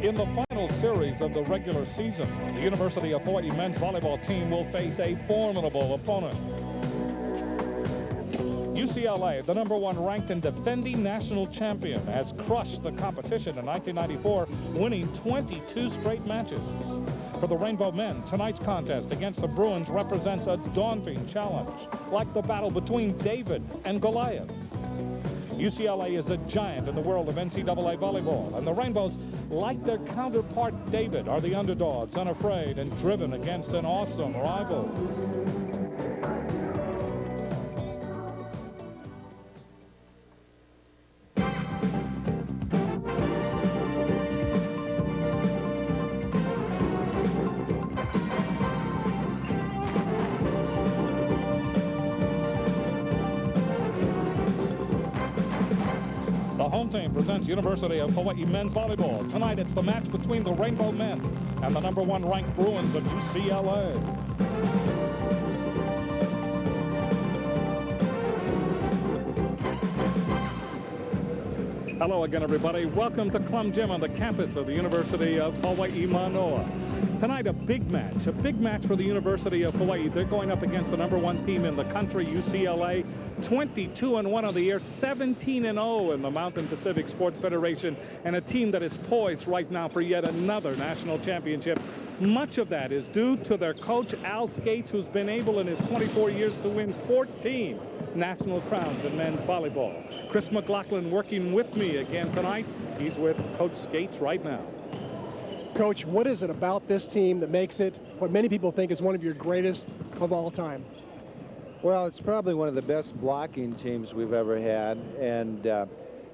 In the final series of the regular season, the University of Hawaii men's volleyball team will face a formidable opponent. UCLA, the #1 ranked and defending national champion, has crushed the competition in 1994, winning 22 straight matches. For the Rainbow men, tonight's contest against the Bruins represents a daunting challenge, like the battle between David and Goliath. UCLA is a giant in the world of NCAA volleyball, and the Rainbows, like their counterpart David, are the underdogs, unafraid and driven against an awesome rival. The home team presents University of Hawaii men's volleyball. Tonight it's the match between the Rainbow men and the #1 ranked Bruins of UCLA. Hello again, everybody. Welcome to Clum Gym on the campus of the University of Hawaii Manoa. Tonight, a big match for the University of Hawaii. They're going up against the #1 team in the country, UCLA. 22-1 of the year, 17-0 in the Mountain Pacific Sports Federation, and a team that is poised right now for yet another national championship. Much of that is due to their coach, Al Skates, who's been able in his 24 years to win 14 national crowns in men's volleyball. Chris McLaughlin working with me again tonight. He's with Coach Skates right now. Coach, what is it about this team that makes it what many people think is one of your greatest of all time? Well, it's probably one of the best blocking teams we've ever had, and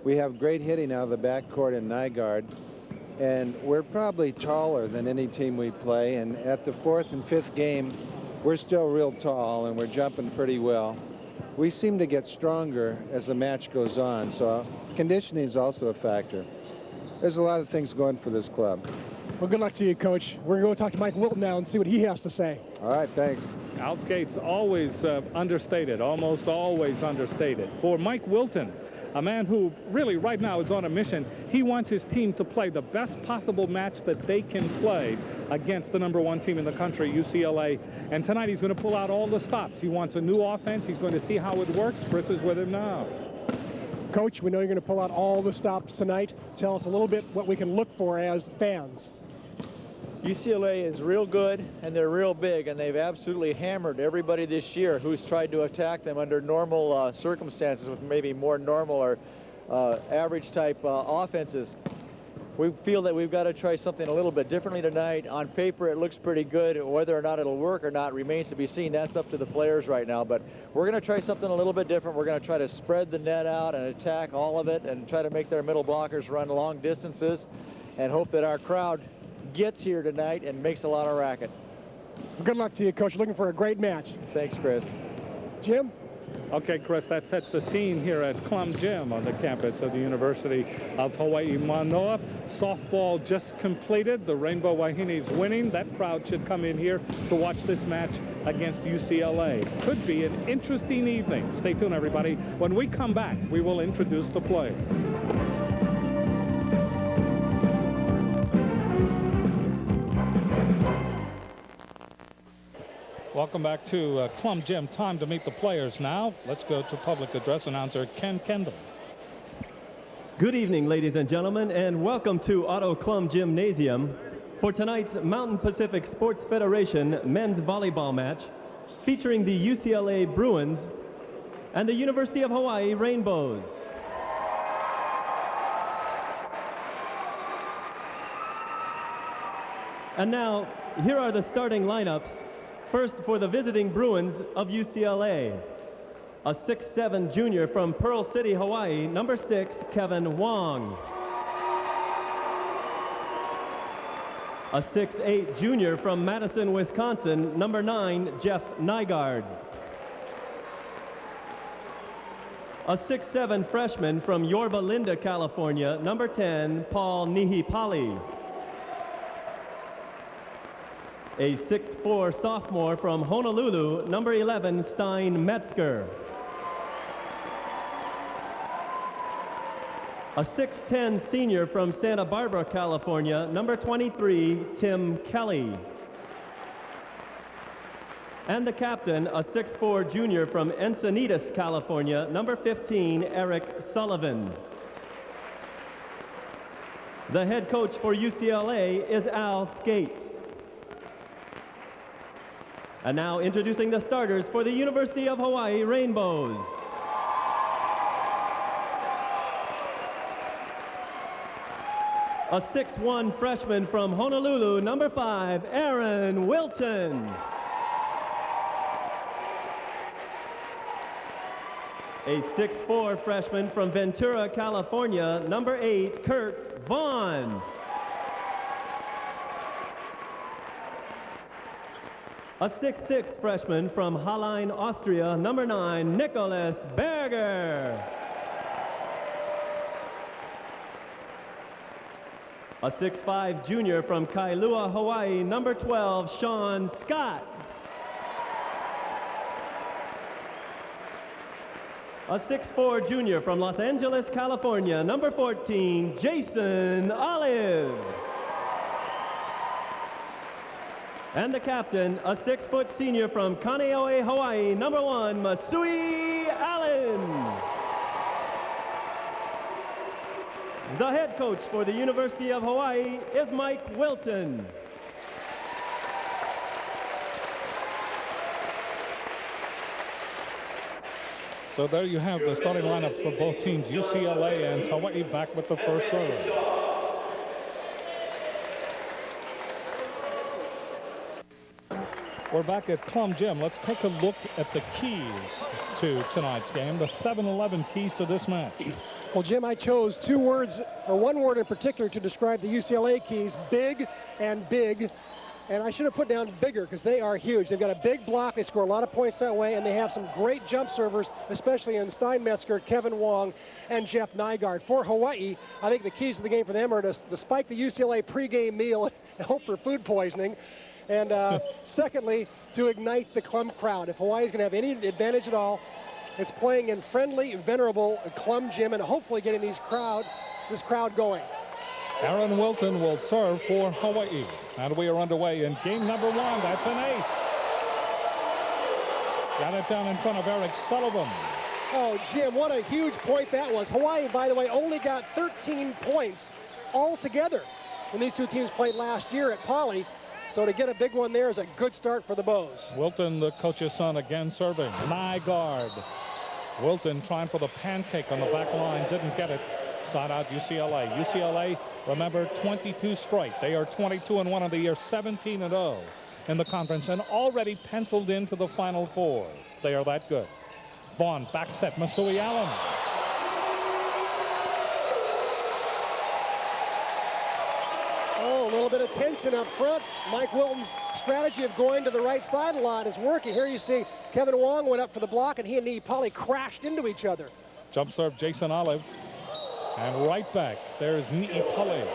we have great hitting out of the backcourt in Nygaard, and we're probably taller than any team we play, and at the 4th and 5th game, we're still real tall, and we're jumping pretty well. We seem to get stronger as the match goes on, so conditioning is also a factor. There's a lot of things going for this club. Well, good luck to you, Coach. We're going to talk to Mike Wilton now and see what he has to say. All right, thanks. Al Skates always understated, almost always understated. For Mike Wilton, a man who really right now is on a mission, he wants his team to play the best possible match that they can play against the #1 team in the country, UCLA. And tonight he's going to pull out all the stops. He wants a new offense. He's going to see how it works. Chris is with him now. Coach, we know you're going to pull out all the stops tonight. Tell us a little bit what we can look for as fans. UCLA is real good, and they're real big, and they've absolutely hammered everybody this year who's tried to attack them under normal circumstances with maybe more normal or average type offenses. We feel that we've got to try something a little bit differently tonight. On paper, it looks pretty good. Whether or not it'll work or not remains to be seen. That's up to the players right now, but we're going to try something a little bit different. We're going to try to spread the net out and attack all of it and try to make their middle blockers run long distances and hope that our crowd gets here tonight and makes a lot of racket. Well, good luck to you, Coach. Looking for a great match. Thanks, Chris. Jim? Okay, Chris, that sets the scene here at Clum Gym on the campus of the University of Hawaii Manoa. Softball just completed. The Rainbow Wahine's winning. That crowd should come in here to watch this match against UCLA. Could be an interesting evening. Stay tuned, everybody. When we come back, we will introduce the players. Welcome back to Clum Gym. Time to meet the players now. Let's go to public address announcer Ken Kendall. Good evening, ladies and gentlemen, and welcome to Otto Clum Gymnasium for tonight's Mountain Pacific Sports Federation men's volleyball match featuring the UCLA Bruins and the University of Hawaii Rainbows. And now, here are the starting lineups. First, for the visiting Bruins of UCLA, a 6'7" junior from Pearl City, Hawaii, number 6, Kevin Wong. A 6'8" junior from Madison, Wisconsin, number 9, Jeff Nygaard. A 6'7" freshman from Yorba Linda, California, number 10, Paul Nihipali. A 6'4" sophomore from Honolulu, number 11, Stein Metzger. A 6'10" senior from Santa Barbara, California, number 23, Tim Kelly. And the captain, a 6'4" junior from Encinitas, California, number 15, Eric Sullivan. The head coach for UCLA is Al Skates. And now introducing the starters for the University of Hawaii Rainbows. A 6'1" freshman from Honolulu, number 5, Aaron Wilton. A 6'4" freshman from Ventura, California, number 8, Kurt Vaughn. A 6'6" freshman from Hallein, Austria, number 9, Nicholas Berger. A 6'5" junior from Kailua, Hawaii, number 12, Sean Scott. A 6'4" junior from Los Angeles, California, number 14, Jason Olive. And the captain, a 6' senior from Kaneohe, Hawaii, number 1, Masui Allen. The head coach for the University of Hawaii is Mike Wilton. So there you have the starting lineups for both teams, UCLA and Hawaii, back with the first serve. We're back at Clum Gym. Let's take a look at the keys to tonight's game, the 7-11 keys to this match. Well, Jim, I chose two words, or one word in particular, to describe the UCLA keys: big and big. And I should have put down bigger, because they are huge. They've got a big block. They score a lot of points that way, and they have some great jump servers, especially in Steinmetzger, Kevin Wong, and Jeff Nygaard. For Hawaii, I think the keys to the game for them are to spike the UCLA pregame meal and hope for food poisoning. And secondly, to ignite the Clum crowd. If Hawaii's going to have any advantage at all, it's playing in friendly, venerable Clum Gym and hopefully getting this crowd going. Aaron Wilton will serve for Hawaii. And we are underway in game number 1. That's an ace. Got it down in front of Eric Sullivan. Oh, Jim, what a huge point that was. Hawaii, by the way, only got 13 points altogether when these two teams played last year at Poly. So to get a big one there is a good start for the Bows. Wilton, the coach's son, again serving. Nygaard. Wilton trying for the pancake on the back line. Didn't get it. Side out UCLA. UCLA, remember, 22 straight. They are 22-1 of the year, 17-0 in the conference, and already penciled into the Final Four. They are that good. Vaughn, back set, Masui Allen. Oh, a little bit of tension up front. Mike Wilton's strategy of going to the right side a lot is working. Here you see Kevin Wong went up for the block, and he and Niipali crashed into each other. Jump serve, Jason Olive. And right back, there's Niipali.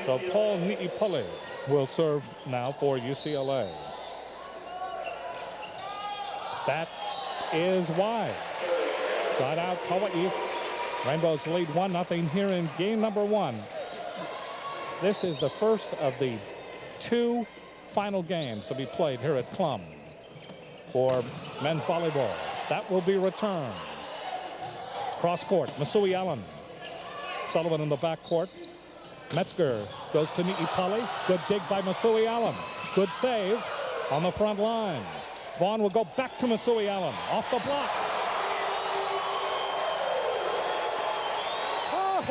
So Paul Niipali will serve now for UCLA. That is wide. Side out, Hawaii. Rainbows lead 1-0 here in game number 1. This is the first of the 2 final games to be played here at Clum for men's volleyball. That will be returned. Cross court, Masui Allen. Sullivan in the back court. Metzger goes to Niipali. Good dig by Masui Allen. Good save on the front line. Vaughn will go back to Masui Allen. Off the block.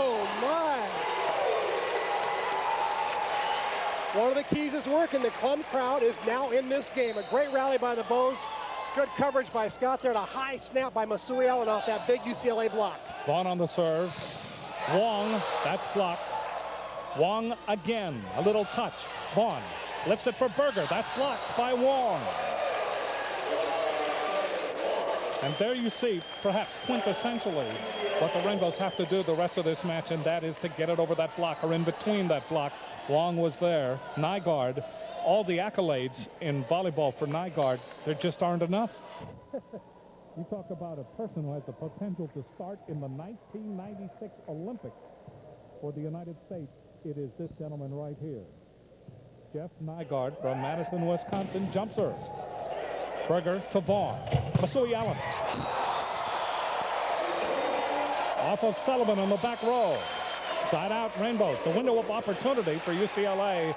Oh, my. One of the keys is working. The Clum crowd is now in this game. A great rally by the Bows. Good coverage by Scott there, and a high snap by Masui Allen off that big UCLA block. Vaughn on the serve. Wong, that's blocked. Wong again, a little touch. Vaughn lifts it for Berger. That's blocked by Wong. And there you see, perhaps quintessentially, what the Rainbows have to do the rest of this match, and that is to get it over that block or in between that block. Wong was there. Nygaard, all the accolades in volleyball for Nygaard, there just aren't enough. You talk about a person who has the potential to start in the 1996 Olympics for the United States. It is this gentleman right here. Jeff Nygaard from Madison, Wisconsin, jump serve. Berger to Vaughn. Masui Allen. Off of Sullivan on the back row. Side out Rainbows. The window of opportunity for UCLA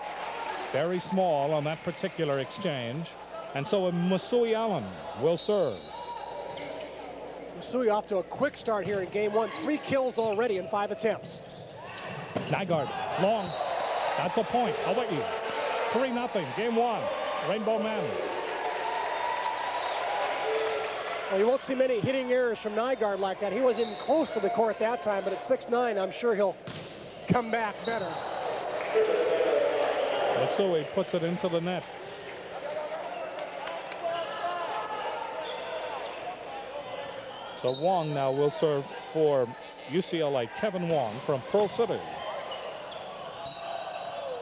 very small on that particular exchange. And so Masui Allen will serve. Masui off to a quick start here in game one. 3 kills already in 5 attempts. Nygaard, long. That's a point. Hawaii. 3-0. Game one. Rainbow men. Well, you won't see many hitting errors from Nygaard like that. He wasn't even close to the court that time, but at 6'9", I'm sure he'll come back better. Masui puts it into the net. So Wong now will serve for UCLA. Kevin Wong from Pearl City.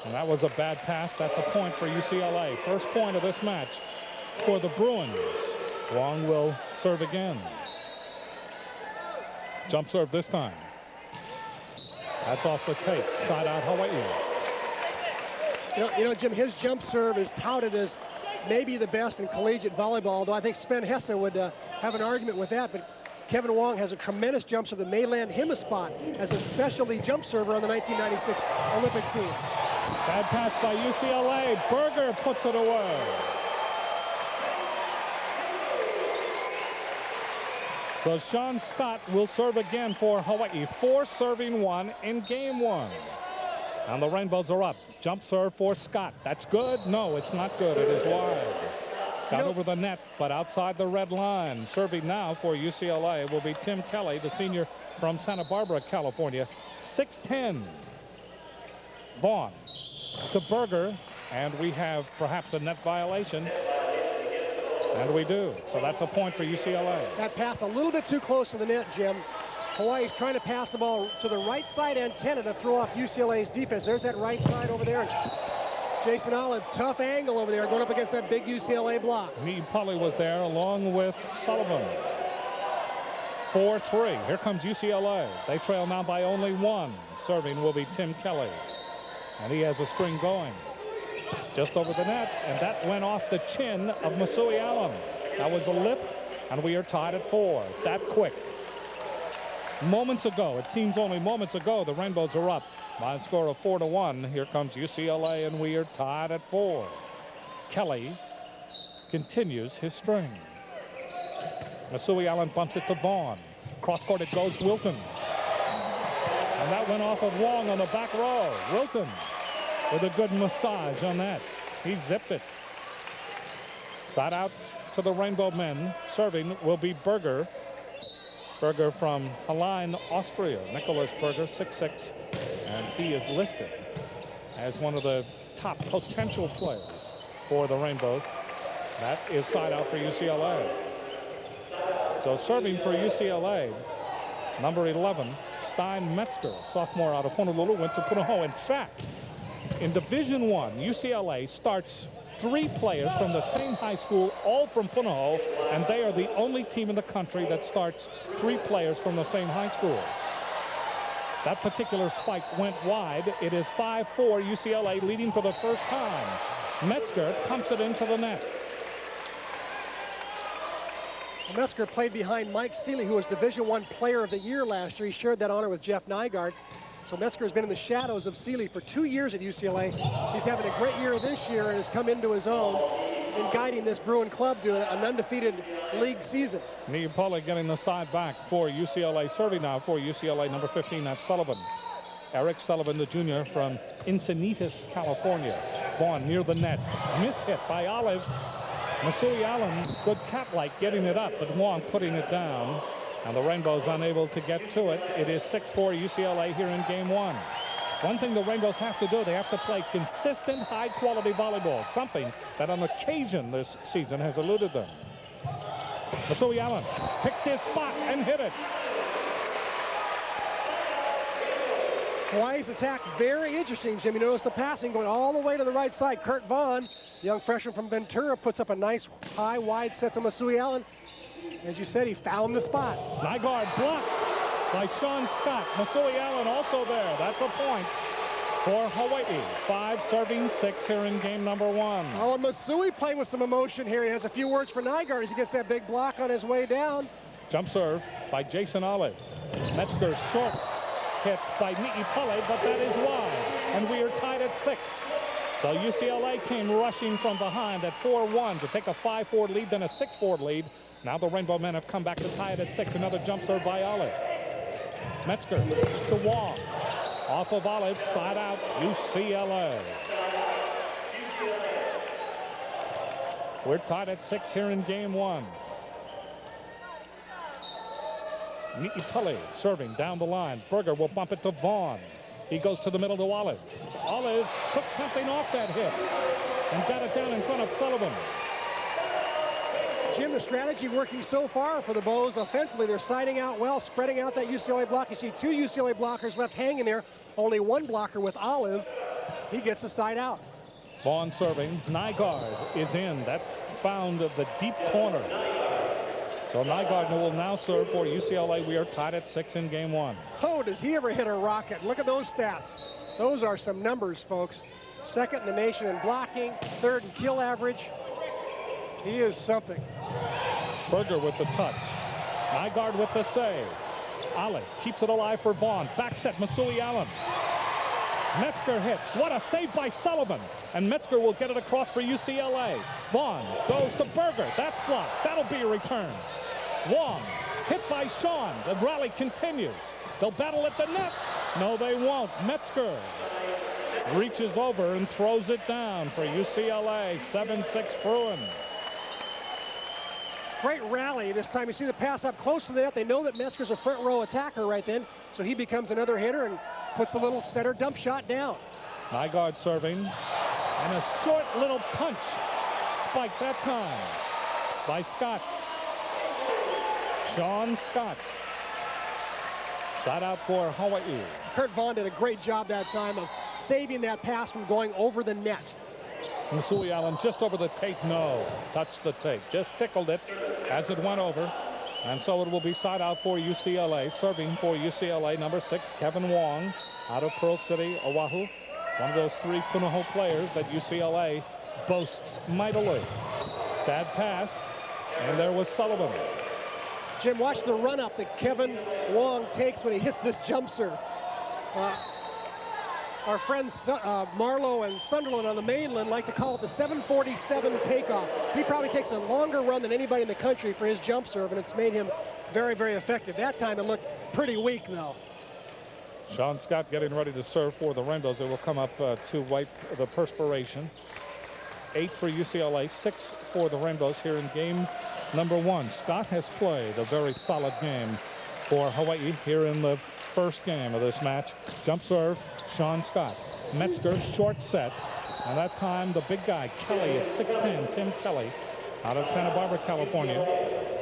And that was a bad pass. That's a point for UCLA. First point of this match for the Bruins. Wong will serve again. Jump serve this time. That's off the tape. Side out Hawaii. You know, Jim, his jump serve is touted as maybe the best in collegiate volleyball, although I think Sven Hesse would have an argument with that. But Kevin Wong has a tremendous jump serve that may land him a spot as a specialty jump server on the 1996 Olympic team. Bad pass by UCLA. Berger puts it away. So Sean Scott will serve again for Hawaii. 4 serving 1 in game 1. And the Rainbows are up. Jump serve for Scott. That's good? No, it's not good. It is wide. Got over the net, but outside the red line. Serving now for UCLA will be Tim Kelly, the senior from Santa Barbara, California. 6'10". Vaughn to Berger, and we have perhaps a net violation. And we do. So that's a point for UCLA. That pass a little bit too close to the net, Jim. Hawaii's trying to pass the ball to the right side antenna to throw off UCLA's defense. There's that right side over there. Jason Olive, tough angle over there going up against that big UCLA block. Mee Polly was there along with Sullivan. 4-3. Here comes UCLA. They trail now by only 1. Serving will be Tim Kelly. And he has a string going. Just over the net, and that went off the chin of Masui Allen. That was a lip, and we are tied at 4. That quick. Moments ago, it seems only moments ago, the Rainbows are up by a score of 4-1. Here comes UCLA, and we are tied at 4. Kelly continues his string. Masui Allen bumps it to Vaughn. Cross court it goes, Wilton. And that went off of Wong on the back row. Wilton with a good massage on that. He zipped it. Side out to the Rainbow men. Serving will be Berger. Berger from Hallein, Austria. Nicholas Berger, 6'6", and he is listed as one of the top potential players for the Rainbows. That is side out for UCLA. So serving for UCLA, number 11, Stein Metzger, sophomore out of Honolulu, went to Punahou. In fact, in Division I, UCLA starts 3 players from the same high school, all from Punahou, and they are the only team in the country that starts 3 players from the same high school. That particular spike went wide. It is 5-4, UCLA leading for the first time. Metzger pumps it into the net. Metzger played behind Mike Seeley, who was Division I Player of the Year last year. He shared that honor with Jeff Nygaard. So Metzger has been in the shadows of Seeley for 2 years at UCLA. He's having a great year this year and has come into his own in guiding this Bruin club to an undefeated league season. Mee Polly getting the side back for UCLA. Serving now for UCLA, number 15, that's Sullivan. Eric Sullivan, the junior from Encinitas, California. Vaughn near the net. Miss hit by Olive. Masui Allen, good cat-like getting it up, but Wong putting it down. And the Rainbows unable to get to it. It is 6-4 UCLA here in game 1. One thing the Rainbows have to do, they have to play consistent, high-quality volleyball, something that on occasion this season has eluded them. Masui Allen picked his spot and hit it. Hawaii's attack very interesting, Jim. You notice the passing going all the way to the right side. Kurt Vaughn, young freshman from Ventura, puts up a nice high, wide set to Masui Allen. As you said, he found the spot. Nygaard blocked by Sean Scott. Masui Allen also there. That's a point for Hawaii. 5 serving 6 here in game number 1. Oh, and Masui playing with some emotion here. He has a few words for Nygaard as he gets that big block on his way down. Jump serve by Jason Olive. Metzger short hit by Ni'ipale, but that is wide. And we are tied at 6. So UCLA came rushing from behind at 4-1 to take a 5-4 lead, then a 6-4 lead. Now the Rainbow Men have come back to tie it at 6. Another jump serve by Olive. Metzger to Wong. Off of Olive, side out, UCLA. We're tied at 6 here in game 1. Ni'ipale serving down the line. Berger will bump it to Vaughn. He goes to the middle to Olive. Olive took something off that hit and got it down in front of Sullivan. Jim, the strategy working so far for the Bows offensively. They're siding out well, spreading out that UCLA block. You see 2 UCLA blockers left hanging there. Only 1 blocker with Olive. He gets the side out. Vaughn serving. Nygaard is in. That found the deep corner. So Nygaard will now serve for UCLA. We are tied at 6 in game 1. Oh, does he ever hit a rocket? Look at those stats. Those are some numbers, folks. 2nd in the nation in blocking, 3rd in kill average. He is something. Berger with the touch. Nygaard with the save. Olive keeps it alive for Vaughn. Back set, Masui Allen. Metzger hits. What a save by Sullivan. And Metzger will get it across for UCLA. Vaughn goes to Berger. That's blocked. That'll be a return. Wong hit by Sean. The rally continues. They'll battle at the net. No, they won't. Metzger reaches over and throws it down for UCLA. 7-6 Bruin. Great rally this time. You see the pass up close to the net. They know that Metzger's a front row attacker right then, so he becomes another hitter and puts a little center dump shot down. Nygaard serving, and a short little punch spike that time by Scott. Sean Scott. Shot out for Hawaii. Kurt Vaughn did a great job that time of saving that pass from going over the net. Masui Allen just over the tape. No, touched the tape. Just tickled it as it went over. And so it will be side out for UCLA. Serving for UCLA, number 6, Kevin Wong, out of Pearl City, Oahu. One of those 3 Punahou players that UCLA boasts mightily. Bad pass, and there was Sullivan. Jim, watch the run-up that Kevin Wong takes when he hits this jump serve. Our friends Marlowe and Sunderland on the mainland like to call it the 747 takeoff. He probably takes a longer run than anybody in the country for his jump serve, and it's made him very, very effective. That time it looked pretty weak, though. Sean Scott getting ready to serve for the Rainbows. They will come up to wipe the perspiration. 8 for UCLA, 6 for the Rainbows here in game number 1. Scott has played a very solid game for Hawaii here in the first game of this match. Jump serve, Sean Scott. Metzger, short set. And that time, the big guy, Kelly, at 6'10", Tim Kelly, out of Santa Barbara, California,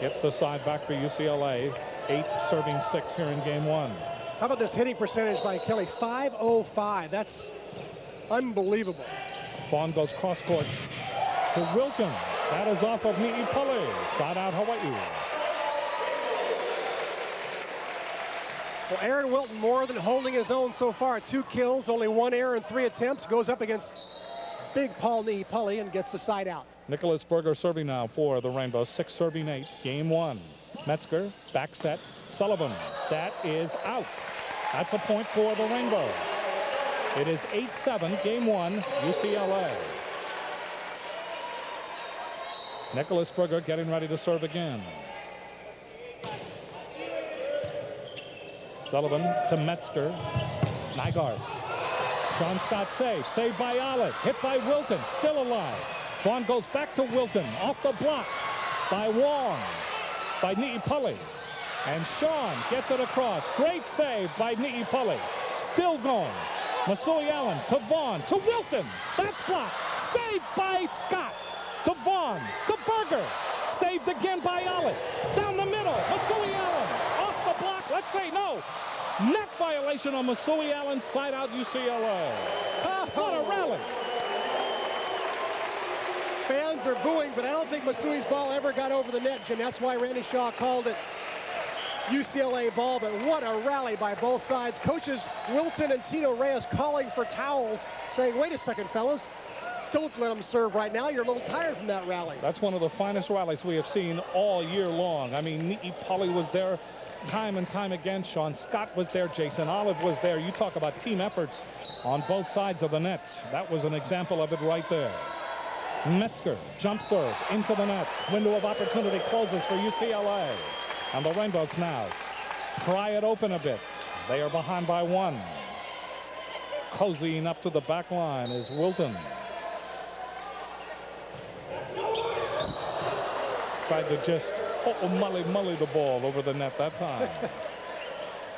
gets the side back for UCLA. 8 serving 6 here in game 1. How about this hitting percentage by Kelly? .505. That's unbelievable. Vaughn goes cross court to Wilton. That is off of Ni'ipale. Side out Hawaii. Well, Aaron Wilton more than holding his own so far. 2 kills, only 1 error in 3 attempts. Goes up against big Paul Ni'ipale and gets the side out. Nicholas Berger serving now for the Rainbows. 6 serving 8. Game 1. Metzger, back set. Sullivan. That is out. That's a point for the Rainbows. It is 8-7. Game 1. UCLA. Nicholas Berger getting ready to serve again. Sullivan to Metzger. Nygaard. Sean Scott saved. Saved by Olive. Hit by Wilton. Still alive. Vaughn goes back to Wilton. Off the block by Wong. By Ni'ipale. And Sean gets it across. Great save by Ni'ipale. Still going. Masui Allen to Vaughn. To Wilton. That's blocked. Saved by Scott. To Vaughn. To Berger. Saved again by Olive. Down the middle. Masui Allen. Off the block. Let's say no. Net violation on Masui Allen. Side out UCLA. What a rally. Fans are booing, but I don't think Masui's ball ever got over the net, Jim. That's why Randy Shaw called it UCLA ball, but what a rally by both sides. Coaches Wilton and Tito Reyes calling for towels, saying, wait a second, fellas, don't let them serve right now. You're a little tired from that rally. That's one of the finest rallies we have seen all year long. I mean, Ni'i Pali was there time and time again. Sean Scott was there. Jason Olive was there. You talk about team efforts on both sides of the net. That was an example of it right there. Metzger, jump serve into the net. Window of opportunity closes for UCLA. And the Rainbows now pry it open a bit. They are behind by 1. Cozying up to the back line is Wilton. Tried to just mully the ball over the net that time.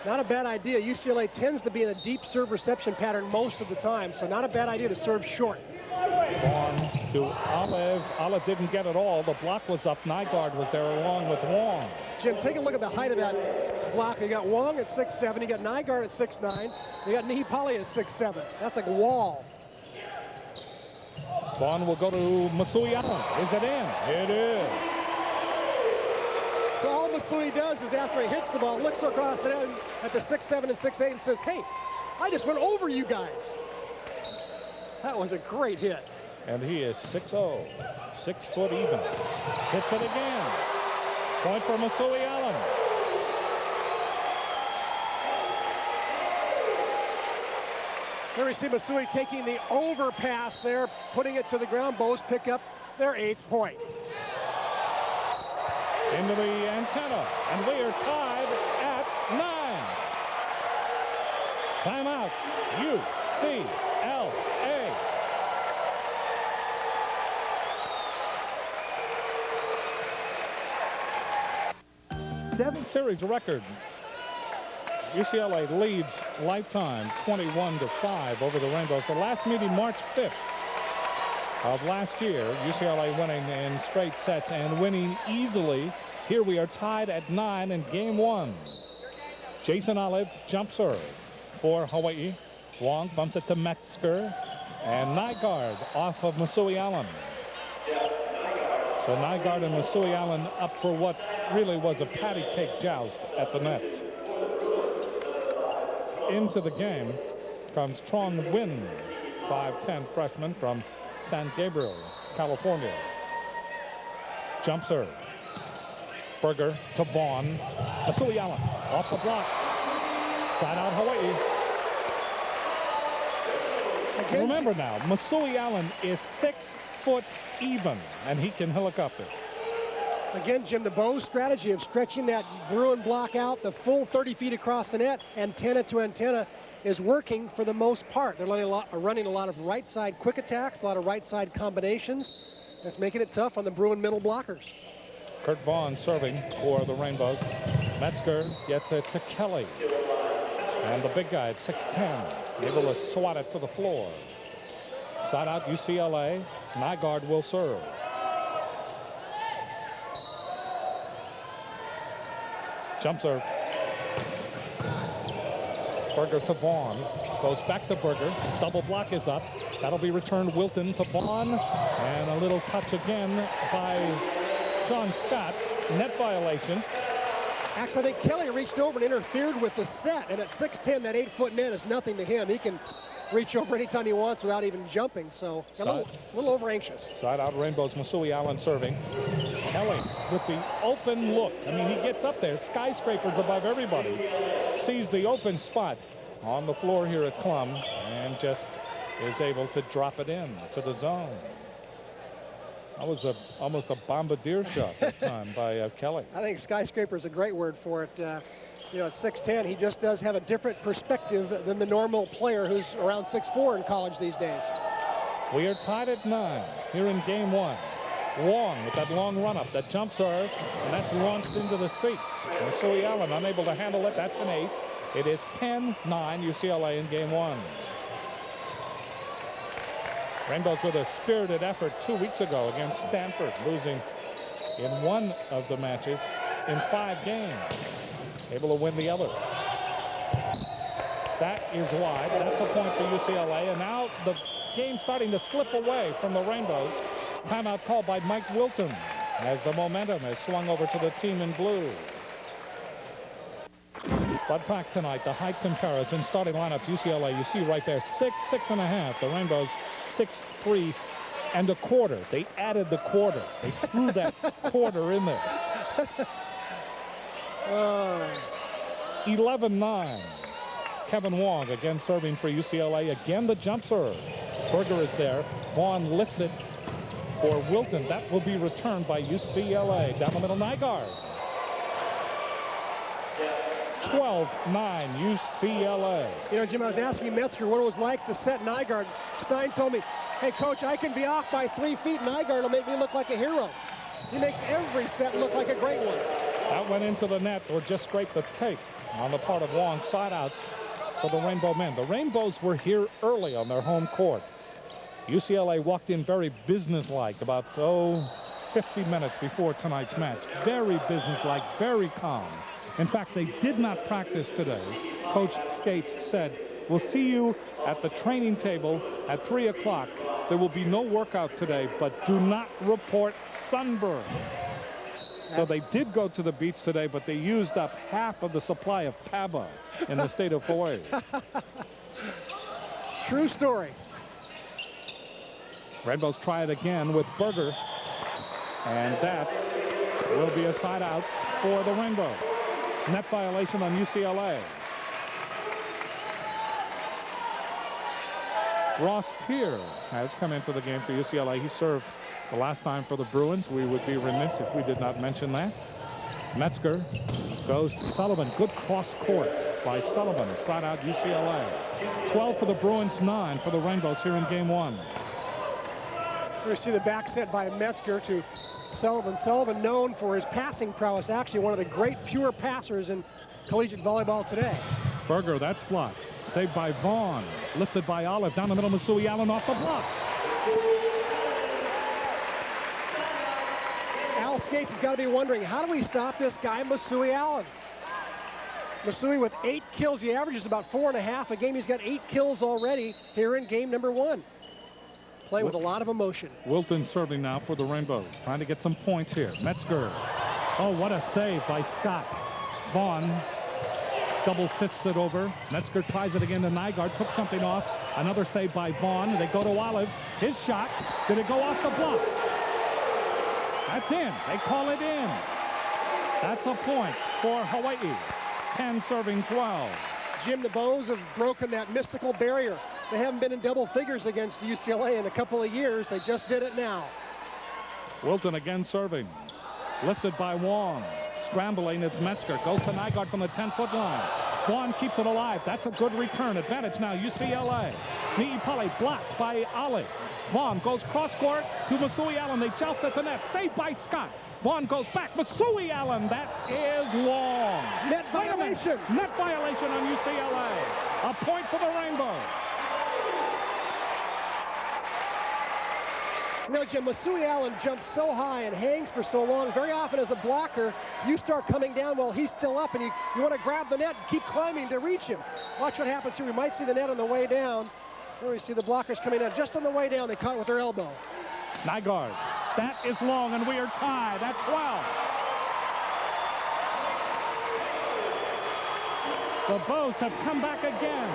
Not a bad idea. UCLA tends to be in a deep serve reception pattern most of the time, so not a bad idea to serve short. Vaughn to Olive. Olive didn't get it all. The block was up. Nygaard was there along with Wong. Jim, take a look at the height of that block. You got Wong at 6'7", you got Nygaard at 6'9", you got Ni'i Pali at 6'7". That's like a wall. Vaughn will go to Masui Allen. Is it in? It is. So all Masui does is after he hits the ball, looks across it at the 6'7" and 6'8" and says, hey, I just went over you guys. That was a great hit. And he is 6'0", 6 foot even. Hits it again. Point for Masui Allen. There we see Masui taking the overpass there, putting it to the ground. Bows pick up their 8th point. Into the antenna, and we are tied at 9. Timeout, UCLA. Seventh series record. UCLA leads lifetime 21-5 over the Rainbows. The last meeting March 5th of last year, UCLA winning in straight sets and winning easily. Here we are tied at 9 in game 1. Jason Olive jump serve for Hawaii. Wong bumps it to Metzger, and Nygaard off of Masui Allen. So Nygaard and Masui Allen up for what really was a patty cake joust at the net. Into the game comes Trong Nguyen, 5'10" freshman from San Gabriel, California. Jump serve. Berger to Vaughn. Masui Allen off the block. Side out Hawaii. Again, remember now, Masui Allen is 6 foot even, and he can helicopter. Again, Jim, the Bows strategy of stretching that Bruin block out the full 30 feet across the net, antenna to antenna, is working for the most part. They're running a lot of right side quick attacks, a lot of right side combinations. That's making it tough on the Bruin middle blockers. Kurt Vaughn serving for the Rainbows. Metzger gets it to Kelly. And the big guy at 6'10", able to swat it to the floor. Side out UCLA. Nygaard will serve. Jump serve. Berger to Vaughn. Goes back to Berger. Double block is up. That'll be returned Wilton to Vaughn. And a little touch again by Sean Scott. Net violation. Actually, I think Kelly reached over and interfered with the set. And at 6'10", that 8-foot net is nothing to him. He can reach over anytime he wants without even jumping. So a little over anxious. Side out Rainbows. Masui Allen serving. Kelly with the open look. I mean, he gets up there. Skyscrapers above everybody. Sees the open spot on the floor here at Clum and just is able to drop it in to the zone. That was almost a bombardier shot that time by Kelly. I think skyscraper is a great word for it. You know, at 6'10", he just does have a different perspective than the normal player who's around 6'4" in college these days. We are tied at 9 here in game 1. Wong with that long run up, that jump serve, and that's launched into the seats. Masui Allen unable to handle it. That's an ace. It is 10-9 UCLA in game 1. Rainbows with a spirited effort 2 weeks ago against Stanford, losing in one of the matches in 5 games. Able to win the other. That is wide. That's a point for UCLA. And now the game starting to slip away from the Rainbows. Timeout called by Mike Wilton as the momentum has swung over to the team in blue. But back tonight, the height comparison, starting lineups, UCLA, you see right there, 6'6.5". The Rainbows, 6'3" and a quarter. They added the quarter. They threw that quarter in there. 11-9. Kevin Wong again serving for UCLA. Again, the jump serve. Berger is there. Vaughn lifts it for Wilton. That will be returned by UCLA. Down the middle, Nygaard. 12-9 UCLA. You know, Jim, I was asking Metzger what it was like to set Nygaard. Stein told me, hey, Coach, I can be off by 3 feet. Nygaard will make me look like a hero. He makes every set look like a great one. That went into the net or just scraped the tape on the part of Wong. Side out for the Rainbow men. The Rainbows were here early on their home court. UCLA walked in very businesslike about, 50 minutes before tonight's match. Very businesslike, very calm. In fact, they did not practice today. Coach Skates said, we'll see you at the training table at 3 o'clock. There will be no workout today, but do not report sunburn. So they did go to the beach today, but they used up half of the supply of Paba in the state of Hawaii. True story. Rainbows try it again with Berger. And that will be a side out for the Rainbows. Net violation on UCLA. Ross Peer has come into the game for UCLA. He served the last time for the Bruins. We would be remiss if we did not mention that. Metzger goes to Sullivan. Good cross court by Sullivan. Side out UCLA. 12 for the Bruins, 9 for the Rainbows here in game 1. We see the back set by Metzger to Sullivan. Sullivan known for his passing prowess. Actually one of the great pure passers in collegiate volleyball today. Berger, that's blocked. Saved by Vaughn. Lifted by Olive. Down the middle, Masui Allen off the block. Al Skates has got to be wondering, how do we stop this guy, Masui Allen? Masui with 8 kills. He averages about 4.5 a game. He's got 8 kills already here in game number 1. Playing with a lot of emotion. Wilton serving now for the Rainbows. Trying to get some points here. Metzger. Oh, what a save by Scott. Vaughn double fists it over. Metzger tries it again to Nygaard. Took something off. Another save by Vaughn. They go to Olive. His shot. Did it go off the block? That's in. They call it in. That's a point for Hawaii. 10 serving 12. Jim, the Bows have broken that mystical barrier. They haven't been in double figures against UCLA in a couple of years. They just did it now. Wilton again serving. Lifted by Wong. Scrambling, it's Metzger. Goes to Nygaard from the 10-foot line. Vaughn keeps it alive. That's a good return. Advantage now, UCLA. Niipale blocked by Olive. Vaughn goes cross-court to Masui Allen. They joust at the net. Saved by Scott. Vaughn goes back. Masui Allen. That is long. Net violation. Net violation on UCLA. A point for the Rainbows. You know, Jim, Masui Allen jumps so high and hangs for so long. Very often as a blocker, you start coming down while he's still up, and you want to grab the net and keep climbing to reach him. Watch what happens here. We might see the net on the way down. There we see the blockers coming down. Just on the way down, they caught with their elbow. Nygaard. That is long, and we are tied at 12. The Bows have come back again,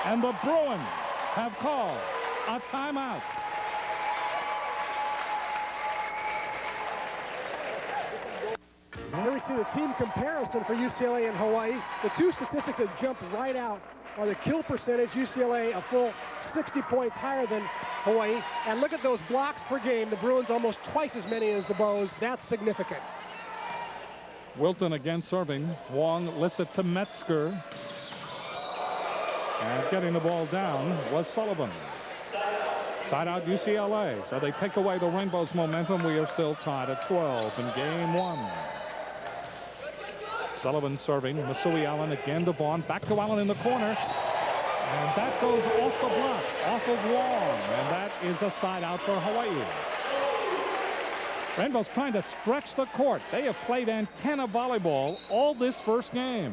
and the Bruins have called a timeout. Here we see the team comparison for UCLA and Hawaii. The two statistics that jump right out are the kill percentage. UCLA a full 60 points higher than Hawaii. And look at those blocks per game. The Bruins almost twice as many as the Bows. That's significant. Wilton again serving. Wong lifts it to Metzger. And getting the ball down was Sullivan. Side out UCLA. So they take away the Rainbows' momentum. We are still tied at 12 in game 1. Sullivan serving. Masui Allen again to Vaughn. Back to Allen in the corner. And that goes off the block, off of Wong. And that is a side out for Hawaii. Rainbows trying to stretch the court. They have played antenna volleyball all this first game.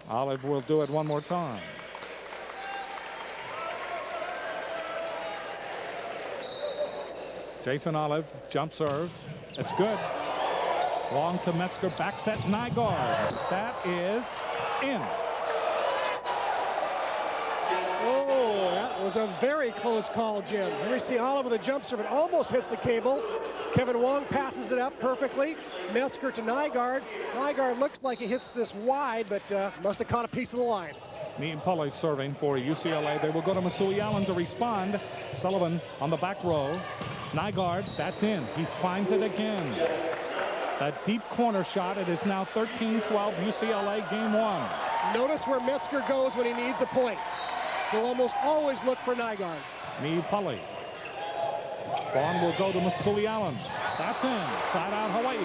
Olive will do it one more time. Jason Olive, jump serve. It's good. Long to Metzger, back set, Nygaard. That is in. Oh, that was a very close call, Jim. Here we see Olive with a jump serve. It almost hits the cable. Kevin Wong passes it up perfectly. Metzger to Nygaard. Nygaard looks like he hits this wide, but must have caught a piece of the line. Neem Pulley serving for UCLA. They will go to Masui Allen to respond. Sullivan on the back row. Nygaard, that's in. He finds it again. That deep corner shot. It is now 13-12 UCLA game 1. Notice where Metzger goes when he needs a point. He'll almost always look for Nygaard. Neem Pulley. Vaughn will go to Masui Allen. That's in. Side out Hawaii.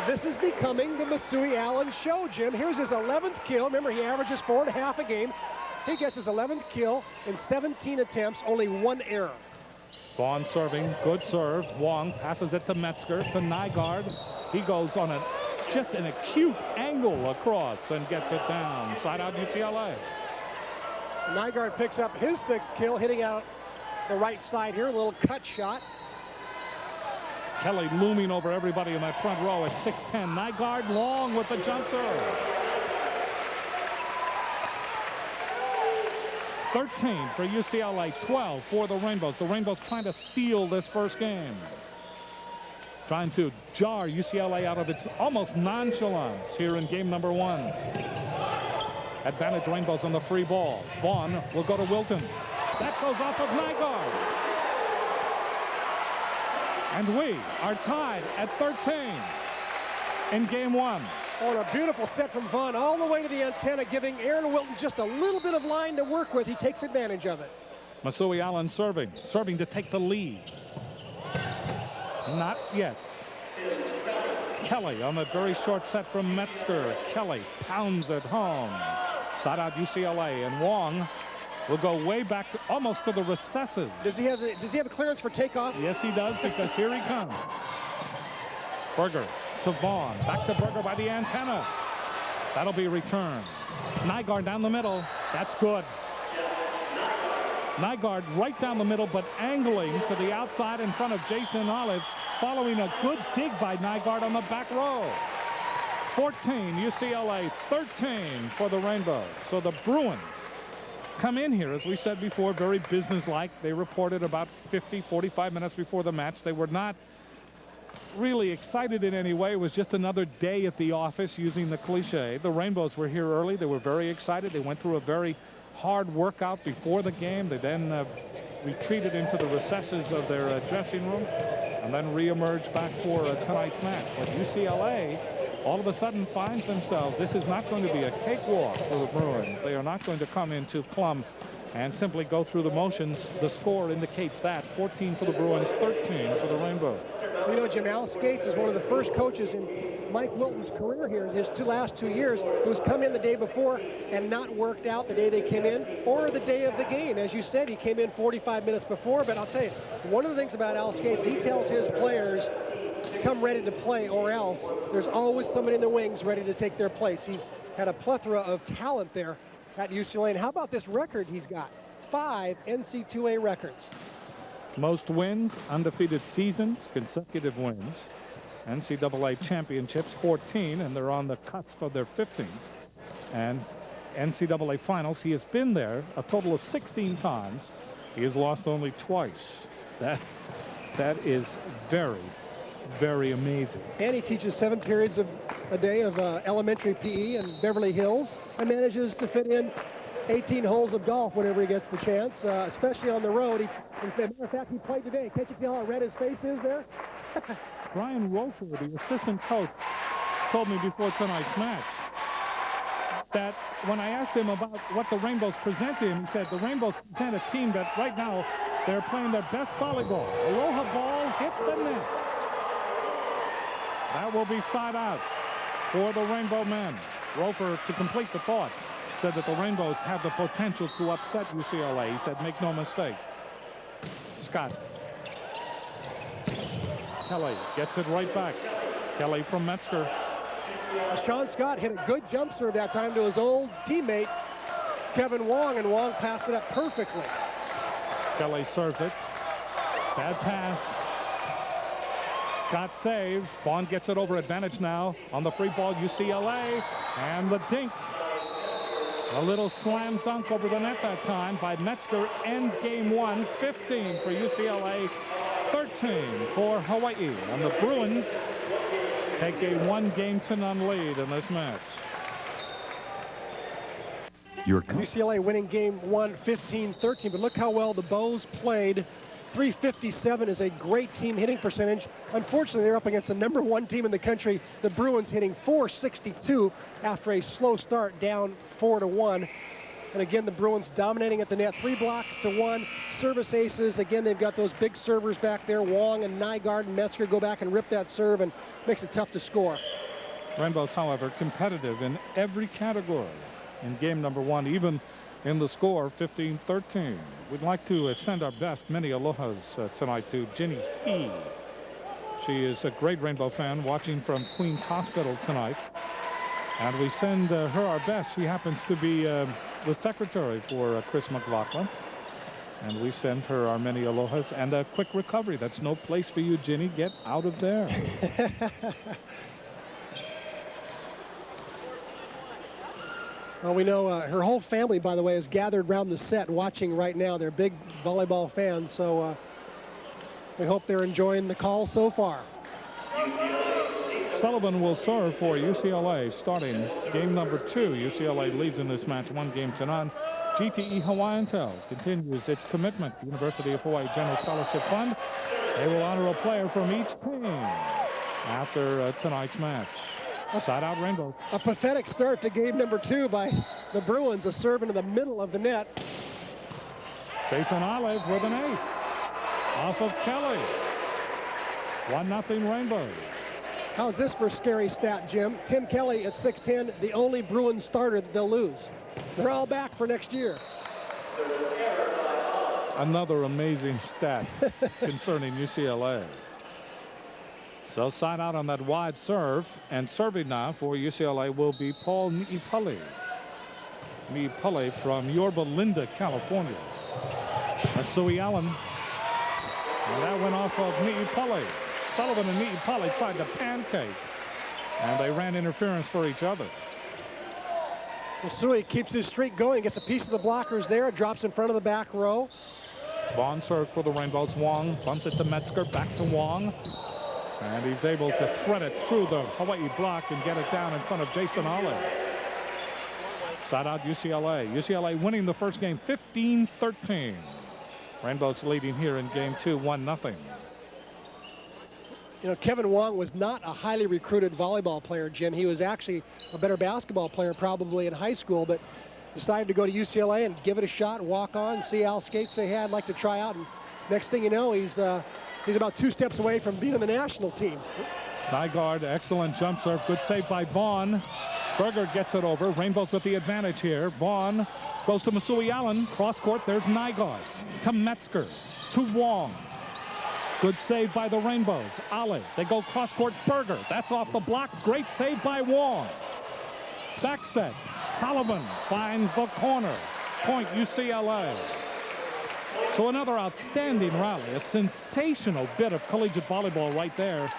This is becoming the Masui Allen show, Jim. Here's his 11th kill. Remember, he averages 4.5 a game. He gets his 11th kill in 17 attempts, only 1 error. Vaughn serving, good serve. Wong passes it to Metzger, to Nygaard. He goes on just an acute angle across and gets it down. Side out UCLA. Nygaard picks up his 6th kill, hitting out the right side here, a little cut shot. Kelly looming over everybody in that front row at 6'10". Nygaard long with the jump serve. 13 for UCLA, 12 for the Rainbows. The Rainbows trying to steal this first game. Trying to jar UCLA out of its almost nonchalance here in game number 1. Advantage Rainbows on the free ball. Vaughn will go to Wilton. That goes off of Nygaard. And we are tied at 13 in game 1. Oh, and a beautiful set from Vaughn all the way to the antenna, giving Aaron Wilton just a little bit of line to work with. He takes advantage of it. Masui Allen serving to take the lead. Not yet. Kelly on the very short set from Metzger. Kelly pounds it home. Side out UCLA, and Wong will go way back to almost to the recesses. Does he have a clearance for takeoff? Yes, he does, because here he comes. Berger to Vaughn. Back to Berger by the antenna. That'll be returned. Nygaard down the middle. That's good. Nygaard right down the middle, but angling to the outside in front of Jason Olive, following a good dig by Nygaard on the back row. 14 UCLA, 13 for the Rainbows. So the Bruins come in here, as we said before, very businesslike. They reported about 45 minutes before the match. They were not really excited in any way. It was just another day at the office, using the cliche. The Rainbows were here early. They were very excited. They went through a very hard workout before the game. They then retreated into the recesses of their dressing room and then reemerged back for tonight's match. But UCLA all of a sudden finds themselves, this is not going to be a cakewalk for the Bruins. They are not going to come into Plum and simply go through the motions. The score indicates that. 14 for the Bruins, 13 for the Rainbow. You know, Jim, Al Skates is one of the first coaches in Mike Wilton's career here, his last 2 years, who's come in the day before and not worked out the day they came in, or the day of the game. As you said, he came in 45 minutes before, but I'll tell you, one of the things about Al Skates, he tells his players, come ready to play, or else there's always somebody in the wings ready to take their place. He's had a plethora of talent there at UCLA. And how about this record he's got? 5 NC2A records. Most wins, undefeated seasons, consecutive wins. NCAA championships, 14, and they're on the cusp of their 15th. And NCAA finals, he has been there a total of 16 times. He has lost only twice. That is very, very amazing. And he teaches 7 periods a day of elementary PE in Beverly Hills, and manages to fit in 18 holes of golf whenever he gets the chance, especially on the road. As a matter of fact, he played today. Can't you tell how red his face is there? Brian Rofer, the assistant coach, told me before tonight's match that when I asked him about what the Rainbows present to him, he said the Rainbows present a team that right now they're playing their best volleyball. Aloha ball hit the net. That will be side out for the Rainbow men. Rofer, to complete the thought, said that the Rainbows have the potential to upset UCLA. He said, make no mistake. Scott. Kelly gets it right back. Kelly from Metzger. Sean Scott hit a good jump serve that time to his old teammate, Kevin Wong, and Wong passed it up perfectly. Kelly serves it. Bad pass. Scott saves. Vaughn gets it over. Advantage now on the free ball, UCLA. And the dink. A little slam dunk over the net that time by Metzger. Ends game one. 15 for UCLA. 13 for Hawaii. And the Bruins take a 1-0 lead in this match. UCLA winning game one 15-13, but look how well the Bows played. 357 is a great team hitting percentage. Unfortunately, they're up against the #1 team in the country, the Bruins, hitting .462 after a slow start, down 4-1. And again, the Bruins dominating at the net, 3 blocks to 1. Service aces. Again, they've got those big servers back there. Wong and Nygaard and Metzger go back and rip that serve, and makes it tough to score. Rainbows, however, competitive in every category in game number one, even in the score, 15-13. We'd like to send our best many alohas tonight to Jenny He. She is a great Rainbow fan watching from Queens Hospital tonight. And we send her our best. She happens to be the secretary for Chris McLaughlin. And we send her our many alohas and a quick recovery. That's no place for you, Jenny. Get out of there. Well, we know her whole family, by the way, is gathered around the set watching right now. They're big volleyball fans, so we hope they're enjoying the call so far. Sullivan will serve for UCLA starting game number 2. UCLA leads in this match 1-0. GTE Hawaiian Tel continues its commitment to University of Hawaii General Scholarship Fund. They will honor a player from each team after tonight's match. Side out Rainbow. A pathetic start to game number 2 by the Bruins. A serve into the middle of the net. Jason Olive with an ace. Off of Kelly. 1-0 Rainbow. How's this for a scary stat, Jim? Tim Kelly at 6'10", the only Bruins starter that they'll lose. They're all back for next year. Another amazing stat concerning UCLA. So side out on that wide serve, and serving now for UCLA will be Paul Ni'ipale. Ni'ipale from Yorba Linda, California. Masui Allen. And that went off of Ni'ipale. Sullivan and Ni'ipale tried to pancake, and they ran interference for each other. Masui keeps his streak going, gets a piece of the blockers there, drops in front of the back row. Vaughn serves for the Rainbows. Wong bumps it to Metzger, back to Wong. And he's able to thread it through the Hawaii block and get it down in front of Jason Olive. Side out UCLA. UCLA winning the first game 15-13. Rainbows leading here in game 2, 1-0. You know, Kevin Wong was not a highly recruited volleyball player, Jim. He was actually a better basketball player probably in high school, but decided to go to UCLA and give it a shot, walk on, see how skates they had, like to try out. And next thing you know, he's about 2 steps away from being on the national team. Nygaard, excellent jump serve. Good save by Vaughn. Berger gets it over. Rainbows with the advantage here. Vaughn goes to Masui Allen. Cross court. There's Nygaard. To Metzger. To Wong. Good save by the Rainbows. Olive. They go cross court. Berger. That's off the block. Great save by Wong. Back set. Sullivan finds the corner. Point UCLA. So another outstanding rally, a sensational bit of collegiate volleyball right there.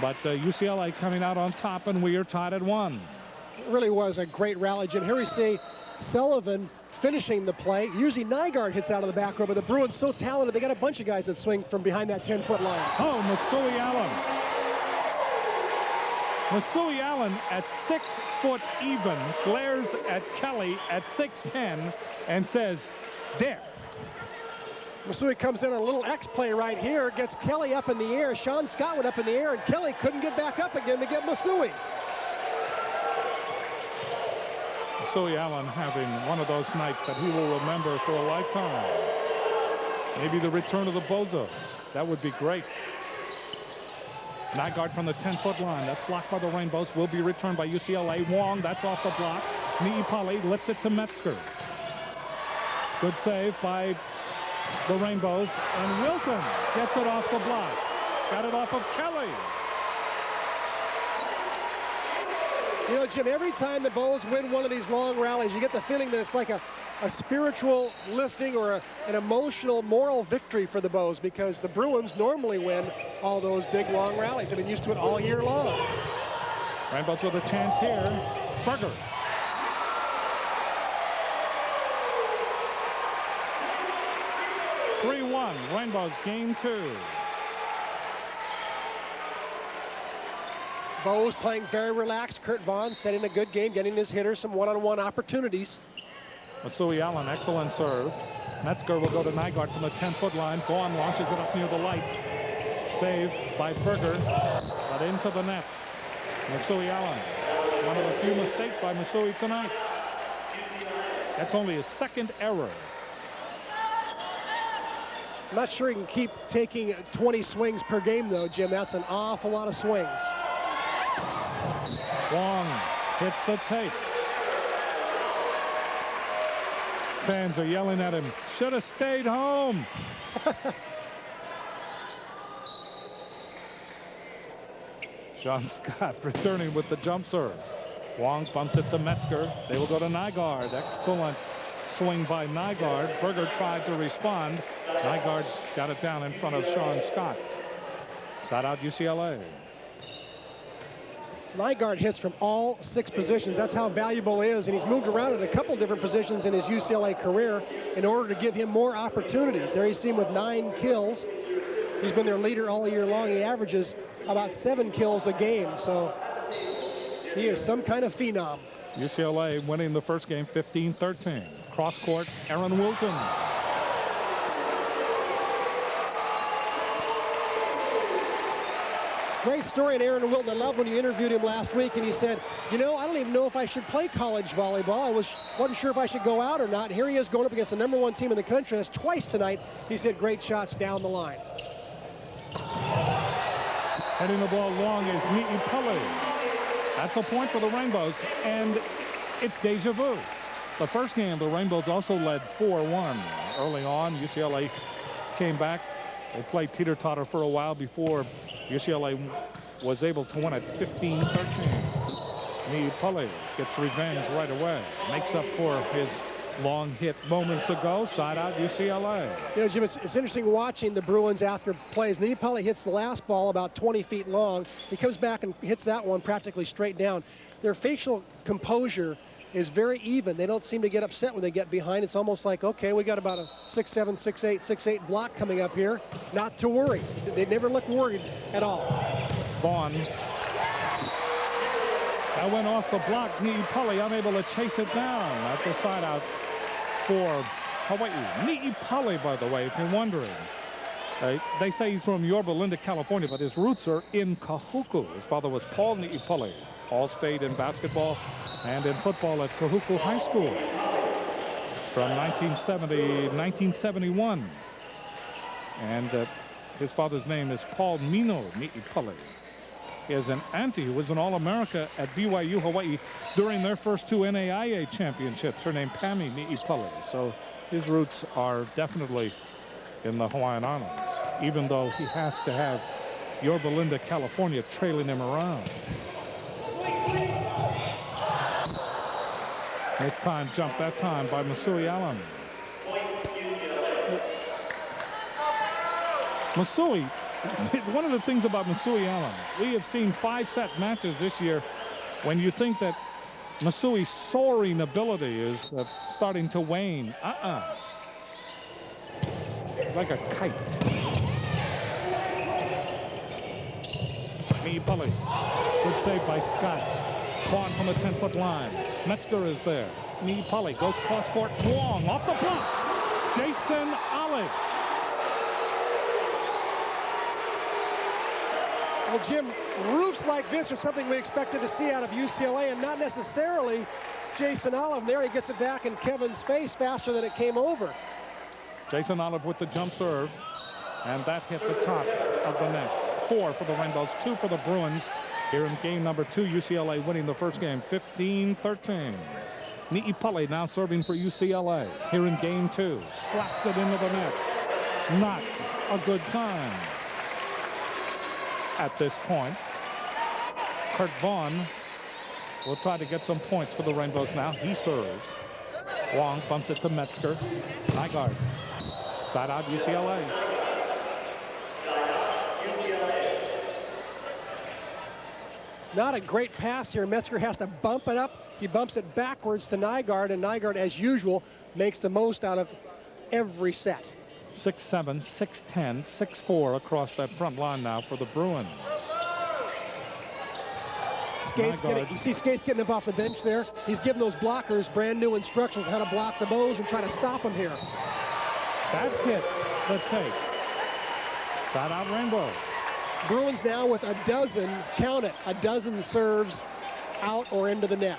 But UCLA coming out on top, and we are tied at 1. It really was a great rally, Jim. Here we see Sullivan finishing the play. Usually Nygaard hits out of the back row, but the Bruins so talented, they got a bunch of guys that swing from behind that 10-foot line. Oh, Masui Allen. Masui Allen at 6 foot even glares at Kelly at 6'10" and says, there. Masui comes in on a little X play right here, gets Kelly up in the air. Sean Scott went up in the air, and Kelly couldn't get back up again to get Masui. Masui Allen having one of those nights that he will remember for a lifetime. Maybe the return of the Bozos. That would be great. Nygaard from the 10-foot line. That's blocked by the Rainbows. Will be returned by UCLA. Wong, that's off the block. Ni'ipale lifts it to Metzger. Good save by the Rainbows, and Wilson gets it off the block. Got it off of Kelly. You know, Jim, every time the Bows win one of these long rallies, you get the feeling that it's like a spiritual lifting or an emotional, moral victory for the Bows, because the Bruins normally win all those big, long rallies. They've been used to it all year long. Rainbows with a chance here. Berger. Rainbows game 2. Bows playing very relaxed. Kurt Vaughn setting a good game, getting his hitters some one-on-one opportunities. Masui Allen, excellent serve. Metzger will go to Nygaard from the 10-foot line. Vaughn launches it up near the lights. Saved by Berger, but into the net. Masui Allen, one of the few mistakes by Masui tonight. That's only his second error. I'm not sure he can keep taking 20 swings per game, though, Jim. That's an awful lot of swings. Wong hits the tape. Fans are yelling at him. Should have stayed home. John Scott returning with the jump serve. Wong bumps it to Metzger. They will go to Nygaard. Excellent swing by Nygaard. Berger tried to respond. Nygaard got it down in front of Sean Scott. Side out UCLA. Nygaard hits from all 6 positions. That's how valuable he is, and he's moved around in a couple different positions in his UCLA career in order to give him more opportunities. There he's seen with 9 kills. He's been their leader all year long. He averages about 7 kills a game, so he is some kind of phenom. UCLA winning the first game 15-13. Cross court, Aaron Wilton. Great story on Aaron Wilton. I love when you interviewed him last week, and he said, you know, I don't even know if I should play college volleyball. I wasn't sure if I should go out or not. Here he is going up against the #1 team in the country. That's twice tonight. He said great shots down the line. Heading the ball long is Ni'i Pele. That's a point for the Rainbows, and it's deja vu. The first game, the Rainbows also led 4-1 early on. UCLA came back. They played teeter-totter for a while before UCLA was able to win at 15-13. Ni'i Pele gets revenge right away. Makes up for his long hit moments ago. Side out UCLA. You know, Jim, it's interesting watching the Bruins after plays. Ni'i Pele hits the last ball about 20 feet long. He comes back and hits that one practically straight down. Their facial composure is very even. They don't seem to get upset when they get behind. It's almost like, okay, we got about a 6-7, 6-8, 6-8 block coming up here. Not to worry. They never look worried at all. Vaughn. That went off the block. Ni'i Pele unable to chase it down. That's a side out for Hawaii. Ni'i Pele, by the way, if you're wondering. They say he's from Yorba Linda, California, but his roots are in Kahuku. His father was Paul Ni'i Pele. All-state in basketball and in football at Kahuku High School from 1971. And his father's name is Paul Mino Ni'i Pele. He has an auntie who was an All-America at BYU Hawaii during their first 2 NAIA championships. Her name Pammy Ni'i Pele. So his roots are definitely in the Hawaiian Islands, even though he has to have Yorba Linda, California trailing him around. This time jump that time by Masui Allen. Masui, it's one of the things about Masui Allen. We have seen 5-set matches this year when you think that Masui's soaring ability is starting to wane. It's like a kite. Ni'i Pele. Good save by Scott. Vaughn from the 10-foot line. Metzger is there. Ni'i Pele goes cross court. Wong off the block. Jason Olive. Well, Jim, roofs like this are something we expected to see out of UCLA, and not necessarily Jason Olive. There he gets it back in Kevin's face faster than it came over. Jason Olive with the jump serve, and that hit the top of the net. 4 for the Rainbows, 2 for the Bruins. Here in game number 2, UCLA winning the first game 15-13. Ni'i Pele now serving for UCLA. Here in game 2, slaps it into the net. Not a good sign. At this point, Kurt Vaughn will try to get some points for the Rainbows now. He serves. Wong bumps it to Metzger. Nygaard. Side out UCLA. Not a great pass here. Metzger has to bump it up. He bumps it backwards to Nygaard, and Nygaard, as usual, makes the most out of every set. 6-7, 6-10, 6-4 across that front line now for the Bruins. You see Skates getting up off the bench there. He's giving those blockers brand new instructions on how to block the Bows and try to stop them here. That hit the take. Side out Rainbow. Bruins now with a dozen, count it, a dozen serves out or into the net.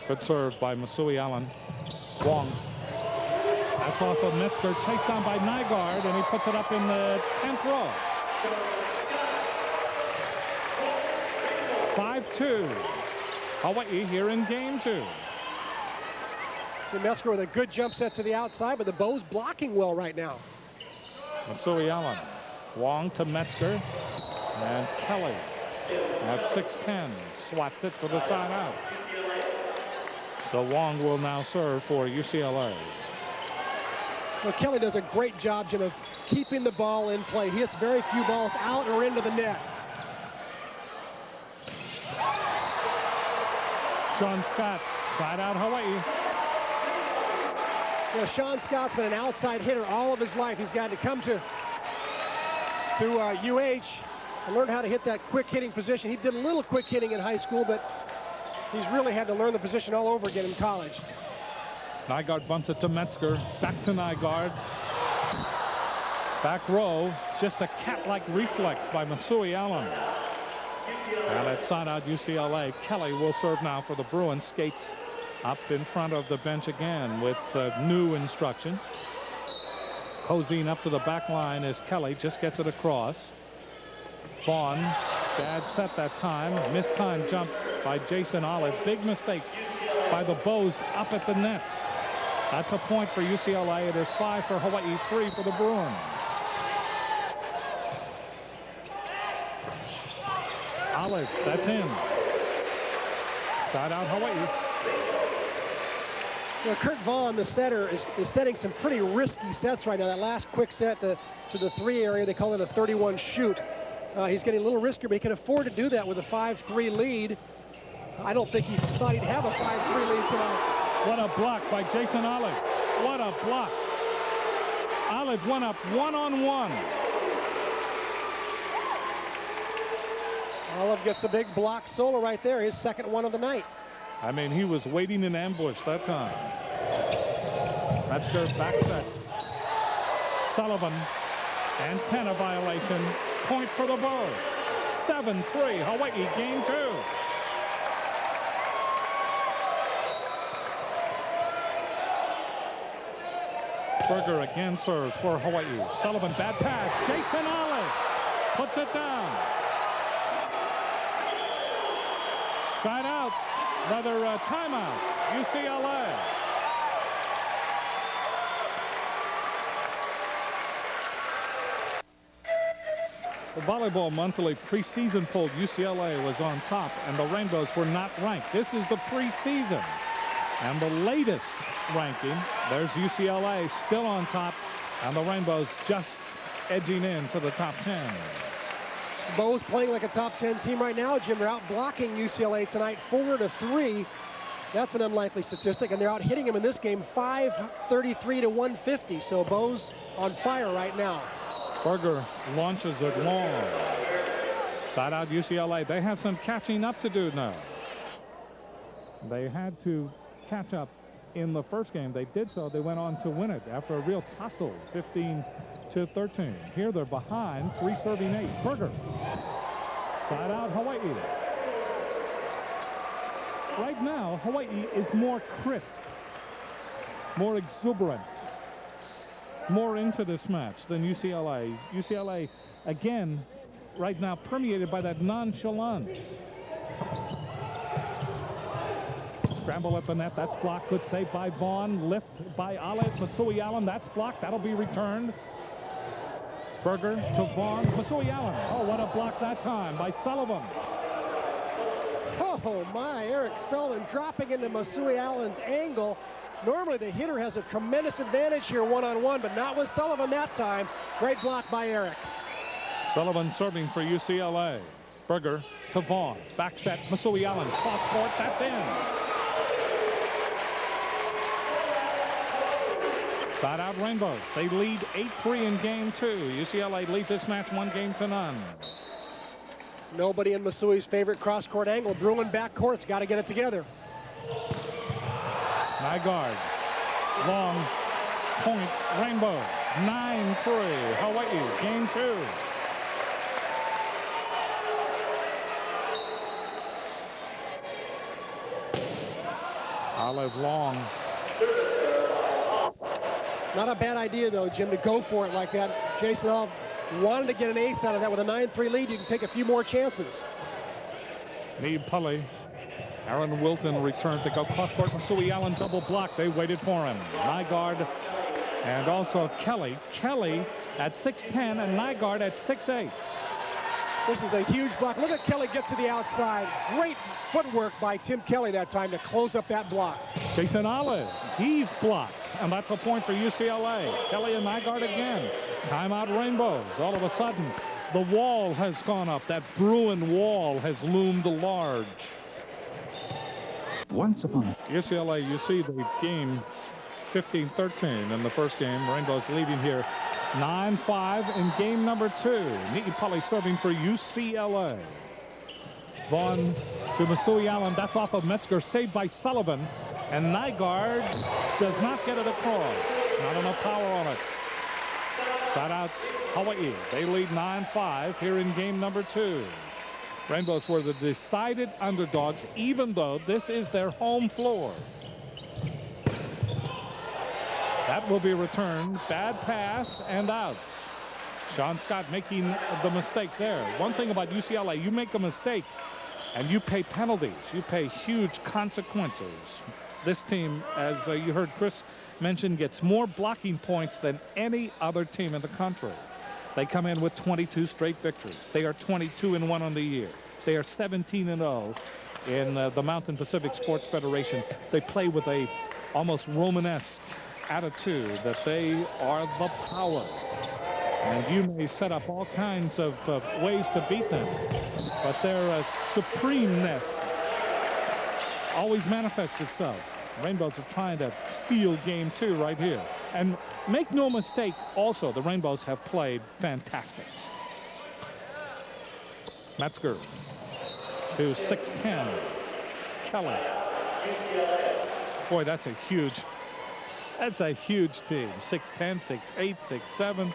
Good serve by Masui Allen. Wong. That's off of Metzger, chased down by Nygaard, and he puts it up in the 10th row. 5-2. Hawaii here in game 2. See Metzger with a good jump set to the outside, but the Bows blocking well right now. Masui Allen. Wong to Metzger. And Kelly at 6-10. Swats it for the side out. So Wong will now serve for UCLA. Well, Kelly does a great job, Jim, of keeping the ball in play. He hits very few balls out or into the net. Sean Scott, side out Hawaii. You know, Sean Scott's been an outside hitter all of his life. He's got to come to UH and learn how to hit that quick hitting position. He did a little quick hitting in high school, but he's really had to learn the position all over again in college. Nygaard bumps it to Metzger. Back to Nygaard. Back row. Just a cat-like reflex by Masui Allen. And at side out UCLA. Kelly will serve now for the Bruins. Skates up in front of the bench again with new instructions. Cozine up to the back line as Kelly just gets it across. Vaughn, bad set that time. Missed time jump by Jason Olive. Big mistake by the Bows up at the net. That's a point for UCLA. It is 5 for Hawaii, 3 for the Bruins. Olive, that's in. Side out Hawaii. You know, Kurt Vaughn, the setter, is setting some pretty risky sets right now. That last quick set to the 3 area, they call it a 31 shoot. He's getting a little riskier, but he can afford to do that with a 5-3 lead. I don't think he thought he'd have a 5-3 lead tonight. What a block by Jason Olive. What a block. Olive went up one-on-one. Olive gets the big block solo right there, his second one of the night. I mean, he was waiting in ambush that time. Metzger back set. Sullivan. Antenna violation. Point for the Bows. 7-3. Hawaii game 2. Berger again serves for Hawaii. Sullivan, bad pass. Jason Olive puts it down. Side out. Another timeout. UCLA. The Volleyball Monthly preseason poll, UCLA was on top, and the Rainbows were not ranked. This is the preseason. And the latest ranking, there's UCLA still on top, and the Rainbows just edging into the top 10. Bows playing like a top 10 team right now, Jim. They're out blocking UCLA tonight 4-3. That's an unlikely statistic, and they're out hitting them in this game 533 to 150. So Bows on fire right now. Berger launches it long. Side out UCLA. They have some catching up to do now. They had to catch up in the first game. They did so. They went on to win it after a real tussle, 15-13. Here they're behind, 3 serving 8. Berger. Side out Hawaii. Right now, Hawaii is more crisp, more exuberant, more into this match than UCLA. UCLA, again, right now permeated by that nonchalance. Scramble at the net. That's blocked. Good save by Vaughn. Lift by Olive. Masui Allen. That's blocked. That'll be returned. Berger to Vaughn. Masui Allen. Oh, what a block that time by Sullivan. Oh my, Eric Sullivan dropping into Masui Allen's angle. Normally the hitter has a tremendous advantage here one-on-one, but not with Sullivan that time. Great block by Eric. Sullivan serving for UCLA. Berger to Vaughn. Back set. Masui Allen. Cross court. That's in. Side out Rainbows. They lead 8-3 in game 2. UCLA leads this match 1-0. Nobody in Masui's favorite cross-court angle. Bruin backcourt's got to get it together. Nygaard. Long point. Rainbow. 9-3. Hawaii. Game 2. Olive Long. Not a bad idea, though, Jim, to go for it like that. Jason Olive wanted to get an ace out of that. With a 9-3 lead, you can take a few more chances. Need Pulley. Aaron Wilton returns to go cross court. Masui Allen double block. They waited for him. Nygaard and also Kelly. Kelly at 6'10 and Nygaard at 6'8. This is a huge block. Look at Kelly get to the outside. Great footwork by Tim Kelly that time to close up that block. Jason Olive, he's blocked, and that's a point for UCLA. Kelly and Nygaard again. Timeout Rainbows. All of a sudden, the wall has gone up. That Bruin wall has loomed large. Once upon UCLA, you see the game 15-13 in the first game. Rainbows leading here 9-5 in game number 2. Ni'i Pulley serving for UCLA. Vaughn to Masui Allen. That's off of Metzger. Saved by Sullivan. And Nygaard does not get it across. Not enough power on it. Side out Hawaii. They lead 9-5 here in game number 2. Rainbows were the decided underdogs, even though this is their home floor. That will be returned. Bad pass and out. Sean Scott making the mistake there. One thing about UCLA, you make a mistake and you pay penalties. You pay huge consequences. This team, as you heard Chris mention, gets more blocking points than any other team in the country. They come in with 22 straight victories. They are 22-1 on the year. They are 17-0 in the Mountain Pacific Sports Federation. They play with a almost Romanesque attitude that they are the power. And you may set up all kinds of ways to beat them, but their supremeness always manifests itself. Rainbows are trying to steal game 2 right here. And make no mistake, also, the Rainbows have played fantastic. Metzger to 6'10. Kelly. Boy, that's a huge team. 6'10, 6'8, 6'7.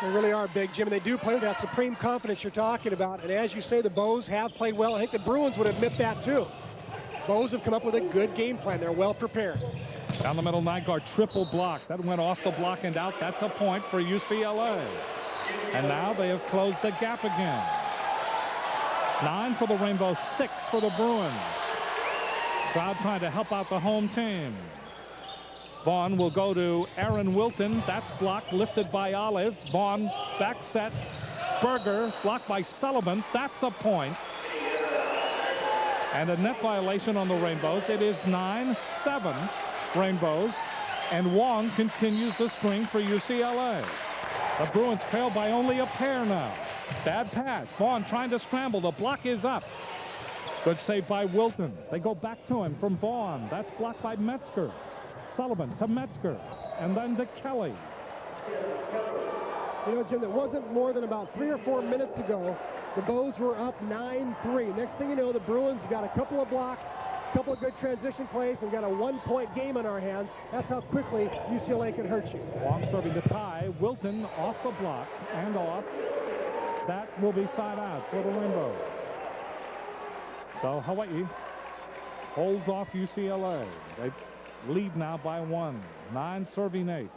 They really are big, Jim. And they do play with that supreme confidence you're talking about. And as you say, the Bows have played well. I think the Bruins would admit that, too. Bows have come up with a good game plan. They're well prepared. Down the middle, Nygaard triple block. That went off the block and out. That's a point for UCLA. And now they have closed the gap again. 9 for the Rainbow, 6 for the Bruins. Crowd trying to help out the home team. Vaughn will go to Aaron Wilton. That's blocked, lifted by Olive. Vaughn back set. Berger blocked by Sullivan. That's a point. And a net violation on the Rainbows. It is 9-7 Rainbows. And Wong continues the string for UCLA. The Bruins trail by only a pair now. Bad pass. Vaughn trying to scramble. The block is up. Good save by Wilton. They go back to him from Vaughn. That's blocked by Metzger. Sullivan to Metzger. And then to Kelly. You know, Jim, it wasn't more than about 3 or 4 minutes ago. The Bows were up 9-3. Next thing you know, the Bruins got a couple of blocks, a couple of good transition plays, and got a 1-point game on our hands. That's how quickly UCLA can hurt you. Long serving to tie. Wilton off the block and off. That will be side out for the Rainbows. So Hawaii holds off UCLA. They lead now by 1. 9 serving 8.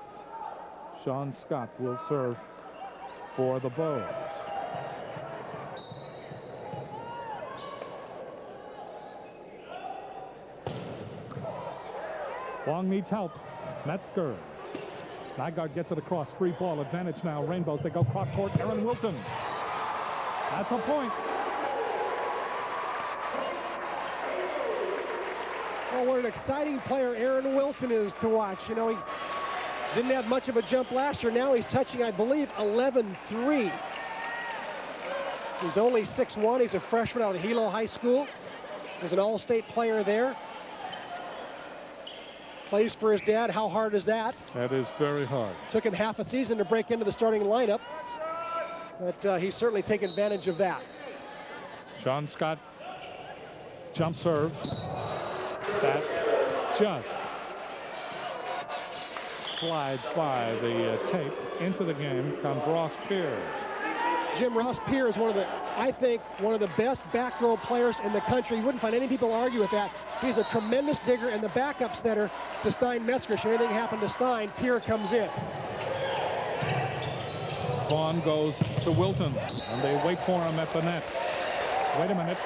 Sean Scott will serve for the Bows. Wong needs help. Metzger. Nygaard gets it across. Free ball advantage now. Rainbows. They go cross court. Aaron Wilton. That's a point. Oh, what an exciting player Aaron Wilton is to watch. You know, he didn't have much of a jump last year. Now he's touching, I believe, 11-3. He's only 6'1". He's a freshman out of Hilo High School. He's an all-state player there. Plays for his dad. How hard is that? That is very hard. Took him half a season to break into the starting lineup. But he's certainly taken advantage of that. John Scott jump serve. That just slides by the tape. Into the game comes Ross Pierre. Jim, Ross Pierre is I think, one of the best back row players in the country. You wouldn't find any people argue with that. He's a tremendous digger and the backup setter to Stein Metzger. Should anything happen to Stein, Pierre comes in. Vaughn goes to Wilton, and they wait for him at the net. Wait a minute.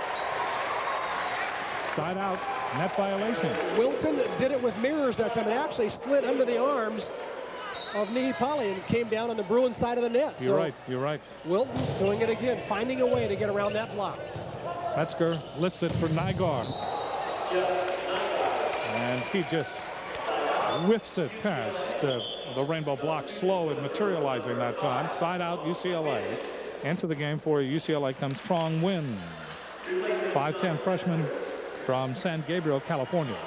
Side out, net violation. Wilton did it with mirrors that time. It actually slid under the arms of Nihipali and came down on the Bruin side of the net. You're right, you're right. Wilton doing it again, finding a way to get around that block. Metzger lifts it for Nygaard. And he just whiffs it past the rainbow block. Slow in materializing that time. Side out, UCLA. Into the game for UCLA comes Trong Nguyen, 5'10" freshman from San Gabriel, California.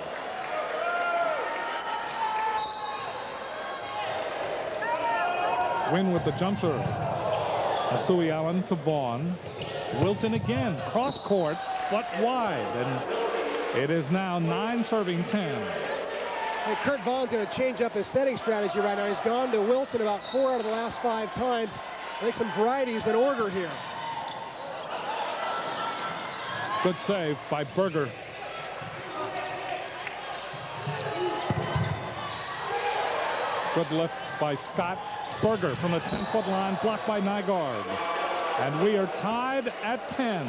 Nguyen with the jump serve. Masui Allen to Vaughn. Wilton again, cross court, but wide. And it is now 9 serving 10. Hey, Kurt Vaughn's going to change up his setting strategy right now. He's gone to Wilton about 4 out of the last 5 times. I think some varieties in order here. Good save by Berger. Good lift by Scott. Berger from the 10-foot line, blocked by Nygaard. And we are tied at 10.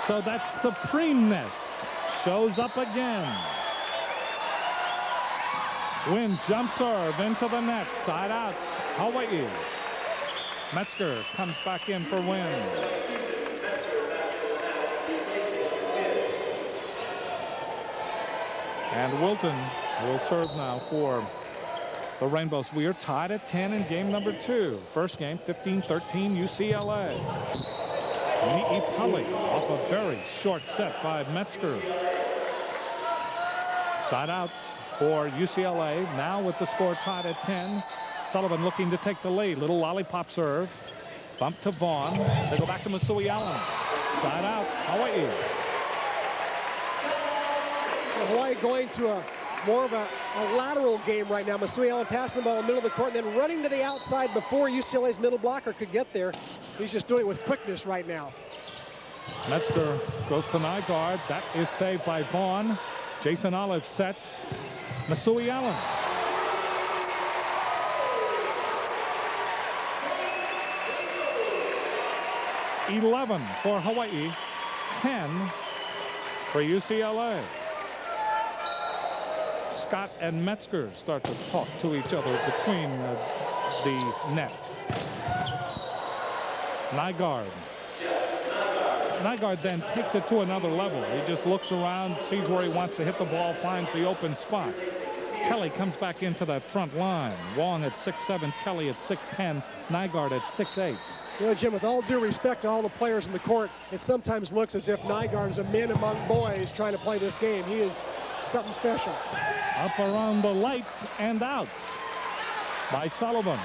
So that supremeness shows up again. Nguyen jump serve into the net, side out, Hawaii. Metzger comes back in for Nguyen. And Wilton will serve now for the Rainbows. We are tied at 10 in game number 2. First game, 15-13, UCLA. Ni'ipali off a very short set by Metzger. Side out for UCLA. Now with the score tied at 10. Sullivan looking to take the lead. Little lollipop serve. Bump to Vaughn. They go back to Masui Allen. Side out, Hawaii. Hawaii going to more of a lateral game right now. Masui Allen passing the ball in the middle of the court and then running to the outside before UCLA's middle blocker could get there. He's just doing it with quickness right now. Metzger goes to Nygaard. That is saved by Vaughn. Jason Olive sets Masui Allen. (11) for Hawaii, 10 for UCLA. Scott and Metzger start to talk to each other between the net. Nygaard then takes it to another level. He just looks around, sees where he wants to hit the ball, finds the open spot. Kelly comes back into that front line. Wong at 6'7", Kelly at 6'10", Nygaard at 6'8". You know, Jim, with all due respect to all the players in the court, it sometimes looks as if Nygaard is a man among boys trying to play this game. He is something special. Up around the lights and out by Sullivan.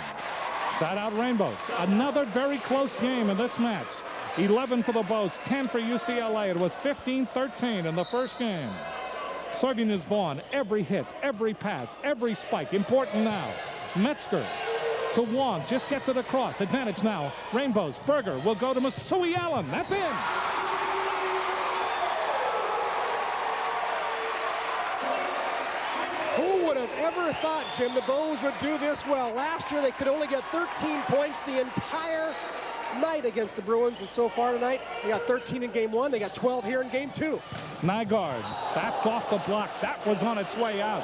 Side out Rainbows. Another very close game in this match. 11 for the Bows, 10 for UCLA. It was 15-13 in the first game. Serving is Vaughn. Every hit, every pass, every spike. Important now. Metzger to Wong. Just gets it across. Advantage now. Rainbows. Berger will go to Masui Allen. That's in. Who would have ever thought, Jim, the Bows would do this well? Last year they could only get 13 points the entire night against the Bruins, and so far tonight, they got 13 in game 1. They got 12 here in game 2. Nygaard, that's off the block. That was on its way out.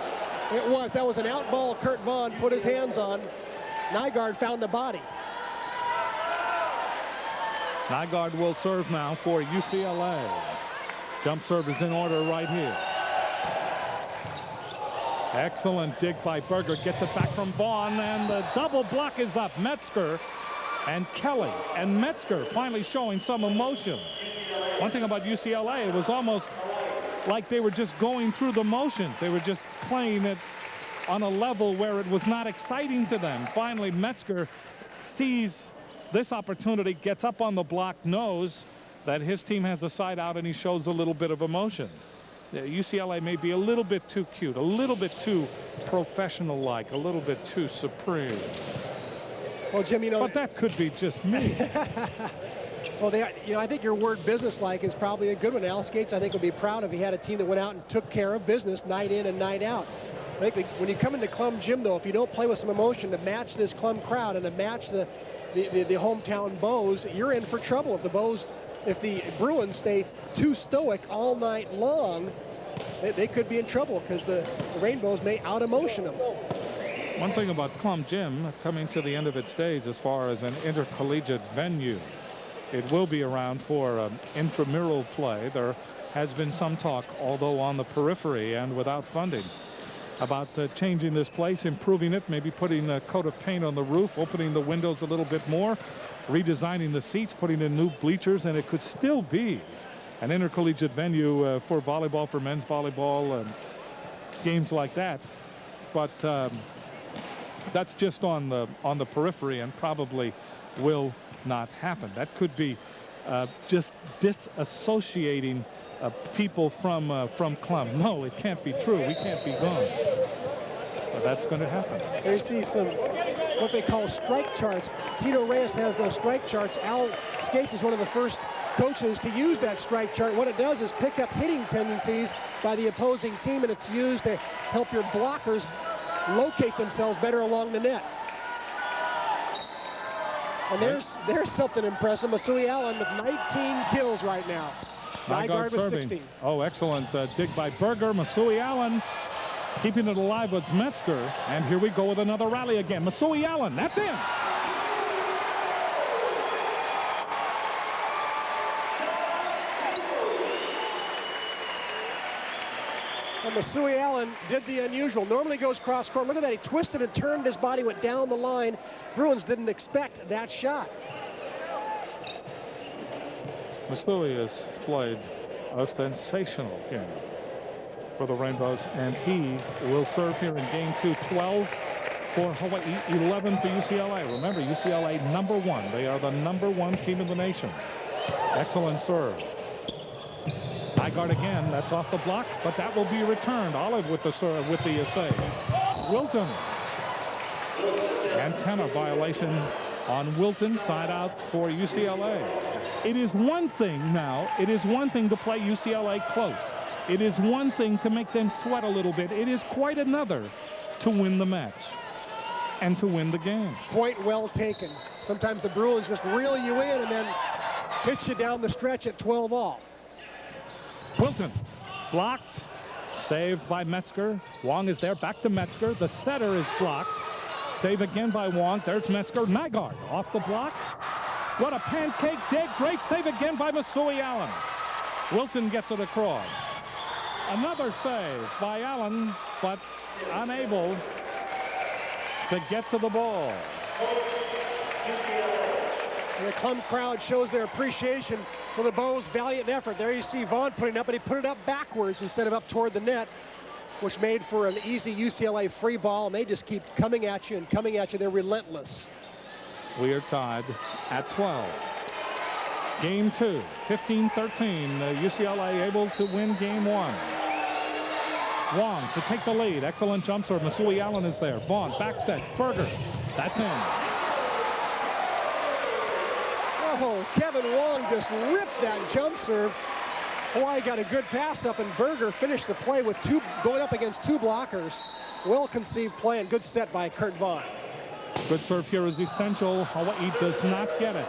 It was. That was an out ball Kurt Vaughn put his hands on. Nygaard found the body. Nygaard will serve now for UCLA. Jump serve is in order right here. Excellent dig by Berger. Gets it back from Vaughn, and the double block is up. Metzger and Kelly. And Metzger finally showing some emotion. One thing about UCLA, it was almost like they were just going through the motions. They were just playing it on a level where it was not exciting to them. Finally, Metzger sees this opportunity, gets up on the block, knows that his team has a side out, and he shows a little bit of emotion. UCLA may be a little bit too cute, a little bit too professional-like, a little bit too supreme. Well, Jim, you know, but that could be just me. Well, I think your word business-like is probably a good one. Al Skates, I think, would be proud if he had a team that went out and took care of business night in and night out. I think when you come into Clum Gym, though, if you don't play with some emotion to match this Clum crowd and to match the hometown Bows, you're in for trouble. If the Bruins stay too stoic all night long, they could be in trouble because the Rainbows may out-emotion them. One thing about Clum Gym coming to the end of its days as far as an intercollegiate venue, it will be around for intramural play. There has been some talk, although on the periphery and without funding, about changing this place, improving it, maybe putting a coat of paint on the roof, opening the windows a little bit more, redesigning the seats, putting in new bleachers, and it could still be an intercollegiate venue for volleyball, for men's volleyball, games like that. But that's just on the periphery and probably will not happen. That could be just disassociating people from Clum. No, it can't be true. We can't be gone. But that's going to happen. There you see some what they call strike charts. Tito Reyes has those strike charts. Al Skates is one of the first coaches to use that strike chart. What it does is pick up hitting tendencies by the opposing team, and it's used to help your blockers locate themselves better along the net. And there's something impressive. Masui Allen with 19 kills right now. Nygaard with 16. Oh, excellent dig by Berger. Masui Allen keeping it alive with Metzger. And here we go with another rally again. Masui Allen, that's in. And Masui Allen did the unusual. Normally goes cross court. Look at that. He twisted and turned his body, went down the line. Bruins didn't expect that shot. Masui has played a sensational game for the Rainbows, and he will serve here in game 2. 12 for Hawaii, 11 for UCLA. Remember, UCLA #1. They are the #1 team in the nation. Excellent serve. Nygaard again. That's off the block, but that will be returned. Olive with the serve, with the save. Wilton. Antenna violation on Wilton. Side out for UCLA. It is one thing now. It is one thing to play UCLA close. It is one thing to make them sweat a little bit. It is quite another to win the match and to win the game. Point well taken. Sometimes the Bruins just reel you in and then hit you down the stretch at 12 all. Wilton blocked, saved by Metzger. Wong is there, back to Metzger. The setter is blocked. Save again by Wong. There's Metzger. Nygaard off the block. What a pancake dig. Great save again by Masui Allen. Wilton gets it across. Another save by Allen, but unable to get to the ball. And the Clum crowd shows their appreciation for the Bows' valiant effort. There you see Vaughn putting up, but he put it up backwards instead of up toward the net, which made for an easy UCLA free ball, and they just keep coming at you and coming at you. They're relentless. We are tied at 12. Game 2, 15-13. UCLA able to win game 1. Wong to take the lead. Excellent jump serve. Masui Allen is there. Vaughn back set. Berger. That's in. Oh, Kevin Wong just ripped that jump serve. Hawaii got a good pass up, and Berger finished the play with going up against 2 blockers. Well-conceived play and good set by Kurt Vaughn. Good serve here is essential. Hawaii does not get it.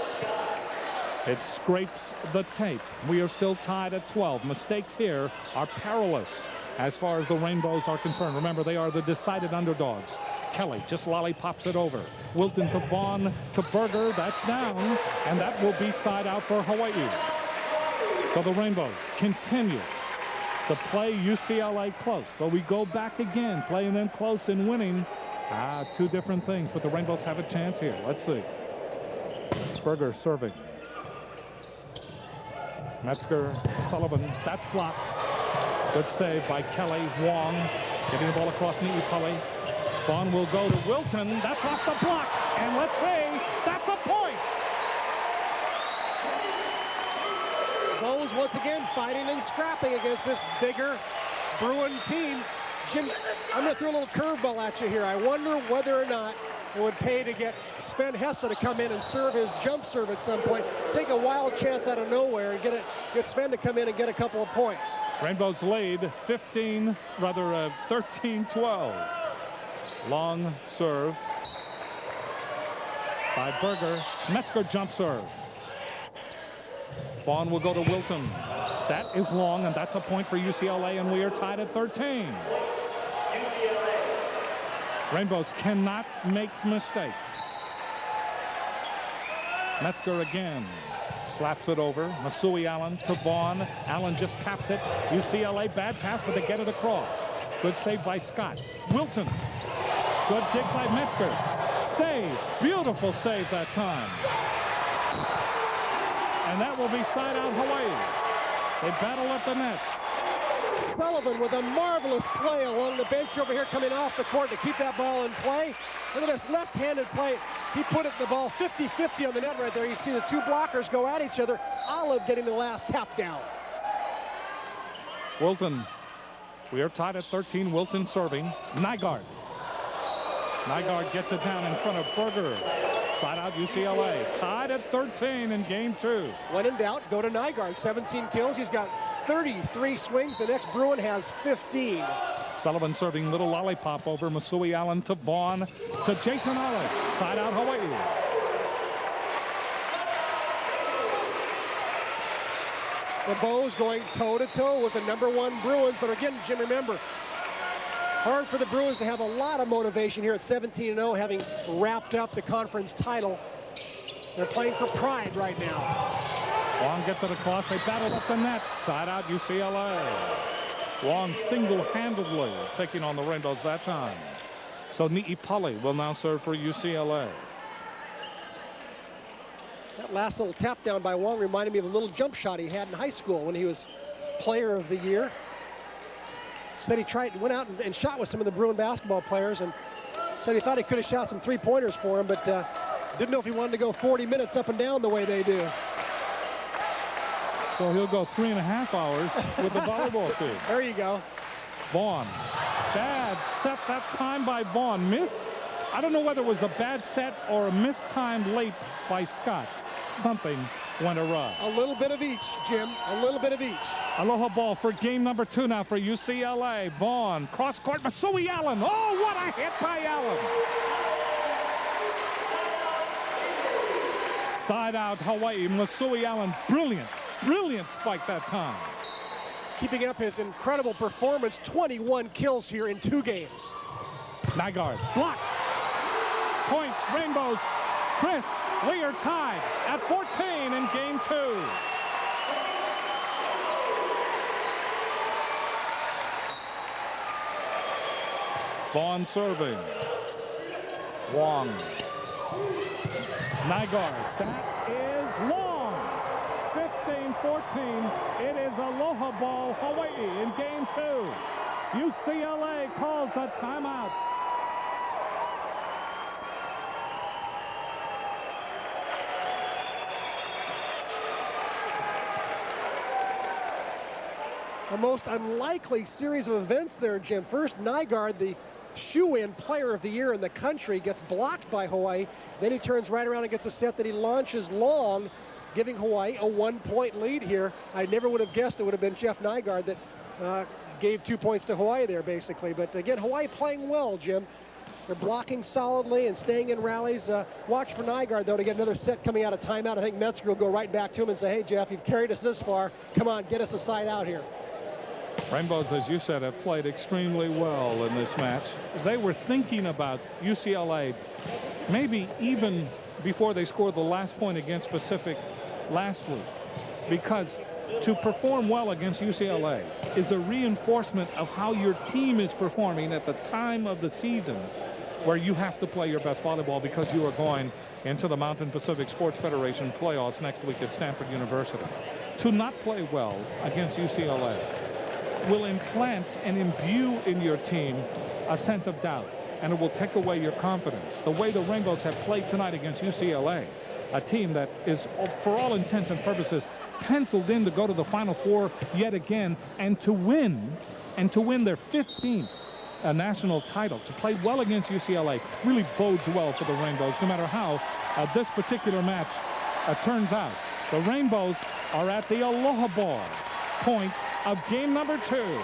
It scrapes the tape. We are still tied at 12. Mistakes here are perilous as far as the Rainbows are concerned. Remember, they are the decided underdogs. Kelly just lollipops it over. Wilton to Vaughn to Berger. That's down, and that will be side out for Hawaii. So the Rainbows continue to play UCLA close. But we go back again, playing them close and winning. Two different things, but the Rainbows have a chance here. Let's see. Berger serving. Metzger, Sullivan, that's blocked. Good save by Kelly. Wong getting the ball across Ni'ipale. Vaughn will go to Wilton. That's off the block. And let's see, that's a point. Bowes once again fighting and scrapping against this bigger Bruin team. Jim, I'm going to throw a little curveball at you here. I wonder whether or not it would pay to get Sven Hesse to come in and serve his jump serve at some point. Take a wild chance out of nowhere and get Sven to come in and get a couple of points. Rainbows lead 13-12. Long serve by Berger. Metzger jump serve. Vaughn will go to Wilton. That is long, and that's a point for UCLA, and we are tied at 13. Rainbows cannot make mistakes. Metzger again. Slaps it over. Masui Allen to Vaughn. Allen just taps it. UCLA bad pass, but they get it across. Good save by Scott. Wilton. Good dig by Metzger. Save. Beautiful save that time. And that will be side out Hawaii. They battle at the net. Sullivan with a marvelous play along the bench over here, coming off the court to keep that ball in play. Look at this left-handed play. He put the ball 50-50 on the net right there. You see the two blockers go at each other. Olive getting the last tap down. Wilton. We are tied at 13. Wilton serving. Nygaard. Nygaard gets it down in front of Berger. Side out UCLA. Tied at 13 in game 2. When in doubt, go to Nygaard. 17 kills. He's got 33 swings. The next Bruin has 15. Sullivan serving little lollipop over. Masui Allen to Vaughn to Jason Olive. Side out Hawaii. The Bows going toe-to-toe with the #1 Bruins. But again, Jim, remember, hard for the Bruins to have a lot of motivation here at 17-0, having wrapped up the conference title. They're playing for pride right now. Wong gets it across. They battle up the net. Side out UCLA. Wong single-handedly taking on the Rainbows that time. So Ni'ipale will now serve for UCLA. That last little tap down by Wong reminded me of a little jump shot he had in high school when he was player of the year. Said he went out and shot with some of the Bruin basketball players, and said he thought he could have shot some three-pointers for him, but didn't know if he wanted to go 40 minutes up and down the way they do. So he'll go 3.5 hours with the volleyball team. There you go. Vaughn. Bad set that time by Vaughn. Miss. I don't know whether it was a bad set or a missed time late by Scott. Something went awry. A little bit of each, Jim. A little bit of each. Aloha ball for game number 2 now for UCLA. Vaughn. Cross court. Masui Allen. Oh, what a hit by Allen. Side out Hawaii. Masui Allen. Brilliant. Brilliant spike that time. Keeping up his incredible performance. 21 kills here in 2 games. Nygaard. Block. Point. Rainbows. Chris. We are tied at 14 in game 2. Vaughn serving. Wong. Nygaard. That is long. 15-14. It is Aloha ball Hawaii in game 2. UCLA calls a timeout. A most unlikely series of events there, Jim. First, Nygaard, the shoe-in player of the year in the country, gets blocked by Hawaii. Then he turns right around and gets a set that he launches long, giving Hawaii a 1-point lead here. I never would have guessed it would have been Jeff Nygaard that gave 2 points to Hawaii there, basically. But again, Hawaii playing well, Jim. They're blocking solidly and staying in rallies. Watch for Nygaard, though, to get another set coming out of timeout. I think Metzger will go right back to him and say, hey, Jeff, you've carried us this far. Come on, get us a side out here. Rainbows, as you said, have played extremely well in this match. They were thinking about UCLA maybe even before they scored the last point against Pacific last week, because to perform well against UCLA is a reinforcement of how your team is performing at the time of the season where you have to play your best volleyball, because you are going into the Mountain Pacific Sports Federation playoffs next week at Stanford University. To not play well against UCLA will implant and imbue in your team a sense of doubt, and it will take away your confidence. The way the Rainbows have played tonight against UCLA, a team that is, for all intents and purposes, penciled in to go to the Final Four yet again, and to win their 15th national title, to play well against UCLA really bodes well for the Rainbows, no matter how this particular match turns out. The Rainbows are at the Aloha Ball point of game number 2.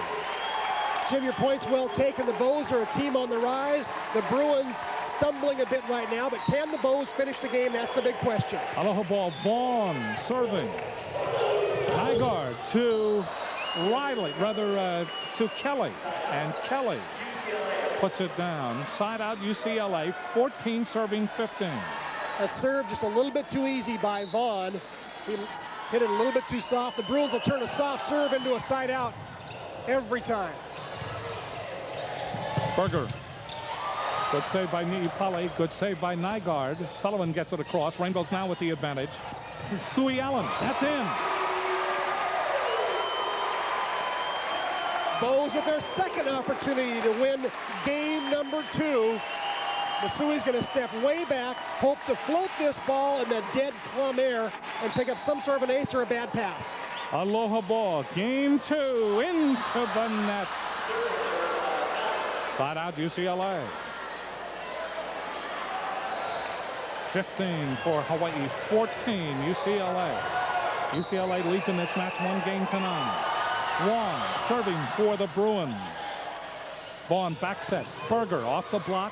Jim, your point's well taken. The Bows are a team on the rise. The Bruins stumbling a bit right now, but can the Bows finish the game? That's the big question. Aloha Ball, Vaughn serving. Nygaard to Riley, rather to Kelly, and Kelly puts it down. Side out UCLA, 14 serving 15. That serve just a little bit too easy by Vaughn. He hit it a little bit too soft. The Bruins will turn a soft serve into a side out every time. Berger. Good save by Niipale. Good save by Nygaard. Sullivan gets it across. Rainbows now with the advantage. Masui Allen. That's in. Bows with their second opportunity to win game number 2. Masui's going to step way back, hope to float this ball in the dead plumb air and pick up some sort of an ace or a bad pass. Aloha Ball, game 2 into the net. Side out UCLA. 15 for Hawaii, 14 UCLA. UCLA leads in this match 1-9. Wong serving for the Bruins. Vaughn back set. Berger off the block.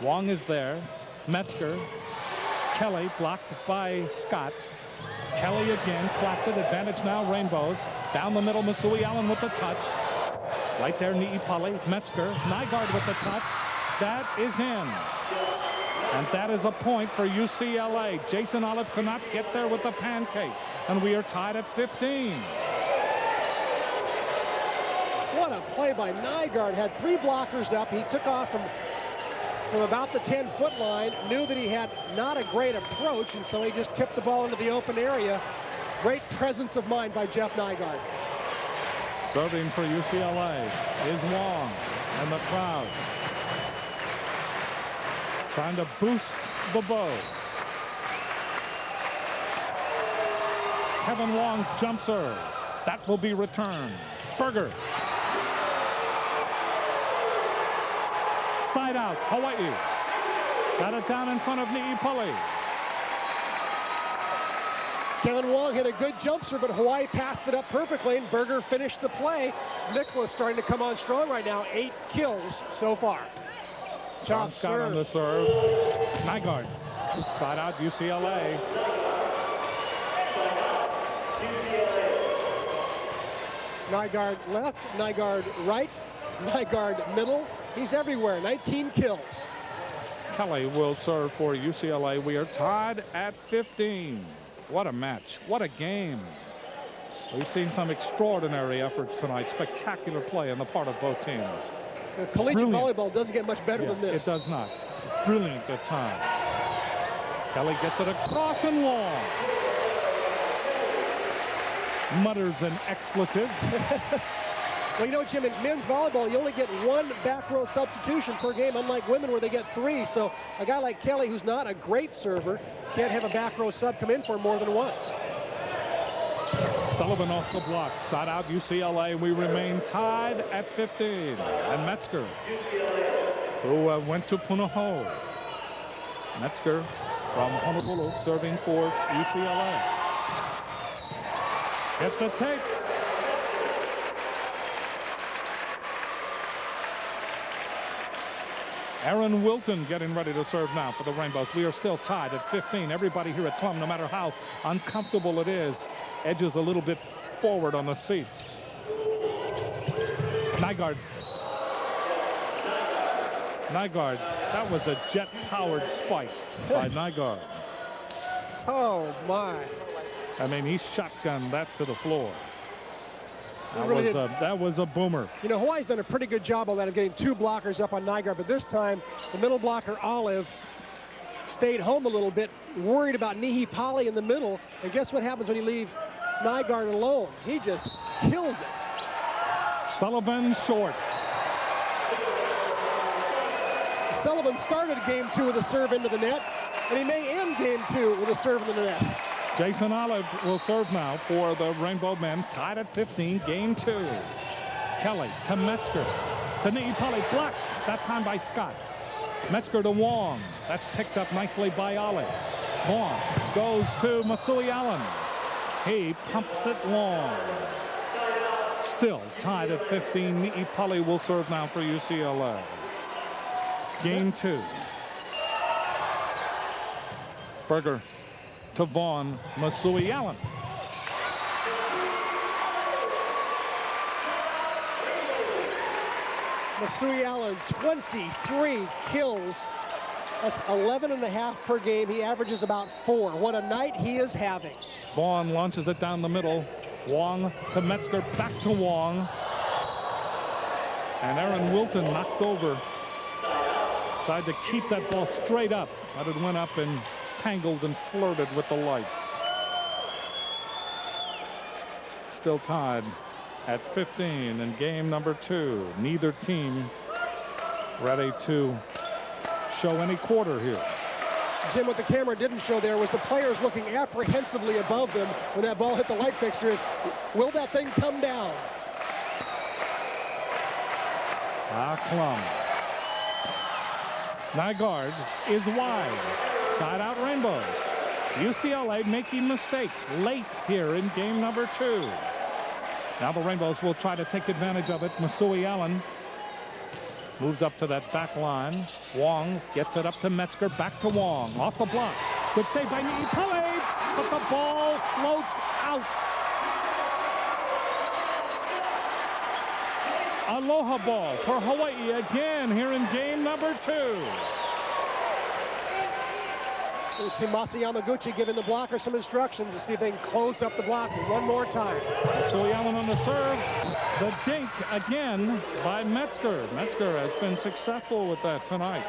Wong is there. Metzger. Kelly blocked by Scott. Kelly again slapped it. Advantage now Rainbows. Down the middle, Masui Allen with the touch. Right there, Niipale. Metzger. Nygaard with the touch. That is in. And that is a point for UCLA. Jason Olive could not get there with the pancake. And we are tied at 15. What a play by Nygaard. Had 3 blockers up. He took off from about the 10-foot line. Knew that he had not a great approach, and so he just tipped the ball into the open area. Great presence of mind by Jeff Nygaard. Serving for UCLA is Wong and the crowd trying to boost the bow. Kevin Wong's jump serve. That will be returned. Berger. Side out, Hawaii. Got it down in front of Niipale. Kevin Wong hit a good jump serve, but Hawaii passed it up perfectly, and Berger finished the play. Nicholas starting to come on strong right now. 8 kills so far. John Scott on the serve. Nygaard. Side out, UCLA. Nygaard left, Nygaard right, Nygaard middle. He's everywhere. 19 kills. Kelly will serve for UCLA. We are tied at 15. What a match. What a game. We've seen some extraordinary efforts tonight. Spectacular play on the part of both teams. Collegiate volleyball doesn't get much better than this. It does not. Brilliant at times. Kelly gets it across and long. Mutters an expletive. Well, you know, Jim, in men's volleyball, you only get 1 back row substitution per game, unlike women where they get 3. So a guy like Kelly, who's not a great server, can't have a back row sub come in for more than once. Sullivan off the block. Side out UCLA. We remain tied at 15. And Metzger, who went to Punahou. Metzger from Honolulu serving for UCLA. Hit the tape. Aaron Wilton getting ready to serve now for the Rainbows. We are still tied at 15. Everybody here at Clum, no matter how uncomfortable it is, edges a little bit forward on the seats. Nygaard. Nygaard. That was a jet-powered spike by Nygaard. Oh, my. I mean, he shotgunned that to the floor. That was a boomer. You know, Hawaii's done a pretty good job on that, of getting 2 blockers up on Nygaard, but this time the middle blocker, Olive, stayed home a little bit, worried about Nihi Pali in the middle, and guess what happens when you leave Nygaard alone? He just kills it. Sullivan short. Sullivan started game 2 with a serve into the net, and he may end game 2 with a serve into the net. Jason Olive will serve now for the Rainbow men, tied at 15, game 2. Kelly to Metzger, to Nihi Pali, blocked, that time by Scott. Metzger to Wong, that's picked up nicely by Olive. Wong goes to Masui Allen. He pumps it long. Still tied at 15, Nihi Pali will serve now for UCLA. Game 2. Berger to Vaughn, Masui Allen. Masui Allen, 23 kills. That's 11.5 per game. He averages about 4. What a night he is having. Vaughn launches it down the middle. Wong to Metzger, back to Wong. And Aaron Wilton knocked over. Tried to keep that ball straight up, but it went up and tangled and flirted with the lights. Still tied at 15 in game number 2. Neither team ready to show any quarter here. Jim, what the camera didn't show there was the players looking apprehensively above them when that ball hit the light fixtures. Will that thing come down? Clum. Nygaard is wide. Side out Rainbows. UCLA making mistakes late here in game number 2. Now the Rainbows will try to take advantage of it. Masui Allen moves up to that back line. Wong gets it up to Metzger, back to Wong. Off the block. Good save by Nihi Pali, but the ball floats out. Aloha ball for Hawaii again here in game number 2. We see Matsu Yamaguchi giving the blocker some instructions to see if they can close up the block one more time. Masui Allen on the serve. The dink again by Metzger. Metzger has been successful with that tonight.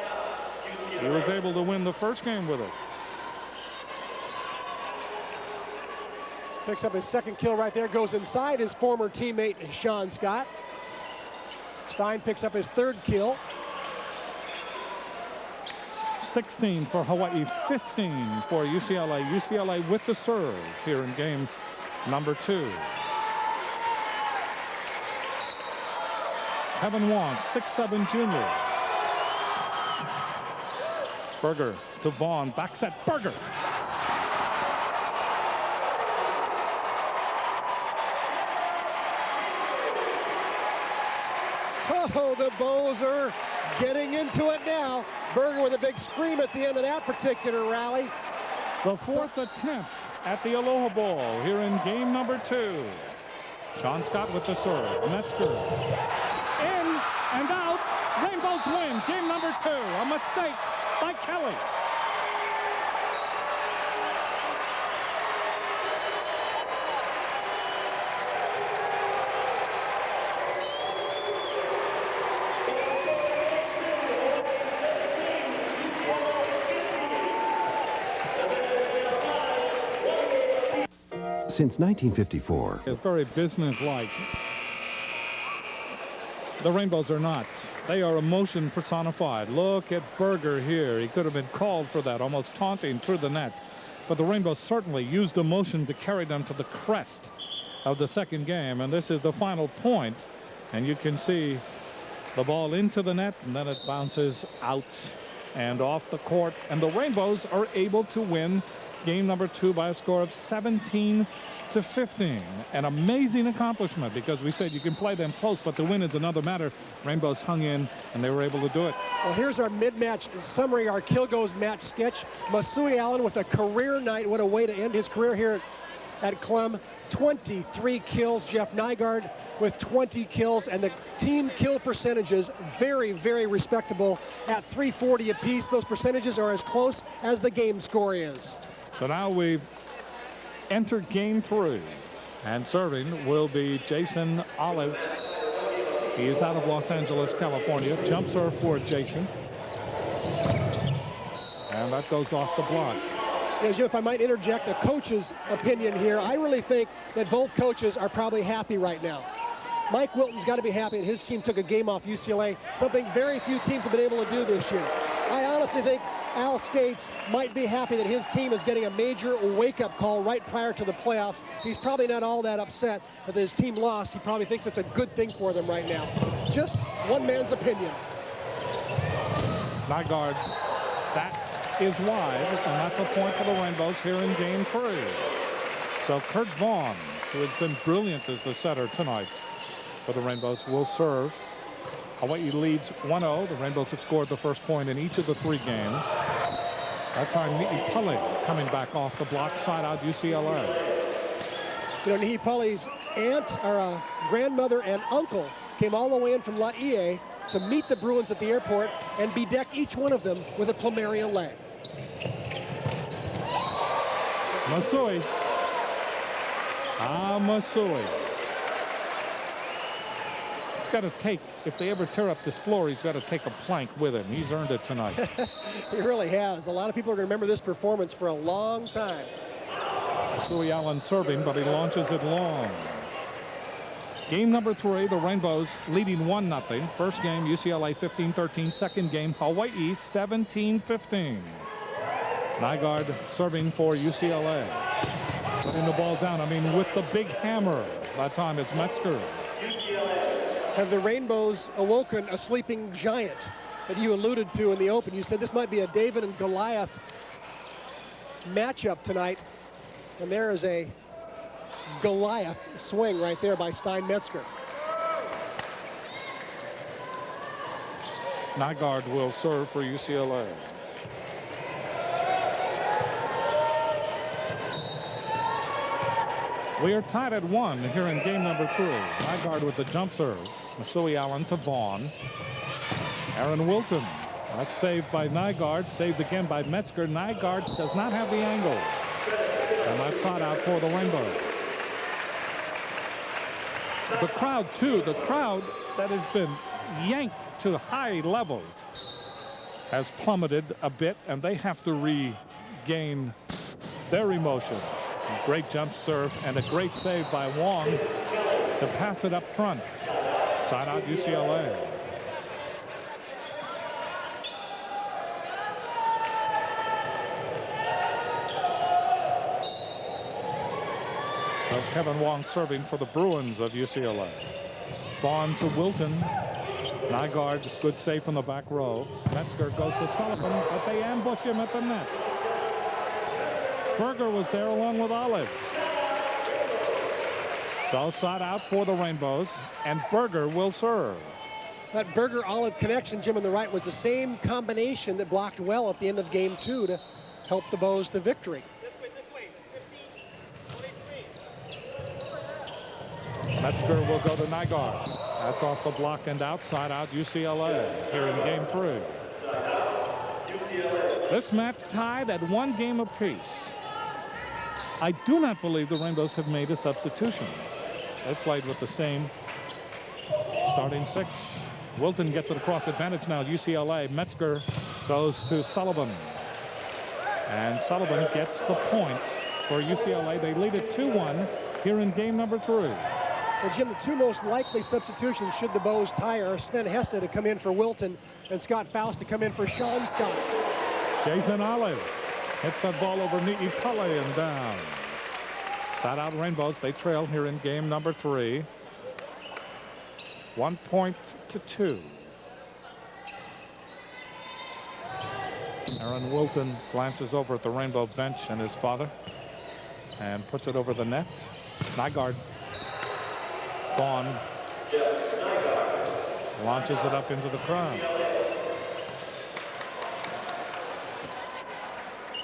He was able to win the first game with it. Picks up his second kill right there. Goes inside his former teammate, Sean Scott. Stein picks up his 3rd kill. 16 for Hawaii, 15 for UCLA. UCLA with the serve here in game number 2. Kevin Wong, 6'7" junior. Berger to Vaughn, back set, Berger. Oh, the Bows are getting into it now. Berger with a big scream at the end of that particular rally. The 4th attempt at the Aloha Ball here in game number 2. Sean Scott with the serve. Metzger. In and out. Rainbows win game number 2. A mistake by Kelly. Since 1954. It's very businesslike. The Rainbows are not. They are emotion personified. Look at Berger here. He could have been called for that, almost taunting through the net. But the Rainbows certainly used emotion to carry them to the crest of the second game. And this is the final point. And you can see the ball into the net, and then it bounces out and off the court. And the Rainbows are able to win game number 2 by a score of 17-15. An amazing accomplishment, because we said you can play them close, but the win is another matter. Rainbows hung in, and they were able to do it. Well, here's our mid-match summary, our Kilgo's match sketch. Masui Allen with a career night. What a way to end his career here at Clum. 23 kills. Jeff Nygaard with 20 kills, and the team kill percentages very, very respectable at 340 apiece. Those percentages are as close as the game score is. So now we've entered game 3, and serving will be Jason Olive. He is out of Los Angeles, California. Jump serve for Jason, and that goes off the block. As if I might interject a coach's opinion here, I really think that both coaches are probably happy right now. Mike Wilton's got to be happy that his team took a game off UCLA, something very few teams have been able to do this year. I honestly think Al Skates might be happy that his team is getting a major wake-up call right prior to the playoffs. He's probably not all that upset that his team lost. He probably thinks it's a good thing for them right now. Just one man's opinion. Nygaard, that is wide, and that's a point for the Rainbows here in game 3. So Kurt Vaughn, who has been brilliant as the setter tonight for the Rainbows, will serve. Hawaii leads 1-0. The Rainbows have scored the first point in each of the 3 games. That time, Ni'i Pule coming back off the block, side out UCLA. You know, Ni'i Pule's aunt, or grandmother and uncle came all the way in from Laie to meet the Bruins at the airport and bedeck each one of them with a plumeria leg. Masui. Masui. He's got to take, if they ever tear up this floor, he's got to take a plank with him. He's earned it tonight. He really has. A lot of people are going to remember this performance for a long time. Masui Allen serving, but he launches it long. Game number 3, the Rainbows leading 1-0. First game, UCLA 15-13. Second game, Hawaii 17-15. Nygaard serving for UCLA. Putting the ball down, with the big hammer. That time it's Metzger. Have the Rainbows awoken a sleeping giant that you alluded to in the open? You said this might be a David and Goliath matchup tonight. And there is a Goliath swing right there by Stein Metzger. Nygaard will serve for UCLA. We are tied at 1 here in game number 2. Nygaard with the jump serve. Masui Allen to Vaughn. Aaron Wilton. That's saved by Nygaard. Saved again by Metzger. Nygaard does not have the angle. And that's shot out for the Rainbows. The crowd, too, the crowd that has been yanked to high levels has plummeted a bit, and they have to regain their emotion. A great jump serve and a great save by Wong to pass it up front. Side out UCLA. So Kevin Wong serving for the Bruins of UCLA. Vaughn to Wilton. Nygaard, good save from the back row. Metzger goes to Sullivan, but they ambush him at the net. Berger was there along with Olive. So side out for the Rainbows, and Berger will serve. That Berger-Olive connection, Jim, on the right, was the same combination that blocked well at the end of game 2 to help the Bows to victory. Metzger will go to Nygaard. That's off the block and outside out UCLA here in game 3. This match tied at 1 game apiece. I do not believe the Rainbows have made a substitution. They played with the same starting 6. Wilton gets it across advantage now. UCLA. Metzger goes to Sullivan. And Sullivan gets the point for UCLA. They lead it 2-1 here in game number 3. Well, Jim, the 2 most likely substitutions should the Bows tie are Sven Hesse to come in for Wilton and Scott Faust to come in for Sean Scott. Jason Olive hits that ball over Ni'i Pule and down. Side out Rainbows. They trail here in game number 3. 1 point to 2. Aaron Wilton glances over at the Rainbow bench and his father and puts it over the net. Nygaard. Vaughn launches it up into the crowd.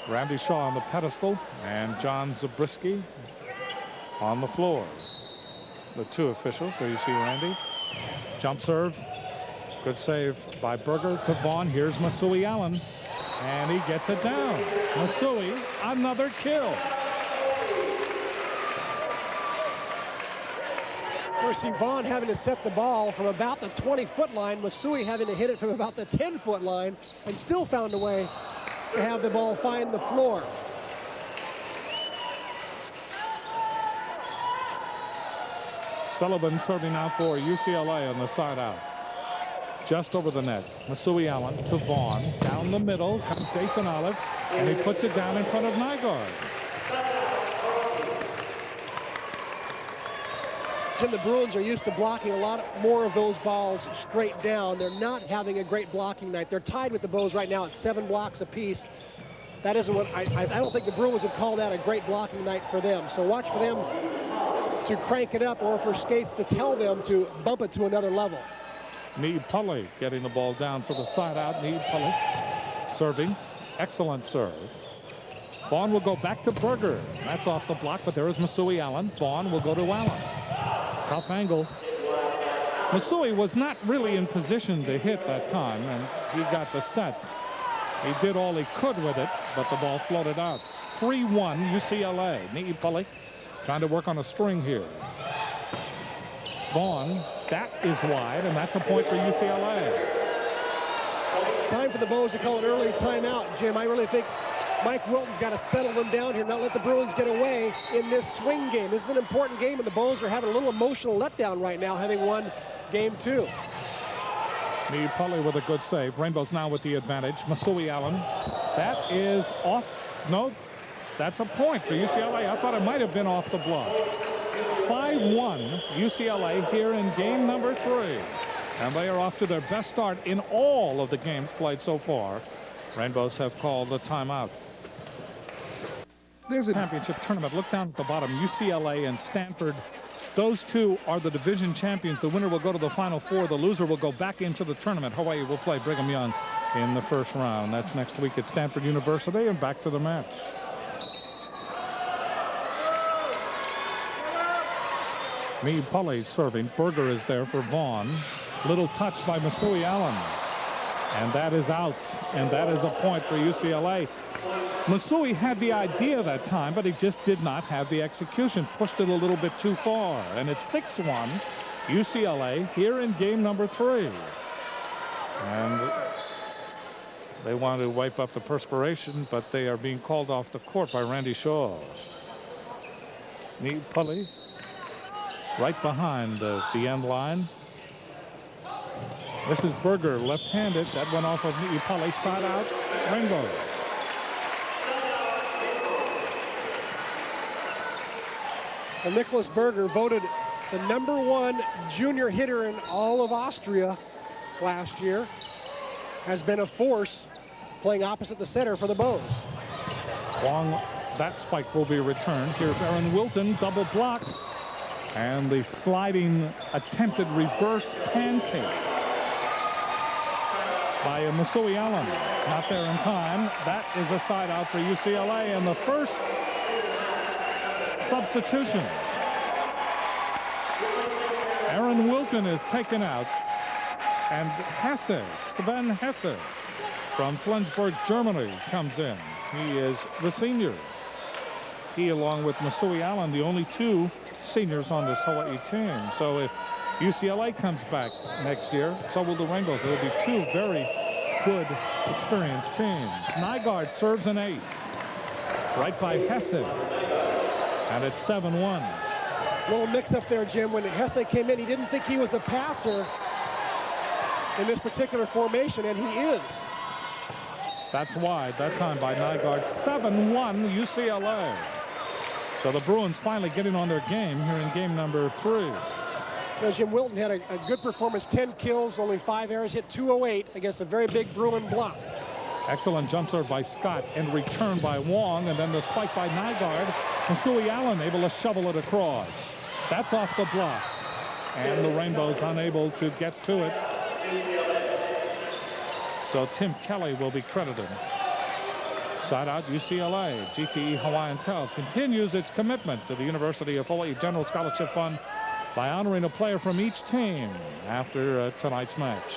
Randy Shaw on the pedestal and John Zabriskie on the floor. The two officials. There you see Randy. Jump serve. Good save by Berger to Vaughn. Here's Masui Allen. And he gets it down. Masui, another kill. First, see Vaughn having to set the ball from about the 20-foot line. Masui having to hit it from about the 10-foot line, and still found a way to have the ball find the floor. Sullivan serving now for UCLA on the side out. Just over the net. Masui Allen to Vaughn. Down the middle comes Jason Olive, and he puts it down in front of Nygaard. Jim, the Bruins are used to blocking a lot more of those balls straight down. They're not having a great blocking night. They're tied with the Bows right now at 7 blocks apiece. That isn't what I don't think the Bruins would call that a great blocking night for them. So watch for them to crank it up, or for Skates to tell them to bump it to another level. Need Pulley getting the ball down for the side out. Need Pulley serving. Excellent serve. Vaughn will go back to Berger. That's off the block, but there is Masui Allen. Vaughn will go to Allen. Tough angle. Masui was not really in position to hit that time, and he got the set. He did all he could with it, but the ball floated out. 3-1 UCLA. Need Pulley trying to work on a string here. Vaughn, that is wide, and that's a point for UCLA. Time for the Bows to call an early timeout, Jim. I really think Mike Wilton's got to settle them down here, not let the Bruins get away in this swing game. This is an important game, and the Bows are having a little emotional letdown right now, having won game 2. Need Pulley with a good save. Rainbows now with the advantage. Masui Allen. That is off. No, that's a point for UCLA. I thought it might have been off the block. 5-1 UCLA here in game number 3. And they are off to their best start in all of the games played so far. Rainbows have called the timeout. There's a championship tournament. Look down at the bottom. UCLA and Stanford. Those two are the division champions. The winner will go to the Final Four. The loser will go back into the tournament. Hawaii will play Brigham Young in the first round. That's next week at Stanford University, and back to the match. Meade Pulley serving. Berger is there for Vaughn. Little touch by Masui Allen. And that is out. And that is a point for UCLA. Masui had the idea that time, but he just did not have the execution. Pushed it a little bit too far. And it's 6-1 UCLA here in game number 3. And they want to wipe up the perspiration, but they are being called off the court by Randy Shaw. Meade Pulley right behind the end line. This is Berger, left-handed. That went off of Meade Pulley, side out, Rainbow. Well, Nicholas Berger, voted the #1 junior hitter in all of Austria last year, has been a force playing opposite the center for the Bows. Long, that spike will be returned. Here's Aaron Wilton, double block. And the sliding attempted reverse pancake by Masui Allen. Not there in time. That is a side out for UCLA, and the first substitution. Aaron Wilton is taken out, and Hesse, Sven Hesse from Flensburg, Germany, comes in. He is the senior. He, along with Masui Allen, the only two seniors on this Hawaii team. So if UCLA comes back next year, so will the Rainbows. There will be two very good, experienced teams. Nygaard serves an ace. Right by Hesse. And it's 7-1. Little mix-up there, Jim. When Hesse came in, he didn't think he was a passer in this particular formation, and he is. That's wide that time by Nygaard. 7-1 UCLA. So the Bruins finally getting on their game here in game number 3. Jim Wilton had a good performance, 10 kills, only 5 errors, hit .208 against a very big Bruin block. Excellent jump serve by Scott and return by Wong, and then the spike by Nygaard. Masui Allen able to shovel it across. That's off the block. And the Rainbows unable to get to it. So Tim Kelly will be credited. Side out UCLA. GTE Hawaiian Tel continues its commitment to the University of Hawaii General Scholarship Fund by honoring a player from each team after tonight's match.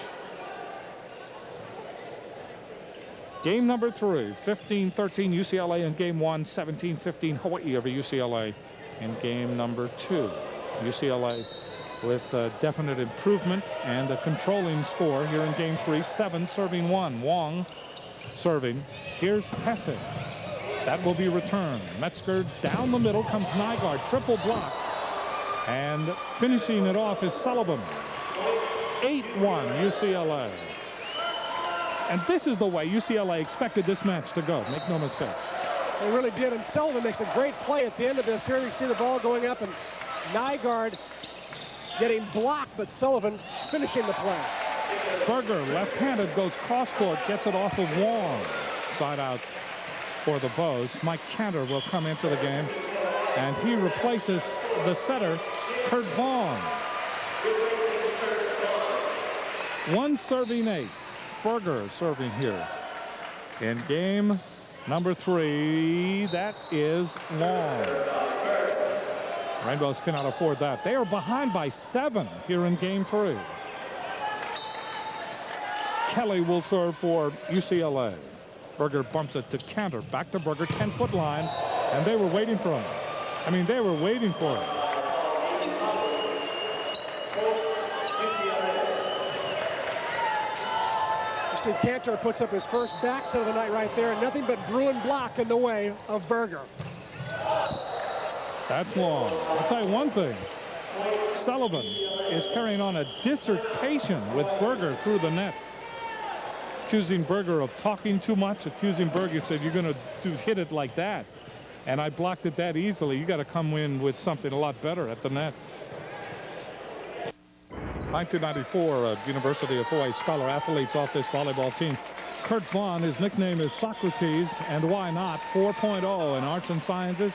Game number 3, 15-13 UCLA in game 1, 17-15 Hawaii over UCLA in game number 2. UCLA with definite improvement and a controlling score here in game 3, 7 serving 1. Wong serving. Here's Hesse. That will be returned. Metzger down the middle comes Nygaard. Triple block. And finishing it off is Sullivan. 8-1 UCLA. And this is the way UCLA expected this match to go. Make no mistake. They really did. And Sullivan makes a great play at the end of this. Here you see the ball going up and Nygaard getting blocked, but Sullivan finishing the play. Berger, left-handed, goes cross-court, gets it off of Wong. Side out for the Bows. Mike Cantor will come into the game, and he replaces the setter, Kurt Vaughn. 1 serving 8. Berger serving here. In game number 3, that is long. Rainbows cannot afford that. They are behind by 7 here in game 3. Kelly will serve for UCLA. Berger bumps it to Cantor. Back to Berger, 10-foot line, and they were waiting for him. I mean, they were waiting for it. You see Cantor puts up his first back set of the night right there, and nothing but Bruin block in the way of Berger. That's long. I'll tell you one thing. Sullivan is carrying on a dissertation with Berger through the net. Accusing Berger of talking too much, accusing Berger, said, you're going to hit it like that. And I blocked it that easily. You got to come in with something a lot better at the net. 1994 University of Hawaii scholar athletes off this volleyball team. Kurt Vaughn, his nickname is Socrates, and why not? 4.0 in arts and sciences.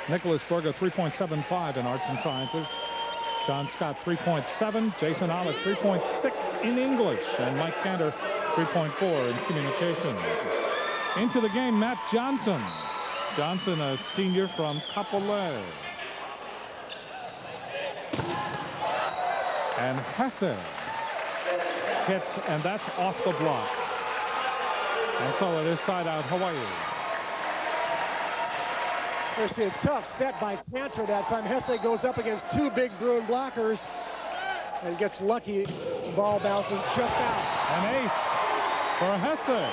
Nicholas Berger, 3.75 in arts and sciences. John Scott, 3.7. Jason Olive, 3.6 in English. And Mike Cantor, 3.4 in communications. Into the game, Matt Johnson. Johnson, a senior from Kapolei. And Hesse hits, and that's off the block. And so it is side out Hawaii. There's a tough set by Cantor that time. Hesse goes up against 2 big Bruin blockers and gets lucky. The ball bounces just out. An ace for Hesse.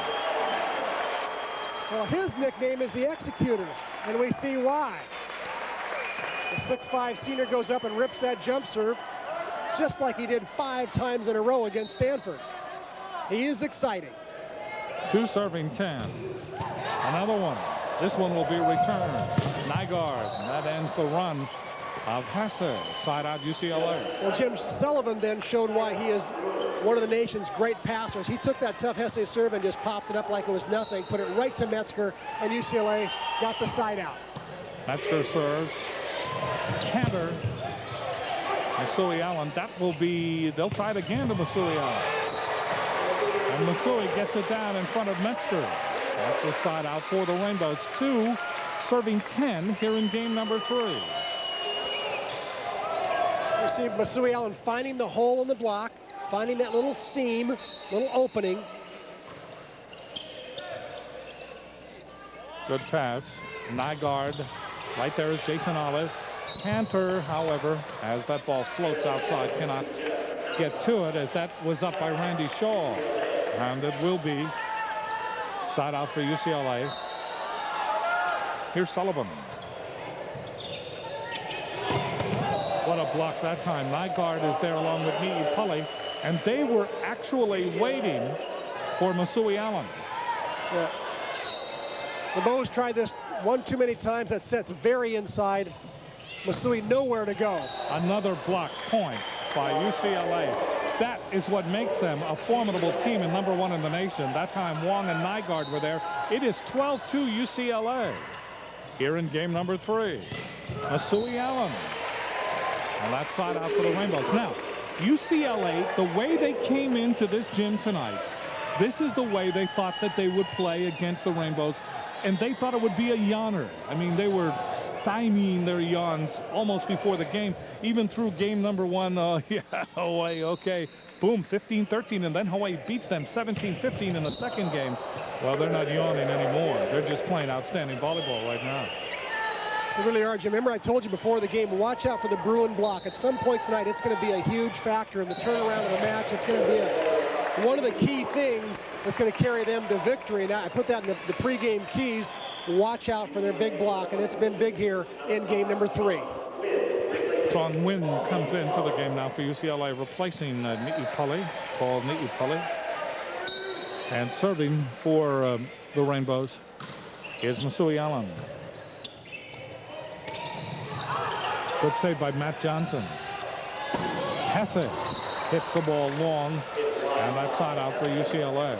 Well, his nickname is the Executor, and we see why. The 6'5" senior goes up and rips that jump serve, just like he did 5 times in a row against Stanford. He is exciting. 2 serving 10. Another one. This one will be returned. Nygaard. And that ends the run of Hesse. Side out UCLA. Well, Jim Sullivan then showed why he is one of the nation's great passers. He took that tough Hesse serve and just popped it up like it was nothing, put it right to Metzger, and UCLA got the side out. Metzger serves. Cantor. Masui Allen. That will be, they'll try it again to Masui Allen. And Masui gets it down in front of Metzger. That's the side out for the Rainbows. 2 serving 10 here in game number 3. You see Masui Allen finding the hole in the block, finding that little seam, little opening. Good pass. Nygaard. Right there is Jason Olive. Cantor, however, as that ball floats outside, cannot get to it, as that was up by Randy Shaw. And it will be side out for UCLA. Here's Sullivan. What a block that time. Nygaard is there along with Ni'i Pali, and they were actually waiting for Masui Allen. Yeah. The Bows tried this one too many times. That set's very inside. Masui nowhere to go. Another block point by UCLA. That is what makes them a formidable team and #1 in the nation. That time Wong and Nygaard were there. It is 12-2 UCLA. Here in game number 3, Masui Allen. And that side out for the Rainbows. Now, UCLA, the way they came into this gym tonight, this is the way they thought that they would play against the Rainbows. And they thought it would be a yawner. I mean, they were stymieing their yawns almost before the game, even through game number 1. Yeah, Hawaii, okay. Boom, 15-13, and then Hawaii beats them 17-15 in the second game. Well, they're not yawning anymore. They're just playing outstanding volleyball right now. They really are, Jim. Remember I told you before the game, watch out for the Bruin block. At some point tonight, it's going to be a huge factor in the turnaround of the match. It's going to be one of the key things that's going to carry them to victory. Now, I put that in the pregame keys. Watch out for their big block, and it's been big here in game number 3. Song Win comes into the game now for UCLA, replacing Ni'ipali, Paul Ni'ipali. And serving for the Rainbows is Masui Allen. Good save by Matt Johnson. Hesse hits the ball long, and that side out for UCLA.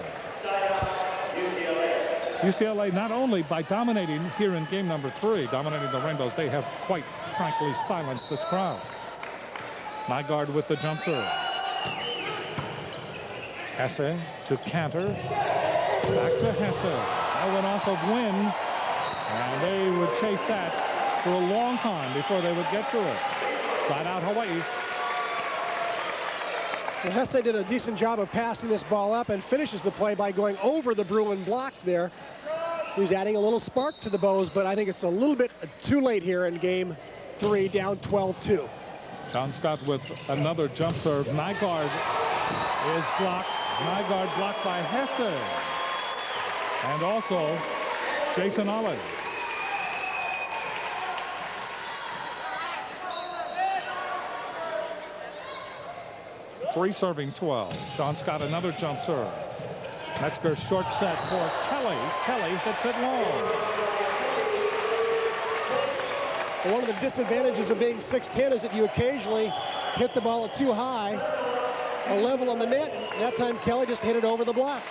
UCLA, not only by dominating here in game number 3, dominating the Rainbows, they have quite frankly silenced this crowd. Nygaard with the jump serve. Hesse to Cantor. Back to Hesse. That went off of Wynn, and they would chase that for a long time before they would get to it. Side out Hawaii. Well, Hesse did a decent job of passing this ball up and finishes the play by going over the Bruin block there. He's adding a little spark to the bows, but I think it's a little bit too late here in game 3, down 12-2. John Scott with another jump serve. Nygaard is blocked. Nygaard blocked by Hesse. And also Jason Ollie. Three serving 12. Sean Scott another jump serve. Metzger short set for Kelly. Kelly hits it long. Well, one of the disadvantages of being 6'10" is that you occasionally hit the ball too high, a level on the net. That time Kelly just hit it over the block.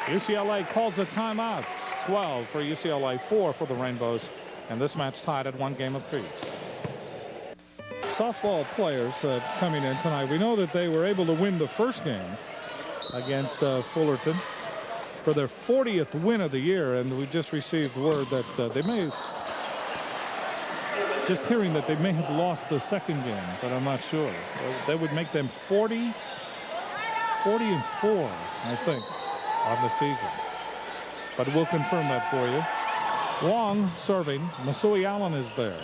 UCLA calls a timeout. 12 for UCLA, 4 for the Rainbows, and this match tied at 1 game apiece. Softball players coming in tonight. We know that they were able to win the first game against Fullerton for their 40th win of the year, and we just received word that they may, just hearing that they may have lost the second game, but I'm not sure. That would make them 40-4, I think, on the season. But we'll confirm that for you. Wong serving. Masui Allen is there.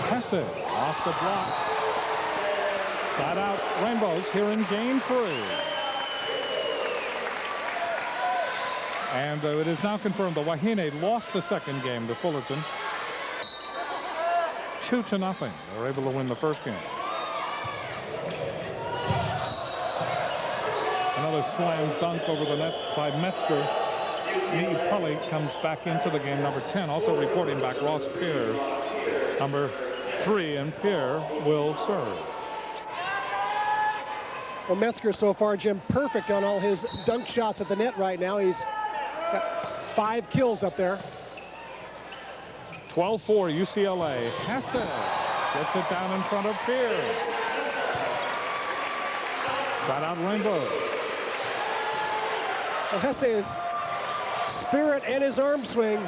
Hesse off the block. Side out Rainbows here in game 3. And it is now confirmed the Wahine lost the second game to Fullerton. 2-0. They were able to win the first game. Another slam dunk over the net by Metzger. Ni'ipali comes back into the game, number 10. Also reporting back Ross Pierre, number 3, and Pierre will serve. Well, Metzger so far, Jim, perfect on all his dunk shots at the net right now. He's got 5 kills up there. 12-4 UCLA. Hesse gets it down in front of Pierre. Got out Rainbow. Well, Hesse's spirit and his arm swing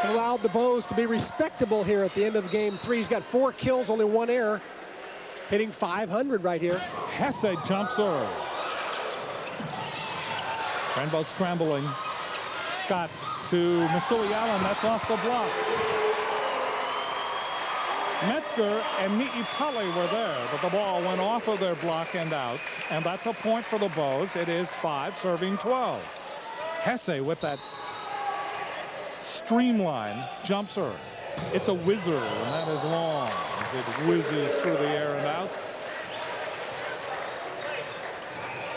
allowed the Bows to be respectable here at the end of game 3. He's got 4 kills, only 1 error, hitting .500 right here. Hesse jump serve. Rainbow scrambling. Scott to Masui Allen. That's off the block. Metzger and Ni'ipali were there, but the ball went off of their block and out, and that's a point for the Bows. It is 5 serving 12. Hesse with that streamline jump serve. It's a whizzer, and that is long. It whizzes through the air and out.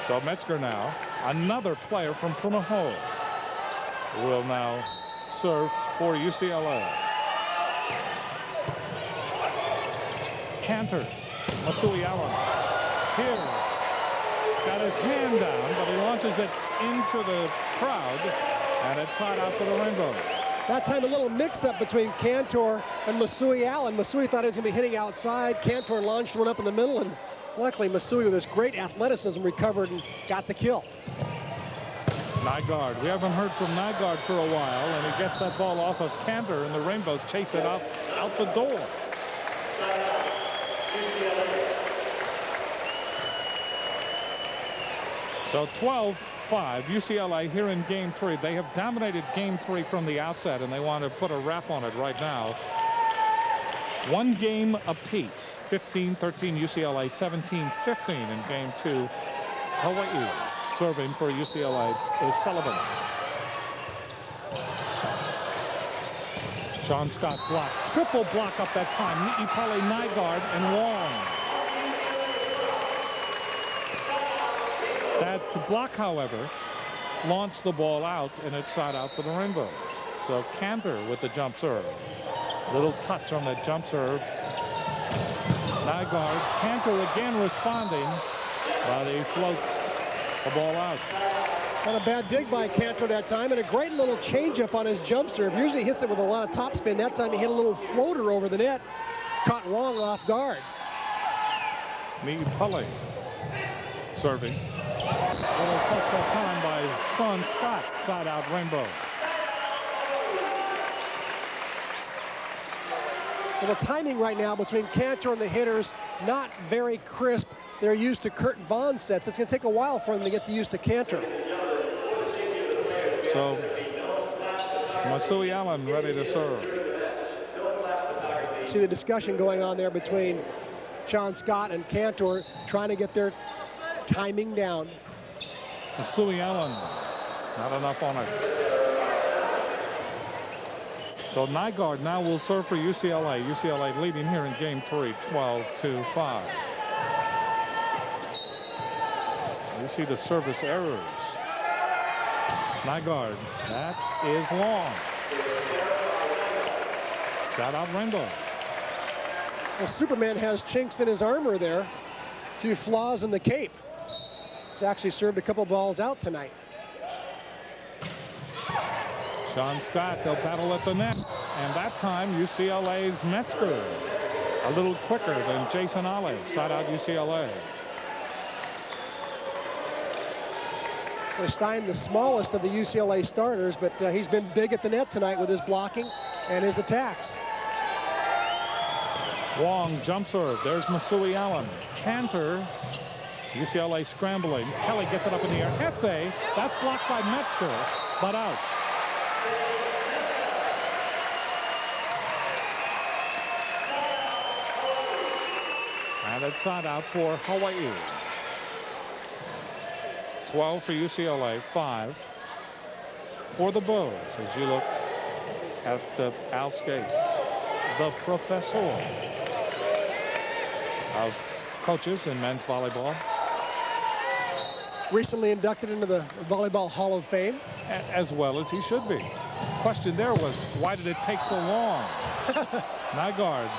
So Metzger now, another player from Punahou, will now serve for UCLA. Cantor, Masui Allen. Here, got his hand down, but he launches it into the crowd, and it's side out for the Rainbows. That time a little mix-up between Cantor and Masui Allen. Masui thought he was going to be hitting outside. Cantor launched one up in the middle, and luckily Masui, with his great athleticism, recovered and got the kill. Nygaard. We haven't heard from Nygaard for a while, and he gets that ball off of Cantor, and the Rainbows chase it out the door. So 12-5, UCLA here in game 3. They have dominated game 3 from the outset, and they want to put a wrap on it right now. One game apiece. 15-13 UCLA, 17-15 in game 2. Hawaii serving for UCLA is Sullivan. Sean Scott block. Triple block up that time. Ni'ipale, Nygaard, and Wong. That block, however, launched the ball out, and it's side out for the Rainbows. So Cantor with the jump serve. Little touch on that jump serve. Nygaard, Cantor again responding, but he floats the ball out. Not a bad dig by Cantor that time, and a great little changeup on his jump serve. Usually he hits it with a lot of topspin. That time he hit a little floater over the net. Caught Wong off guard. Ni'ipale serving. Little touch that time by Sean Scott. Side out Rainbow. Well, the timing right now between Cantor and the hitters, not very crisp. They're used to Kurt Vaughn sets. It's going to take a while for them to get used to Cantor. So Masui Allen ready to serve. See the discussion going on there between Sean Scott and Cantor, trying to get their timing down. Masui Allen, not enough on it. So Nygaard now will serve for UCLA. UCLA leading here in game 3, 12-5. You see the service errors. Nygaard, that is long. Shout out Rainbow. Well, Superman has chinks in his armor there. A few flaws in the cape. He's actually served a couple balls out tonight. Sean Scott, they'll battle at the net. And that time, UCLA's Metzger. A little quicker than Jason Olive. Side out UCLA. Stein, the smallest of the UCLA starters, but he's been big at the net tonight with his blocking and his attacks. Wong jump serve. There's Masui Allen. Cantor. UCLA scrambling. Kelly gets it up in the air. Hesse. That's blocked by Metzger, but out. And it's side out for Hawaii. 12 for UCLA, 5 for the Bows as you look at the Al Skates, the professor of coaches in men's volleyball. Recently inducted into the Volleyball Hall of Fame. As well as he should be. Question there was, why did it take so long? Nygaard.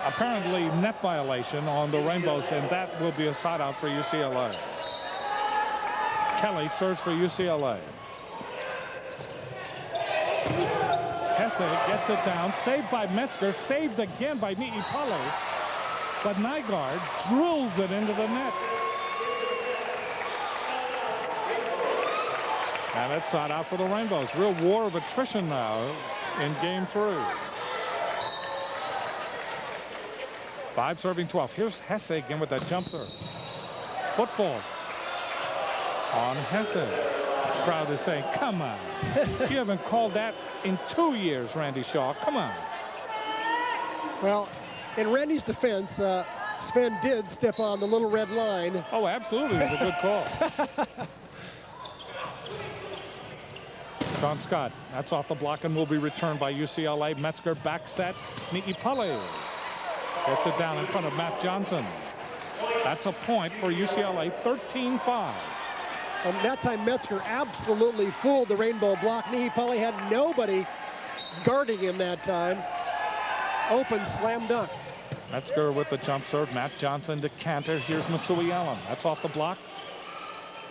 Apparently net violation on the Rainbows, and that will be a side out for UCLA. Kelly serves for UCLA. Hesse gets it down, saved by Metzger, saved again by Ni'ipale, but Nygaard drills it into the net. And it's side out for the Rainbows. Real war of attrition now in game 3. 5 serving 12. Here's Hesse again with that jump serve. Football on Hesse. The crowd is saying, come on. You haven't called that in 2 years, Randy Shaw. Come on. Well, in Randy's defense, Sven did step on the little red line. Oh, absolutely. It was a good call. Sean Scott, that's off the block and will be returned by UCLA. Metzger back set. Ni'ipale gets it down in front of Matt Johnson. That's a point for UCLA, 13-5. And that time Metzger absolutely fooled the Rainbow block. Ni'ipale had nobody guarding him that time. Open slam dunk. Metzger with the jump serve. Matt Johnson to Cantor. Here's Masui Allen. That's off the block.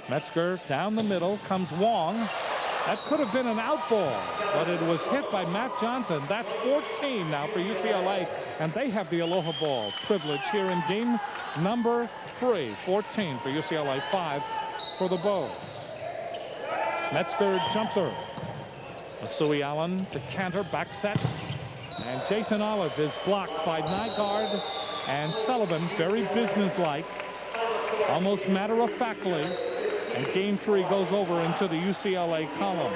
Metzger down the middle. Comes Wong. That could have been an out ball, but it was hit by Matt Johnson. That's 14 now for UCLA, and they have the Aloha ball privilege here in game number 3. 14 for UCLA, 5 for the Bows. Metzger jump serve. Masui Allen to Cantor, back set. And Jason Olive is blocked by Nygaard and Sullivan, very businesslike, almost matter-of-factly. And game 3 goes over into the UCLA column.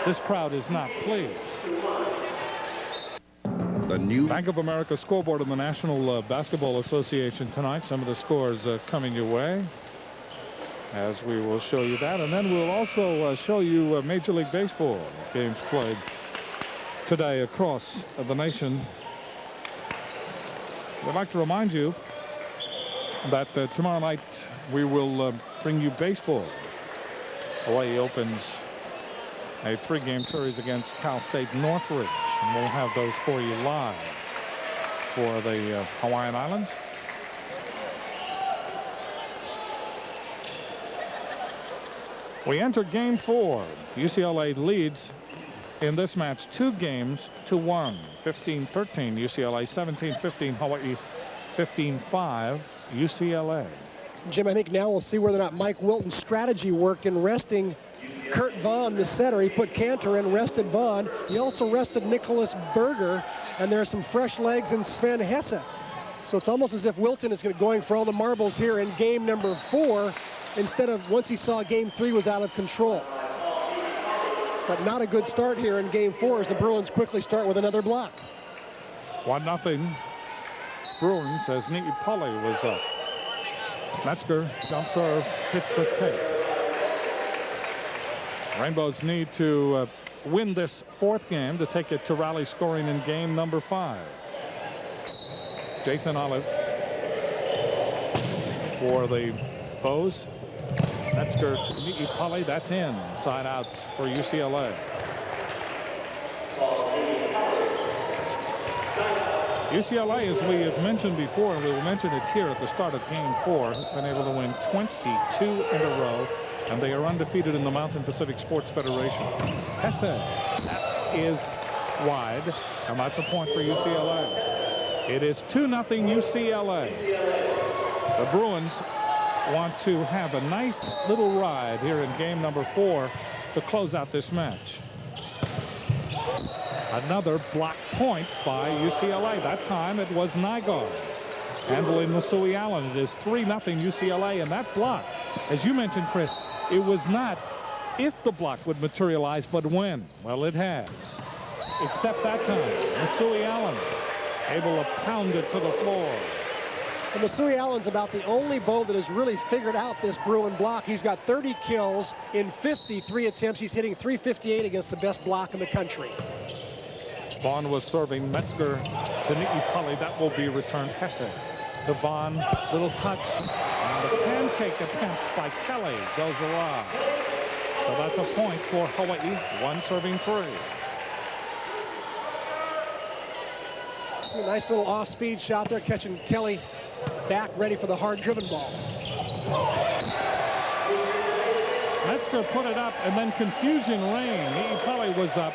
This crowd is not pleased. The new Bank of America scoreboard in the National Basketball Association tonight. Some of the scores coming your way, as we will show you that. And then we'll also show you Major League Baseball games played today across the nation. I'd like to remind you that tomorrow night we will bring you baseball. Hawaii opens a 3-game series against Cal State Northridge, and we'll have those for you live for the Hawaiian Islands. We enter game 4. UCLA leads in this match 2 games to 1. 15-13 UCLA, 17-15 Hawaii, 15-5 UCLA. Jim, I think now we'll see whether or not Mike Wilton's strategy worked in resting Kurt Vaughn, the setter. He put Cantor in, rested Vaughn. He also rested Nicholas Berger, and there's some fresh legs in Sven Hesse. So it's almost as if Wilton is going for all the marbles here in game number 4, instead of once he saw game 3 was out of control. But not a good start here in game 4 as the Bruins quickly start with another block. 1-0 Bruins as Ni'ipale was up. Metzger jump serve, hits the tape. Rainbows need to win this 4th game to take it to rally scoring in game number 5. Jason Olive for the Bows. Metzger to Ni'ipale. That's in. Side out for UCLA. UCLA, as we have mentioned before, and we will mention it here at the start of game 4, has been able to win 22 in a row, and they are undefeated in the Mountain Pacific Sports Federation. Hesse, that is wide, and that's a point for UCLA. It is 2-0 UCLA. The Bruins want to have a nice little ride here in game number 4 to close out this match. Another block point by UCLA. That time it was Nygaard handling Masui Allen. It is 3-0 UCLA, and that block, as you mentioned, Chris, it was not if the block would materialize, but when. Well, it has. Except that time, Masui Allen able to pound it to the floor. And Masui Allen's about the only Bow that has really figured out this Bruin block. He's got 30 kills in 53 attempts. He's hitting .358 against the best block in the country. Vaughn was serving. Metzger to Ni'ipale. That will be returned. Hesse to Vaughn. Little touch. And the pancake attempt by Kelly goes awry. So that's a point for Hawaii. 1 serving 3. A nice little off-speed shot there, catching Kelly back, ready for the hard-driven ball. Metzger put it up, and then confusion reigned. Ni'ipale was up.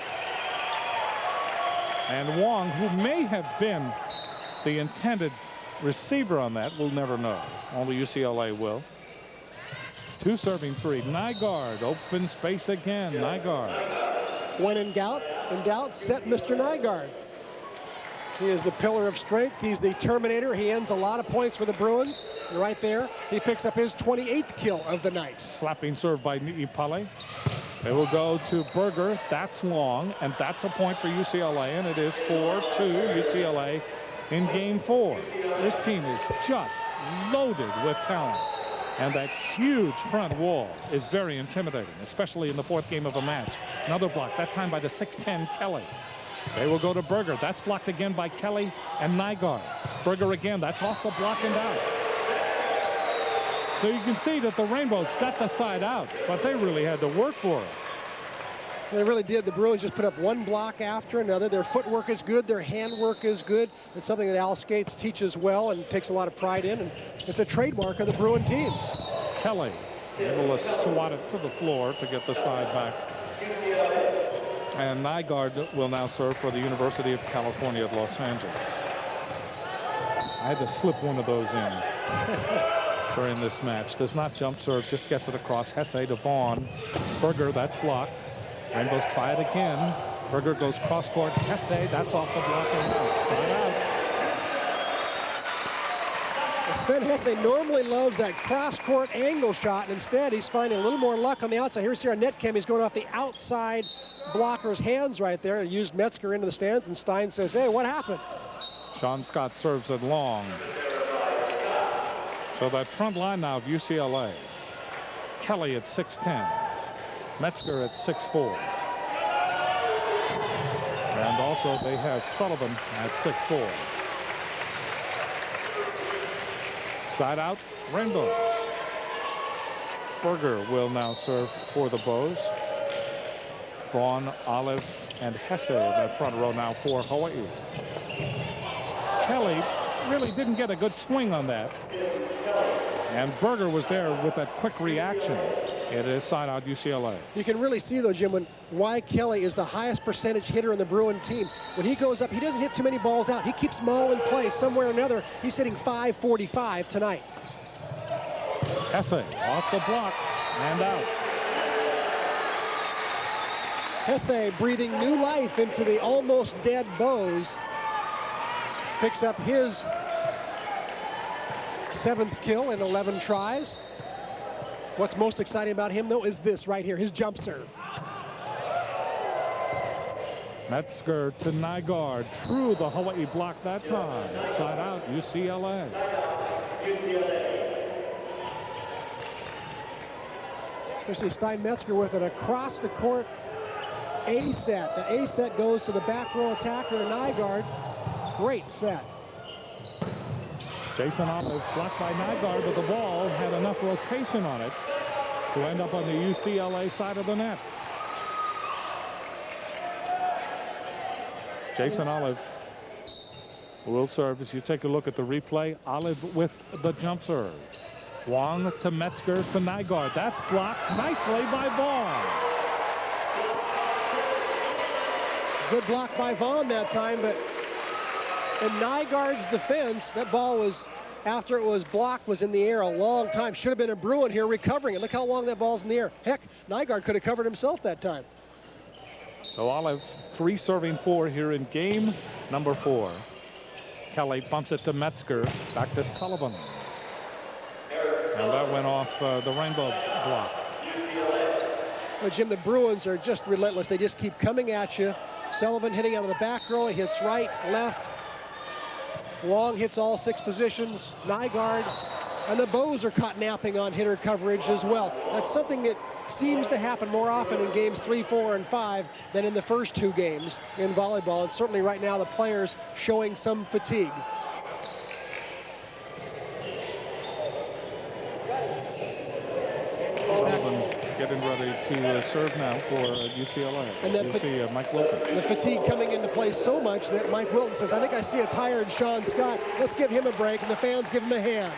And Wong, who may have been the intended receiver on that, we'll never know. Only UCLA will. 2 serving 3. Nygaard, open space again. Nygaard. When in doubt, set Mr. Nygaard. He is the pillar of strength. He's the Terminator. He ends a lot of points for the Bruins. And right there, he picks up his 28th kill of the night. Slapping serve by Ni'ipale. They will go to Berger. That's long, and that's a point for UCLA, and it is 4-2 UCLA in game 4. This team is just loaded with talent, and that huge front wall is very intimidating, especially in the 4th game of a match. Another block, that time by the 6'10 Kelly. They will go to Berger. That's blocked again by Kelly and Nygaard. Berger again. That's off the block and out. So you can see that the Rainbows got the side out, but they really had to work for it. They really did. The Bruins just put up one block after another. Their footwork is good. Their handwork is good. It's something that Al Skates teaches well and takes a lot of pride in. And it's a trademark of the Bruin teams. Kelly able to swat it to the floor to get the side back. And Nygaard will now serve for the University of California at Los Angeles. I had to slip one of those in during this match. Does not jump serve, just gets it across. Hesse to Vaughn. Berger, that's blocked. Rainbows try it again. Berger goes cross court. Hesse, that's off the block and out. Sven Hesse normally loves that cross-court angle shot, and instead he's finding a little more luck on the outside. Here's our net cam. He's going off the outside blocker's hands right there and used Metzger into the stands, and Stein says, hey, what happened? Sean Scott serves it long. So that front line now of UCLA. Kelly at 6'10". Metzger at 6'4". And also they have Sullivan at 6'4". Side out, Rainbows. Berger will now serve for the Bows. Vaughn, Olive, and Hesse in that front row now for Hawaii. Kelly really didn't get a good swing on that. And Berger was there with that quick reaction. It is side out UCLA. You can really see, though, Jim, why Kelly is the highest percentage hitter in the Bruin team. When he goes up, he doesn't hit too many balls out. He keeps them all in place somewhere or another. He's hitting .545 tonight. Hesse off the block and out. Hesse breathing new life into the almost dead Bows. Picks up his 7th kill in 11 tries. What's most exciting about him, though, is this right here, his jump serve. Metzger to Nygaard through the Hawaii block that time. Side out UCLA. Especially Stein Metzger with an across the court A set. The A set goes to the back row attacker Nygaard. Great set. Jason Olive blocked by Nygaard, but the ball had enough rotation on it to end up on the UCLA side of the net. Jason Olive will serve. As you take a look at the replay, Olive with the jump serve. Wong to Metzger to Nygaard. That's blocked nicely by Vaughn. Good block by Vaughn that time, but in Nygaard's defense, that ball was, after it was blocked, was in the air a long time. Should have been a Bruin here recovering it. Look how long that ball's in the air. Heck, Nygaard could have covered himself that time. So Olive 3 serving 4 here in game number 4. Kelly bumps it to Metzger. Back to Sullivan. And that went off the Rainbow block. Well, Jim, the Bruins are just relentless. They just keep coming at you. Sullivan hitting out of the back row. He hits right, left. Wong hits all 6 positions. Nygaard. And the Bows are caught napping on hitter coverage as well. That's something that seems to happen more often in games 3, 4, and 5 than in the first 2 games in volleyball. And certainly right now the players showing some fatigue. Sullivan getting ready to serve now for UCLA. And then you see Mike Wilton. The fatigue coming into play so much that Mike Wilton says, I think I see a tired Sean Scott. Let's give him a break, and the fans give him a hand.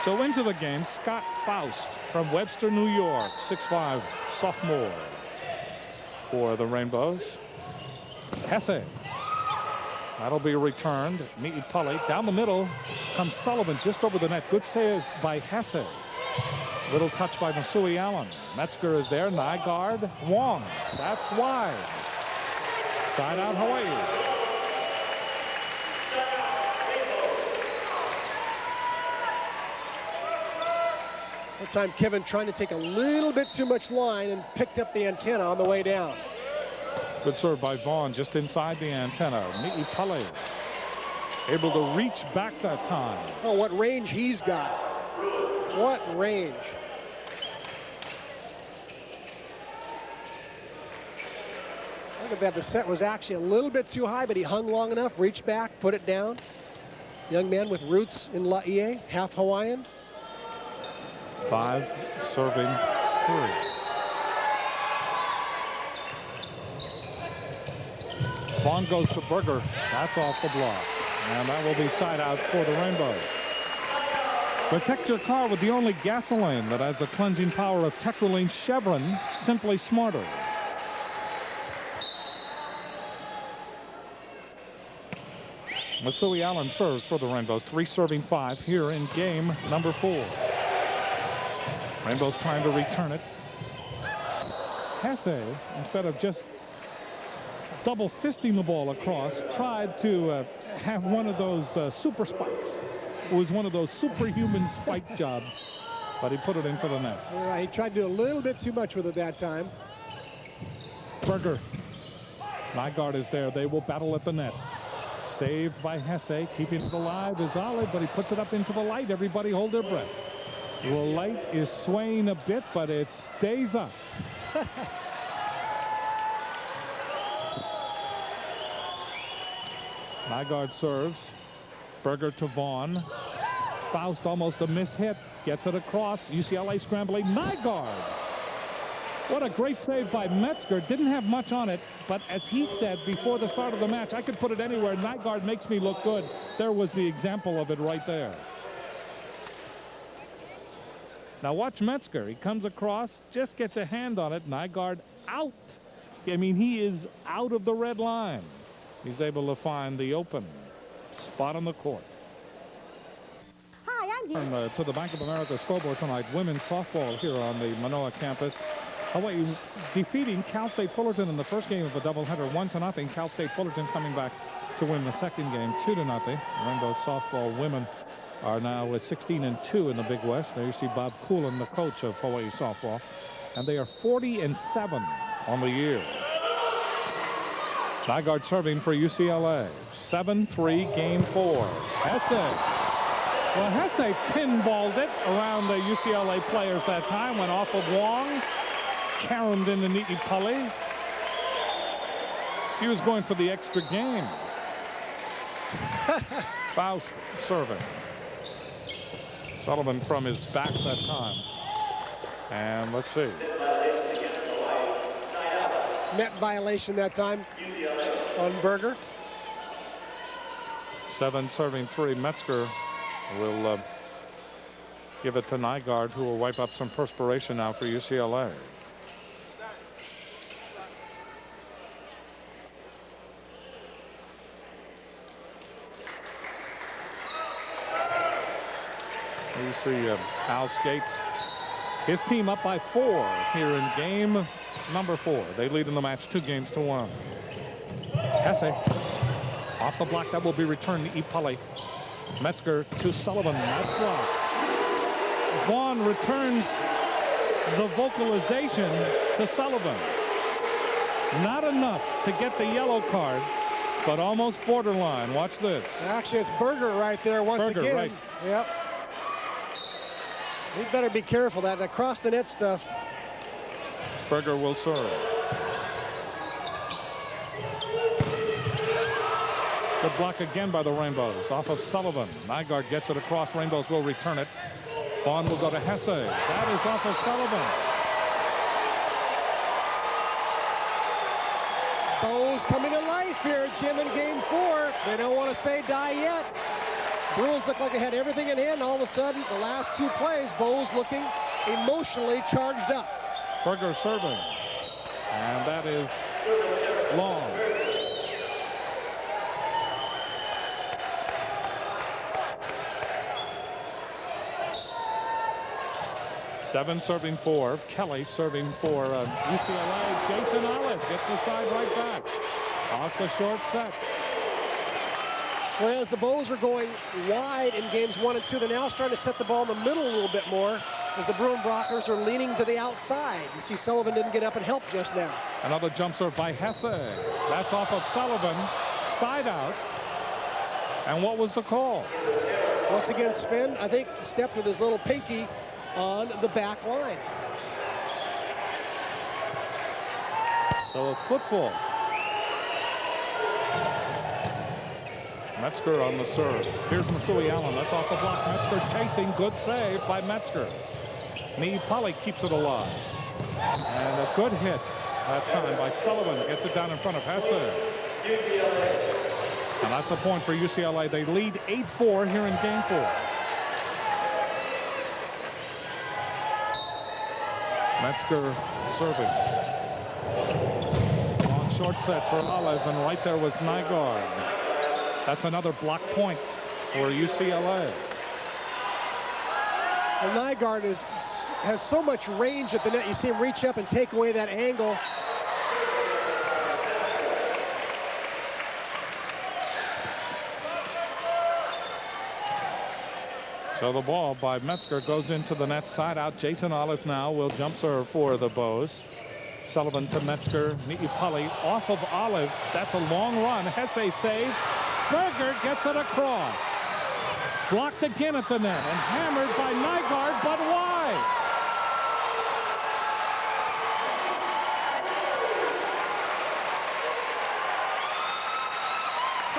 So into the game, Scott Faust from Webster, New York, 6'5", sophomore for the Rainbows. Hesse. That'll be returned. Mi'ipali down the middle comes Sullivan just over the net. Good save by Hesse. Little touch by Masui Allen. Metzger is there. Nygaard. Wong. That's wide. Side out Hawaii. That time Kevin trying to take a little bit too much line and picked up the antenna on the way down. Good serve by Vaughn just inside the antenna. Mi'ipali able to reach back that time. Oh, what range he's got. What range. Look at that. The set was actually a little bit too high, but he hung long enough, reached back, put it down. Young man with roots in Laie, half Hawaiian. 5 serving 3. Vaughn goes to Berger. That's off the block. And that will be side out for the Rainbows. Protect your car with the only gasoline that has the cleansing power of Tetraline Chevron, simply smarter. Masui Allen serves for the Rainbows. 3 serving 5 here in game number 4. Rainbows trying to return it. Hesse, instead of just double fisting the ball across, tried to have one of those super spikes. It was one of those superhuman spike jobs, but he put it into the net. He tried to do a little bit too much with it that time. Berger. Nygaard is there. They will battle at the net. Saved by Hesse. Keeping it alive is Olive, but he puts it up into the light. Everybody hold their breath. The light is swaying a bit, but it stays up. Nygaard serves. Berger to Vaughn. Faust almost a miss hit. Gets it across. UCLA scrambling. Nygaard. What a great save by Metzger. Didn't have much on it, but as he said before the start of the match, I could put it anywhere. Nygaard makes me look good. There was the example of it right there. Now watch Metzger. He comes across, just gets a hand on it. Nygaard out. I mean, he is out of the red line. He's able to find the open spot on the court. Hi, I'm Jean. To the Bank of America scoreboard tonight, women's softball here on the Manoa campus. Hawaii defeating Cal State Fullerton in the first game of a doubleheader, 1-0. Cal State Fullerton coming back to win the second game, 2-0. Rainbow softball women are now with 16-2 in the Big West. There you see Bob Coolin, the coach of Hawaii softball, and they are 40-7 on the year. Nygaard serving for UCLA. 7-3 game 4. Hesse. Well, Hesse pinballed it around the UCLA players that time. Went off of Wong. Caromed into Ni'ipali. He was going for the extra game. Faust serving. Sullivan from his back that time. And let's see. Net violation that time on Berger. 7 serving 3. Metzger will give it to Nygaard, who will wipe up some perspiration now for UCLA. You see Al Skates, his team up by 4 here in game number 4. They lead in the match 2-1. Hesse off the block. That will be returned to Ipali. Metzger to Sullivan. That's blocked. Vaughn returns the vocalization to Sullivan. Not enough to get the yellow card, but almost borderline. Watch this. Actually, it's Berger right there once Berger, again. right. Yep. He better be careful. That across the net stuff. Berger will serve. Good block again by the Rainbows. Off of Sullivan. Nygaard gets it across. Rainbows will return it. Vaughn will go to Hesse. That is off of Sullivan. Bows coming to life here, Jim, in game 4. They don't want to say die yet. Bruins look like they had everything in hand. All of a sudden, the last 2 plays, Bows looking emotionally charged up. Berger serving. And that is long. Seven serving 4. Kelly serving for UCLA. Jason Olive gets the side right back. Off the short set. Whereas the Bows were going wide in games 1 and 2, they're now starting to set the ball in the middle a little bit more as the Bruin Brockers are leaning to the outside. You see Sullivan didn't get up and help just now. Another jump serve by Hesse. That's off of Sullivan. Side out. And what was the call? Once again, Sven, I think, stepped with his little pinky on the back line. So a football. Metzger on the serve. Here's Masui Allen. That's off the block. Metzger chasing. Good save by Metzger. Niipali keeps it alive. And a good hit that time by Sullivan. Gets it down in front of Hesse. And that's a point for UCLA. They lead 8-4 here in game 4. Metzger serving. Long short set for Olive, and right there was Nygaard. That's another block point for UCLA. Well, Nygaard has so much range at the net. You see him reach up and take away that angle. So the ball by Metzger goes into the net side out. Jason Olive now will jump serve for the Bows. Sullivan to Metzger. Niipali off of Olive. That's a long run. Hesse save. Berger gets it across. Blocked again at the net and hammered by Nygaard, but wide.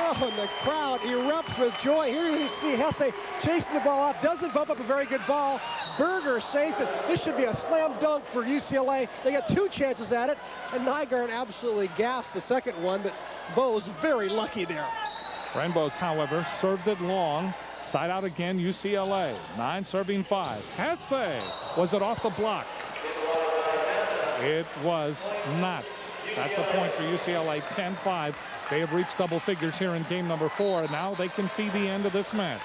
Oh, and the crowd erupts with joy. Here you see Hesse chasing the ball off. Doesn't bump up a very good ball. Berger saves it. This should be a slam dunk for UCLA. They got 2 chances at it, and Nygaard absolutely gassed the second one, but Bo's very lucky there. Rainbows, however, served it long. Side out again, UCLA. 9 serving 5. Hesse. Was it off the block? It was not. That's a point for UCLA. 10-5. They have reached double figures here in game number 4, and now they can see the end of this match.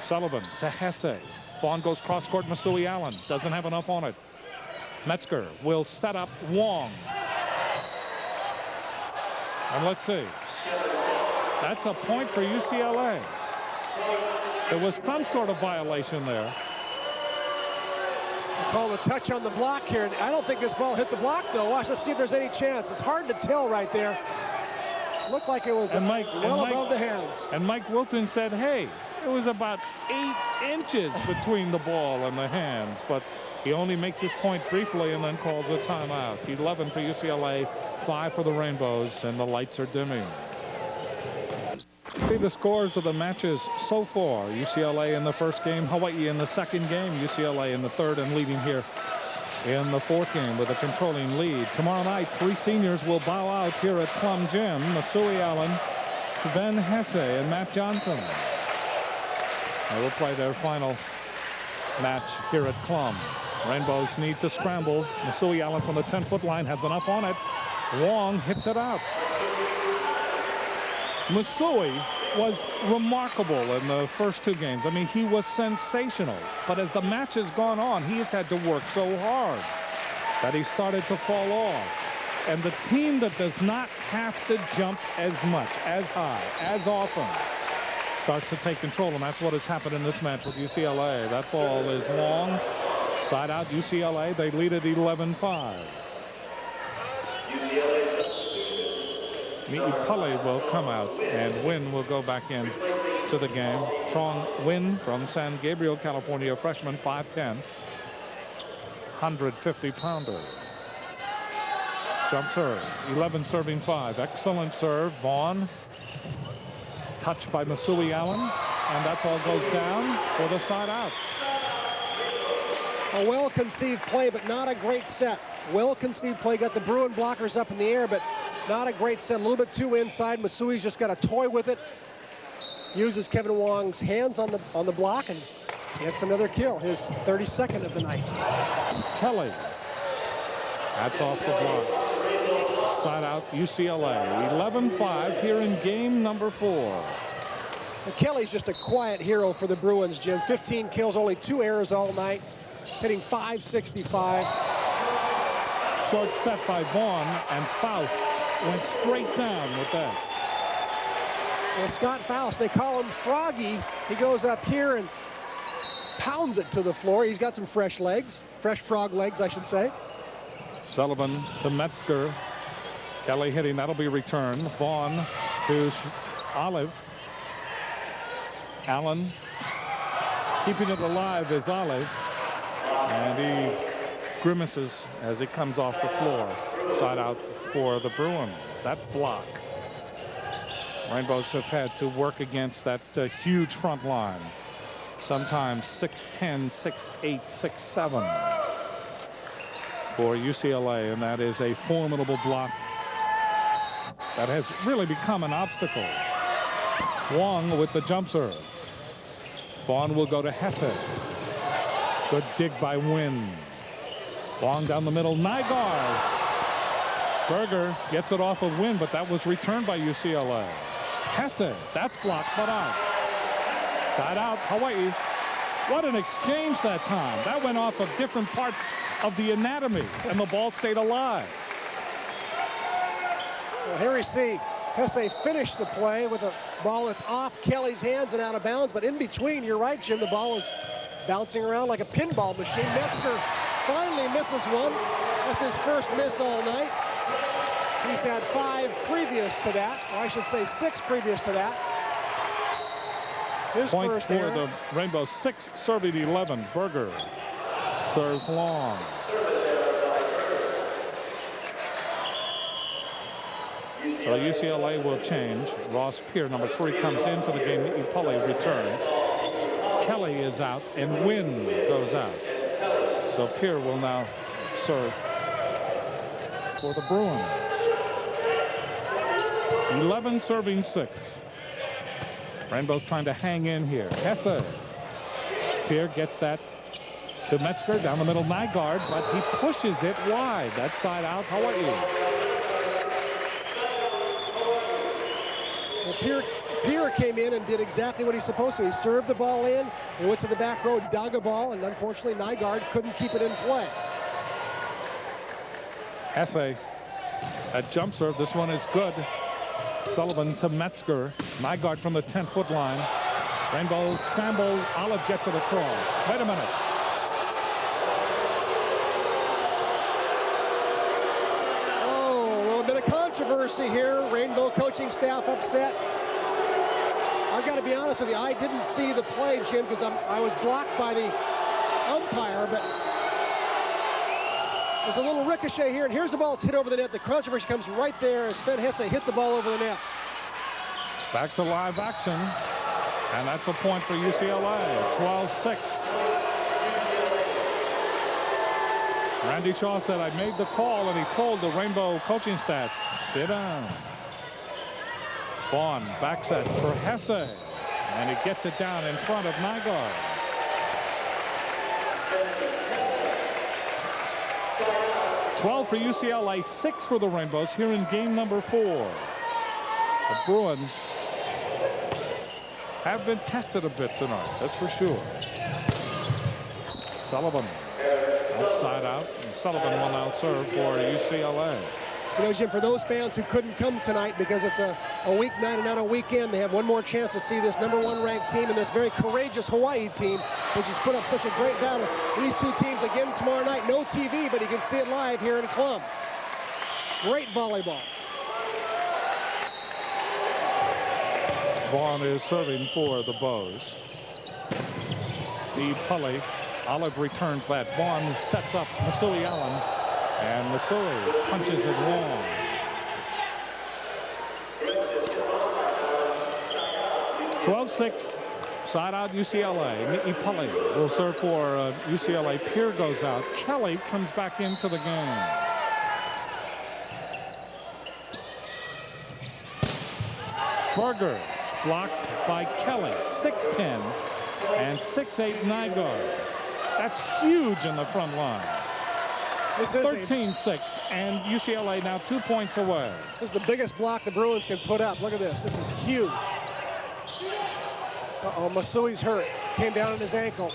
Sullivan to Hesse. Vaughn goes cross court. Masui Allen doesn't have enough on it. Metzger will set up Wong. And let's see. That's a point for UCLA. There was some sort of violation there. Call a touch on the block here. I don't think this ball hit the block, though. Watch, let's see if there's any chance. It's hard to tell right there. Looked like it was well above the hands. And Mike Wilton said, hey, it was about 8 inches between the ball and the hands. But he only makes his point briefly and then calls a timeout. 11 for UCLA, 5 for the Rainbows, and the lights are dimming. See the scores of the matches so far. UCLA in the first game, Hawaii in the second game, UCLA in the third, and leading here in the fourth game with a controlling lead. Tomorrow night, 3 seniors will bow out here at Plum Gym. Masui Allen, Sven Hesse, and Matt Johnson. They will play their final match here at Plum. Rainbows need to scramble. Masui Allen from the 10-foot line has enough on it. Wong hits it out. Masui was remarkable in the first 2 games. I mean, he was sensational. But as the match has gone on, he has had to work so hard that he started to fall off. And the team that does not have to jump as much, as high, as often, starts to take control. And that's what has happened in this match with UCLA. That ball is long. Side out UCLA. They lead at 11-5. Niipali will come out, and Wynn will go back in to the game. Trong Wynn from San Gabriel, California, freshman, 5'10", 150-pounder. Jump serve, 11 serving 5. Excellent serve. Vaughn, touched by Masui Allen, and that ball goes down for the side out. A well-conceived play, but not a great set. Well-conceived play, got the Bruin blockers up in the air, but not a great set. A little bit too inside. Masui's just got a toy with it. Uses Kevin Wong's hands on the block and gets another kill. His 32nd of the night. Kelly. That's off the block. Side out UCLA. 11-5 here in game number 4. And Kelly's just a quiet hero for the Bruins, Jim. 15 kills, only 2 errors all night. Hitting .565. Short set by Vaughn, and Faust went straight down with that. Well, Scott Faust, they call him Froggy. He goes up here and pounds it to the floor. He's got some fresh legs, fresh frog legs, I should say. Sullivan to Metzger. Kelly hitting, that'll be returned. Vaughn to Olive. Allen keeping it alive is Olive, and he grimaces as he comes off the floor. Side out for the Bruins. That block. Rainbows have had to work against that huge front line. sometimes 6'10", 6'8", 6'7" for UCLA, and that is a formidable block that has really become an obstacle. Wong with the jump serve. Vaughn will go to Hesse. Good dig by Wynn. Wong down the middle. Nygaard. Berger gets it off of Wynn, but that was returned by UCLA. Hesse, that's blocked, but out. Side out, Hawaii. What an exchange that time. That went off of different parts of the anatomy, and the ball stayed alive. Well, here we see Hesse finished the play with a ball that's off Kelly's hands and out of bounds, but in between, you're right, Jim, the ball is bouncing around like a pinball machine. Metzger finally misses one. That's his first miss all night. He's had 5 previous to that, or I should say 6 previous to that. His Point first for error. the Rainbow, 6 serving 11. Berger serves long. So UCLA will change. Ross Peer, number 3, comes into the game. Ipali returns. Kelly is out, and Wynn goes out. So Peer will now serve for the Bruins. 11 serving 6. Rainbow's trying to hang in here. Hesse. Peer gets that to Metzger down the middle. Nygaard, but he pushes it wide. That side out, Hawaii. Well, Peer came in and did exactly what he's supposed to. He served the ball in, he went to the back row, dug a ball, and unfortunately Nygaard couldn't keep it in play. Hesse, a jump serve. This one is good. Sullivan to Metzger. Nygaard from the 10-foot line. Rainbow scramble. Olive gets it across. Wait a minute. Oh, a little bit of controversy here. Rainbow coaching staff upset. I've got to be honest with you, I didn't see the play, Jim, because I was blocked by the umpire, but there's a little ricochet here, and here's the ball. It's hit over the net. The controversy comes right there as Sven Hesse hit the ball over the net. Back to live action, and that's a point for UCLA. 12-6. Randy Shaw said, I made the call, and he told the Rainbow coaching staff, sit down. Vaughn back set for Hesse, and he gets it down in front of Nygaard. $12 for UCLA, 6 for the Rainbows here in game number 4. The Bruins have been tested a bit tonight, that's for sure. Sullivan outside out, and Sullivan will now serve for UCLA. You know, Jim, for those fans who couldn't come tonight because it's a weeknight and not a weekend, they have one more chance to see this #1 ranked team and this very courageous Hawaii team, which has put up such a great battle. These two teams again tomorrow night. No TV, but you can see it live here in Clum. Great volleyball. Vaughn is serving for the Bows. The Pully. Olive returns that. Vaughn sets up Masui Allen. And Masui punches it long. (12-6). Side out UCLA. Ipali will serve for UCLA. Peer goes out. Kelly comes back into the game. Berger blocked by Kelly. 6'10" and 6'8" Nygaard. That's huge in the front line. 13-6, and UCLA now 2 points away. This is the biggest block the Bruins can put up. Look at this. This is huge. Uh-oh, Masui's hurt. Came down on his ankle.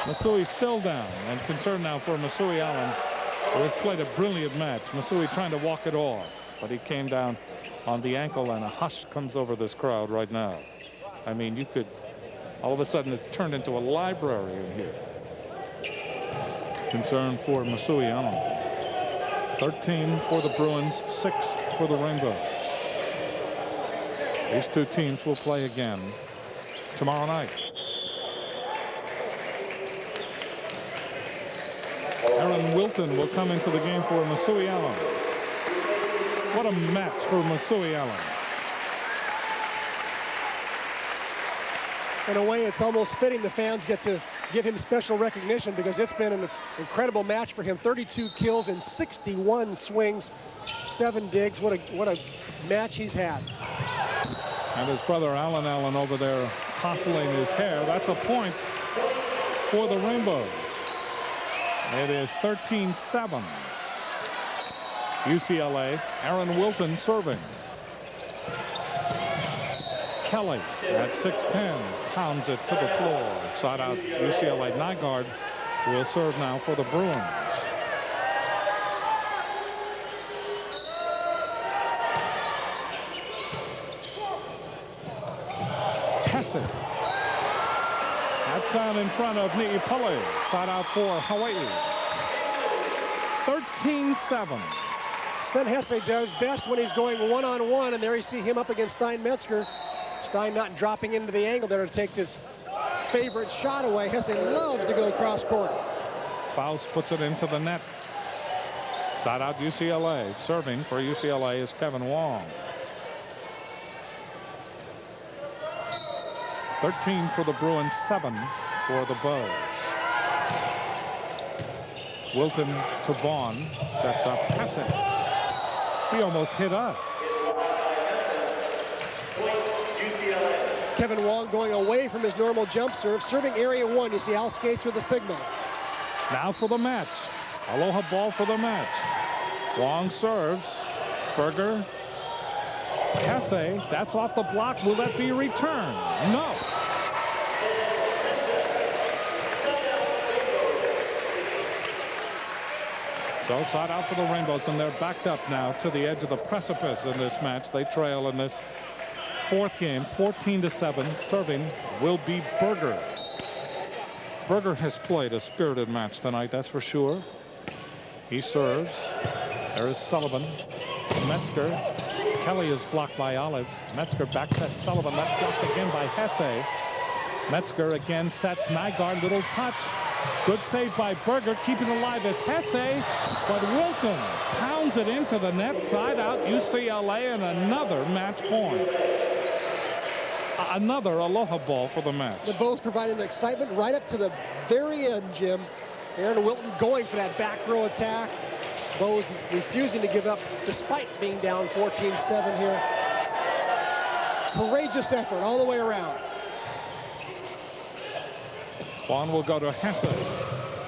Masui's still down, and concern now for Masui Allen, who has played a brilliant match. Masui trying to walk it off, but he came down on the ankle, and a hush comes over this crowd right now. I mean, you could, all of a sudden, it's turned into a library in here. Concern for Masui Allen. 13 for the Bruins, 6 for the Rainbows. These two teams will play again tomorrow night. Aaron Wilton will come into the game for Masui Allen. What a match for Masui Allen. In a way, it's almost fitting the fans get to give him special recognition because it's been an incredible match for him. 32 kills in 61 swings, 7 digs. What a match he's had. And his brother Alan Allen over there tousling his hair. That's a point for the Rainbows. It is 13-7. UCLA. Aaron Wilton serving. Kelly at 6'10" pounds it to the floor. Side out UCLA. Nygaard will serve now for the Bruins. Hesse. That's down in front of Niipale. Side out for Hawaii. 13-7. Sven Hesse does best when he's going one-on-one, and there you see him up against Stein Metzger. Stein not dropping into the angle there to take this favorite shot away. Hesse loves to go across court. Faust puts it into the net. Side out UCLA. Serving for UCLA is Kevin Wong. 13 for the Bruins, 7 for the Bows. Wilton to Vaughn. Sets up Hesse. He almost hit us. Kevin Wong going away from his normal jump serve, serving area 1. You see Al skates with the signal. Now for the match. Aloha ball for the match. Wong serves. Berger. Hesse. That's off the block. Will that be returned? No. So side out for the Rainbows, and they're backed up now to the edge of the precipice in this match. They trail in this 4th game, 14-7. Serving will be Berger. Berger has played a spirited match tonight, that's for sure. He serves. There is Sullivan. Metzger. Kelly is blocked by Olive. Metzger back sets Sullivan. That's blocked again by Hesse. Metzger again sets Nygaard. Little touch. Good save by Berger. Keeping alive is Hesse. But Wilton pounds it into the net. Side out UCLA, and another match point. Another Aloha ball for the match. The Bows providing excitement right up to the very end, Jim. Aaron Wilton going for that back row attack. Bows refusing to give up despite being down 14-7 here. Courageous effort all the way around. Vaughn will go to Hesse.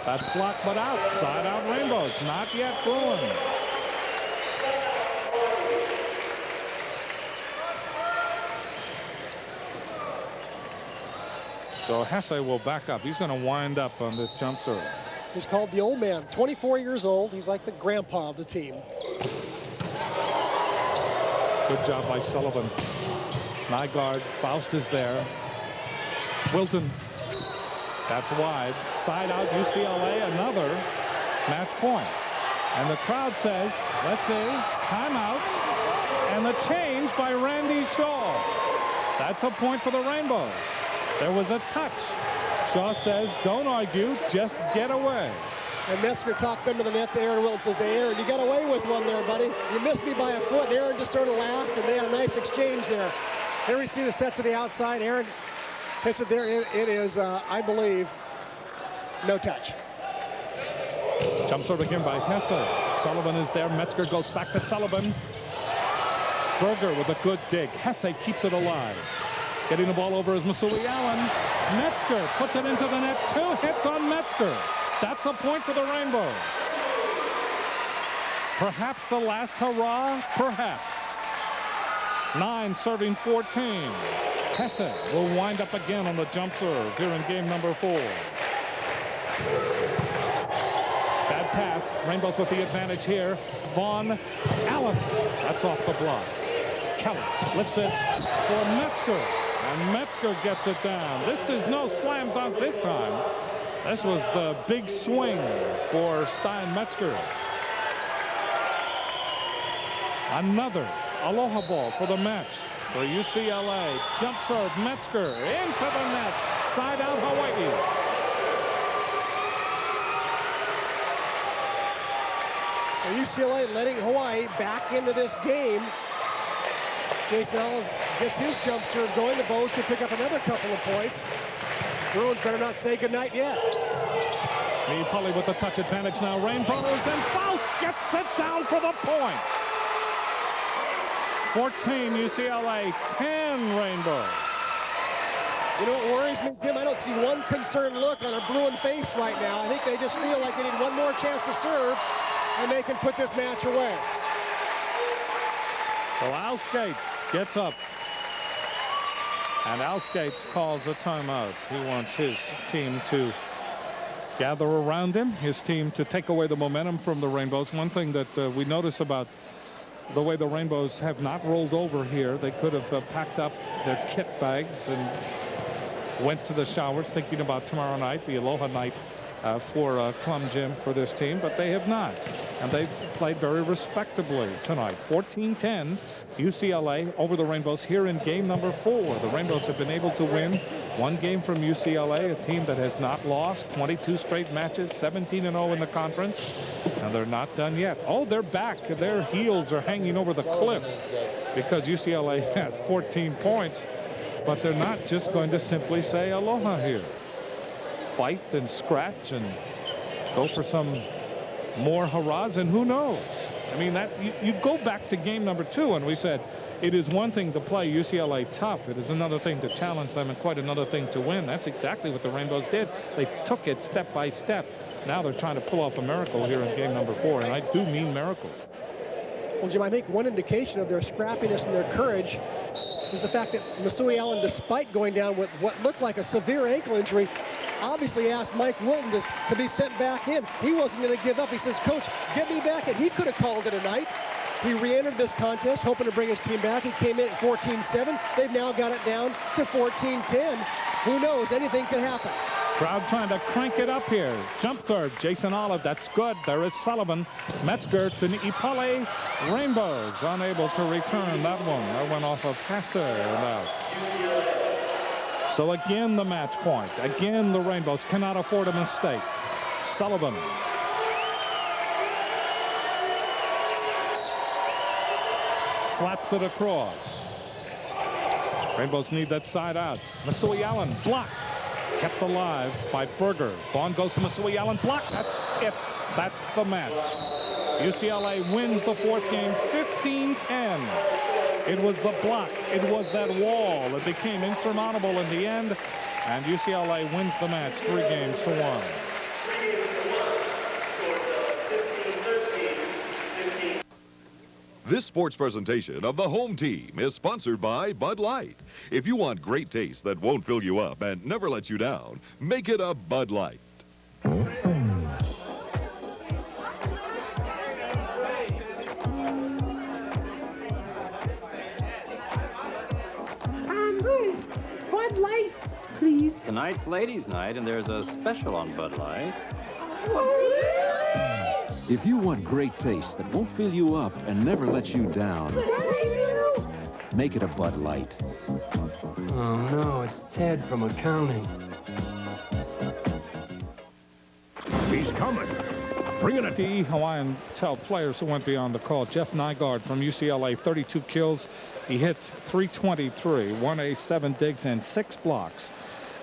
That's blocked but out. Side out Rainbows. Not yet Bruins. So Hesse will back up. He's going to wind up on this jump serve. He's called the old man. 24 years old. He's like the grandpa of the team. Good job by Sullivan. Nygaard. Faust is there. Wilton. That's wide. Side out UCLA. Another match point. And the crowd says, let's see, timeout. And the change by Randy Shaw. That's a point for the Rainbows. There was a touch. Shaw says, don't argue, just get away. And Metzger talks under the net to Aaron Wilton. Says, hey, Aaron, you got away with one there, buddy. You missed me by a foot. And Aaron just sort of laughed, and they had a nice exchange there. Here we see the set to the outside. Aaron hits it there. It is, I believe, no touch. Jump serve again by Hesse. Sullivan is there. Metzger goes back to Sullivan. Berger with a good dig. Hesse keeps it alive. Getting the ball over is Masui Allen. Metzger puts it into the net. 2 hits on Metzger. That's a point for the Rainbows. Perhaps the last hurrah? Perhaps. 9 serving 14. Hesse will wind up again on the jump serve here in game number 4. Bad pass. Rainbows with the advantage here. Vaughn. Allen. That's off the block. Kelly lifts it for Metzger. And Metzger gets it down. This is no slam dunk this time. This was the big swing for Stein Metzger. Another Aloha ball for the match for UCLA. Jump serve, Metzger into the net. Side out Hawaii. UCLA letting Hawaii back into this game. Jason Allen gets his jump serve going. The Bows can pick up another couple of points. Bruins better not say goodnight yet. Ipali with the touch advantage now. Rainbows, then Faust gets it down for the point. 14 UCLA, 10 Rainbows. You know what worries me, Jim? I don't see one concerned look on a Bruin face right now. I think they just feel like they need one more chance to serve, and they can put this match away. So Al Skates gets up. And Al Skates calls a timeout. He wants his team to gather around him, his team to take away the momentum from the Rainbows. One thing that we notice about the way the Rainbows have not rolled over here, they could have packed up their kit bags and went to the showers thinking about tomorrow night, the Aloha night for Clum Gym for this team, but they have not. And they've played very respectably tonight. 14-10, UCLA over the Rainbows here in game number 4. The Rainbows have been able to win one game from UCLA, a team that has not lost 22 straight matches, 17-0 in the conference, and they're not done yet. Oh, they're back. Their heels are hanging over the cliff because UCLA has 14 points, but they're not just going to simply say aloha here. Fight and scratch and go for some more hurrahs, and who knows? I mean, that you go back to game number 2, and we said it is one thing to play UCLA tough. It is another thing to challenge them, and quite another thing to win. That's exactly what the Rainbows did. They took it step by step. Now they're trying to pull off a miracle here in game number 4, and I do mean miracle. Well, Jim, I think one indication of their scrappiness and their courage is the fact that Masui Allen, despite going down with what looked like a severe ankle injury, obviously asked Mike Wilton to be sent back in. He wasn't going to give up. He says, Coach, get me back in. He could have called it a night. He re-entered this contest, hoping to bring his team back. He came in at 14-7. They've now got it down to 14-10. Who knows? Anything can happen. Crowd trying to crank it up here. Jump serve, Jason Olive. That's good. There is Sullivan. Metzger to Ipali. Rainbows unable to return that one. That went off of passer and out. So again, the match point. Again, the Rainbows cannot afford a mistake. Sullivan. Slaps it across. Rainbows need that side out. Masui Allen blocked. Kept alive by Berger. Vaughn goes to Masui Allen. Blocked. That's it. That's the match. UCLA wins the 4th game 15-10. It was the block. It was that wall that became insurmountable in the end. And UCLA wins the match 3-1. This sports presentation of the home team is sponsored by Bud Light. If you want great taste that won't fill you up and never let you down, make it a Bud Light. Bud Light, please. Tonight's ladies' night, and there's a special on Bud Light. If you want great taste that won't fill you up and never let you down, make it a Bud Light. Oh, no, it's Ted from accounting. He's coming. Bringing it to Hawaiian tell players who went beyond the call. Jeff Nygaard from UCLA, 32 kills. He hit .323, 1 ace, 7 digs, and 6 blocks.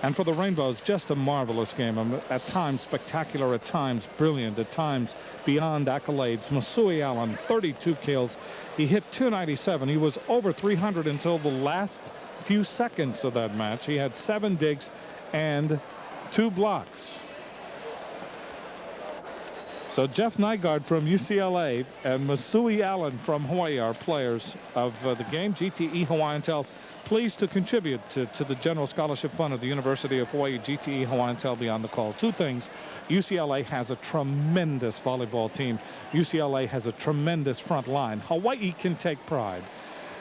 And for the Rainbows, just a marvelous game. At times spectacular, at times brilliant, at times beyond accolades. Masui Allen, 32 kills. He hit .297. He was over 300 until the last few seconds of that match. He had 7 digs and 2 blocks. So Jeff Nygaard from UCLA and Masui Allen from Hawaii are players of the game. GTE Hawaiian Tel pleased to contribute to the General Scholarship Fund of the University of Hawaii. GTE Hawaiian Tel beyond the call. 2 things. UCLA has a tremendous volleyball team. UCLA has a tremendous front line. Hawaii can take pride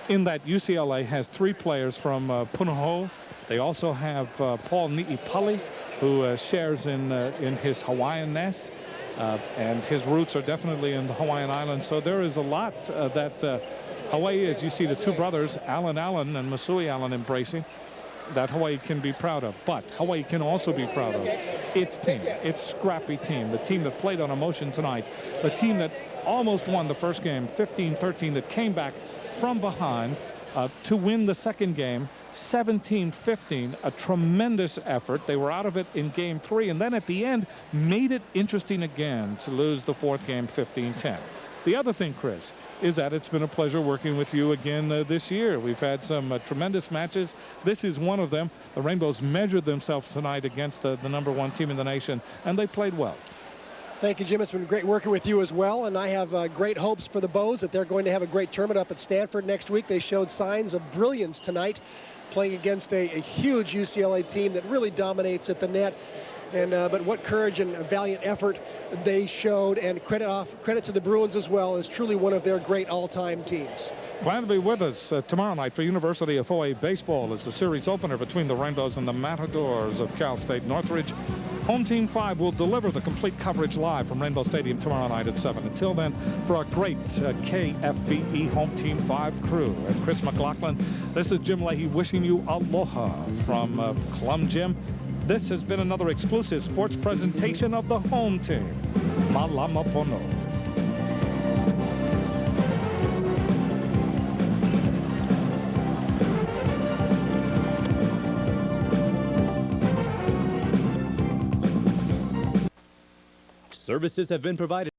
in that UCLA has 3 players from Punahou. They also have Paul Ni'ipali, who shares in his Hawaiian-ness. And his roots are definitely in the Hawaiian Islands. So there is a lot that Hawaii, as you see the 2 brothers, Allen and Masui Allen, embracing, that Hawaii can be proud of. But Hawaii can also be proud of its team, its scrappy team, the team that played on emotion tonight, the team that almost won the first game, 15-13, that came back from behind to win the second game 17-15, a tremendous effort. They were out of it in game 3, and then at the end made it interesting again to lose the fourth game 15-10. The other thing, Chris, is that it's been a pleasure working with you again this year. We've had some tremendous matches. This is one of them. The Rainbows measured themselves tonight against the #1 team in the nation, and they played well. Thank you, Jim. It's been great working with you as well, and I have great hopes for the Bows that they're going to have a great tournament up at Stanford next week. They showed signs of brilliance tonight, playing against a huge UCLA team that really dominates at the net. And but what courage and valiant effort they showed, and credit to the Bruins as well, as truly one of their great all-time teams. Glad to be with us tomorrow night for University of Hawaii baseball as the series opener between the Rainbows and the Matadors of Cal State Northridge. Home Team 5 will deliver the complete coverage live from Rainbow Stadium tomorrow night at 7. Until then, for our great KFBE Home Team 5 crew and Chris McLaughlin, this is Jim Leahy wishing you aloha from Clum Gym. This has been another exclusive sports presentation of the Home Team. Malama pono. Services have been provided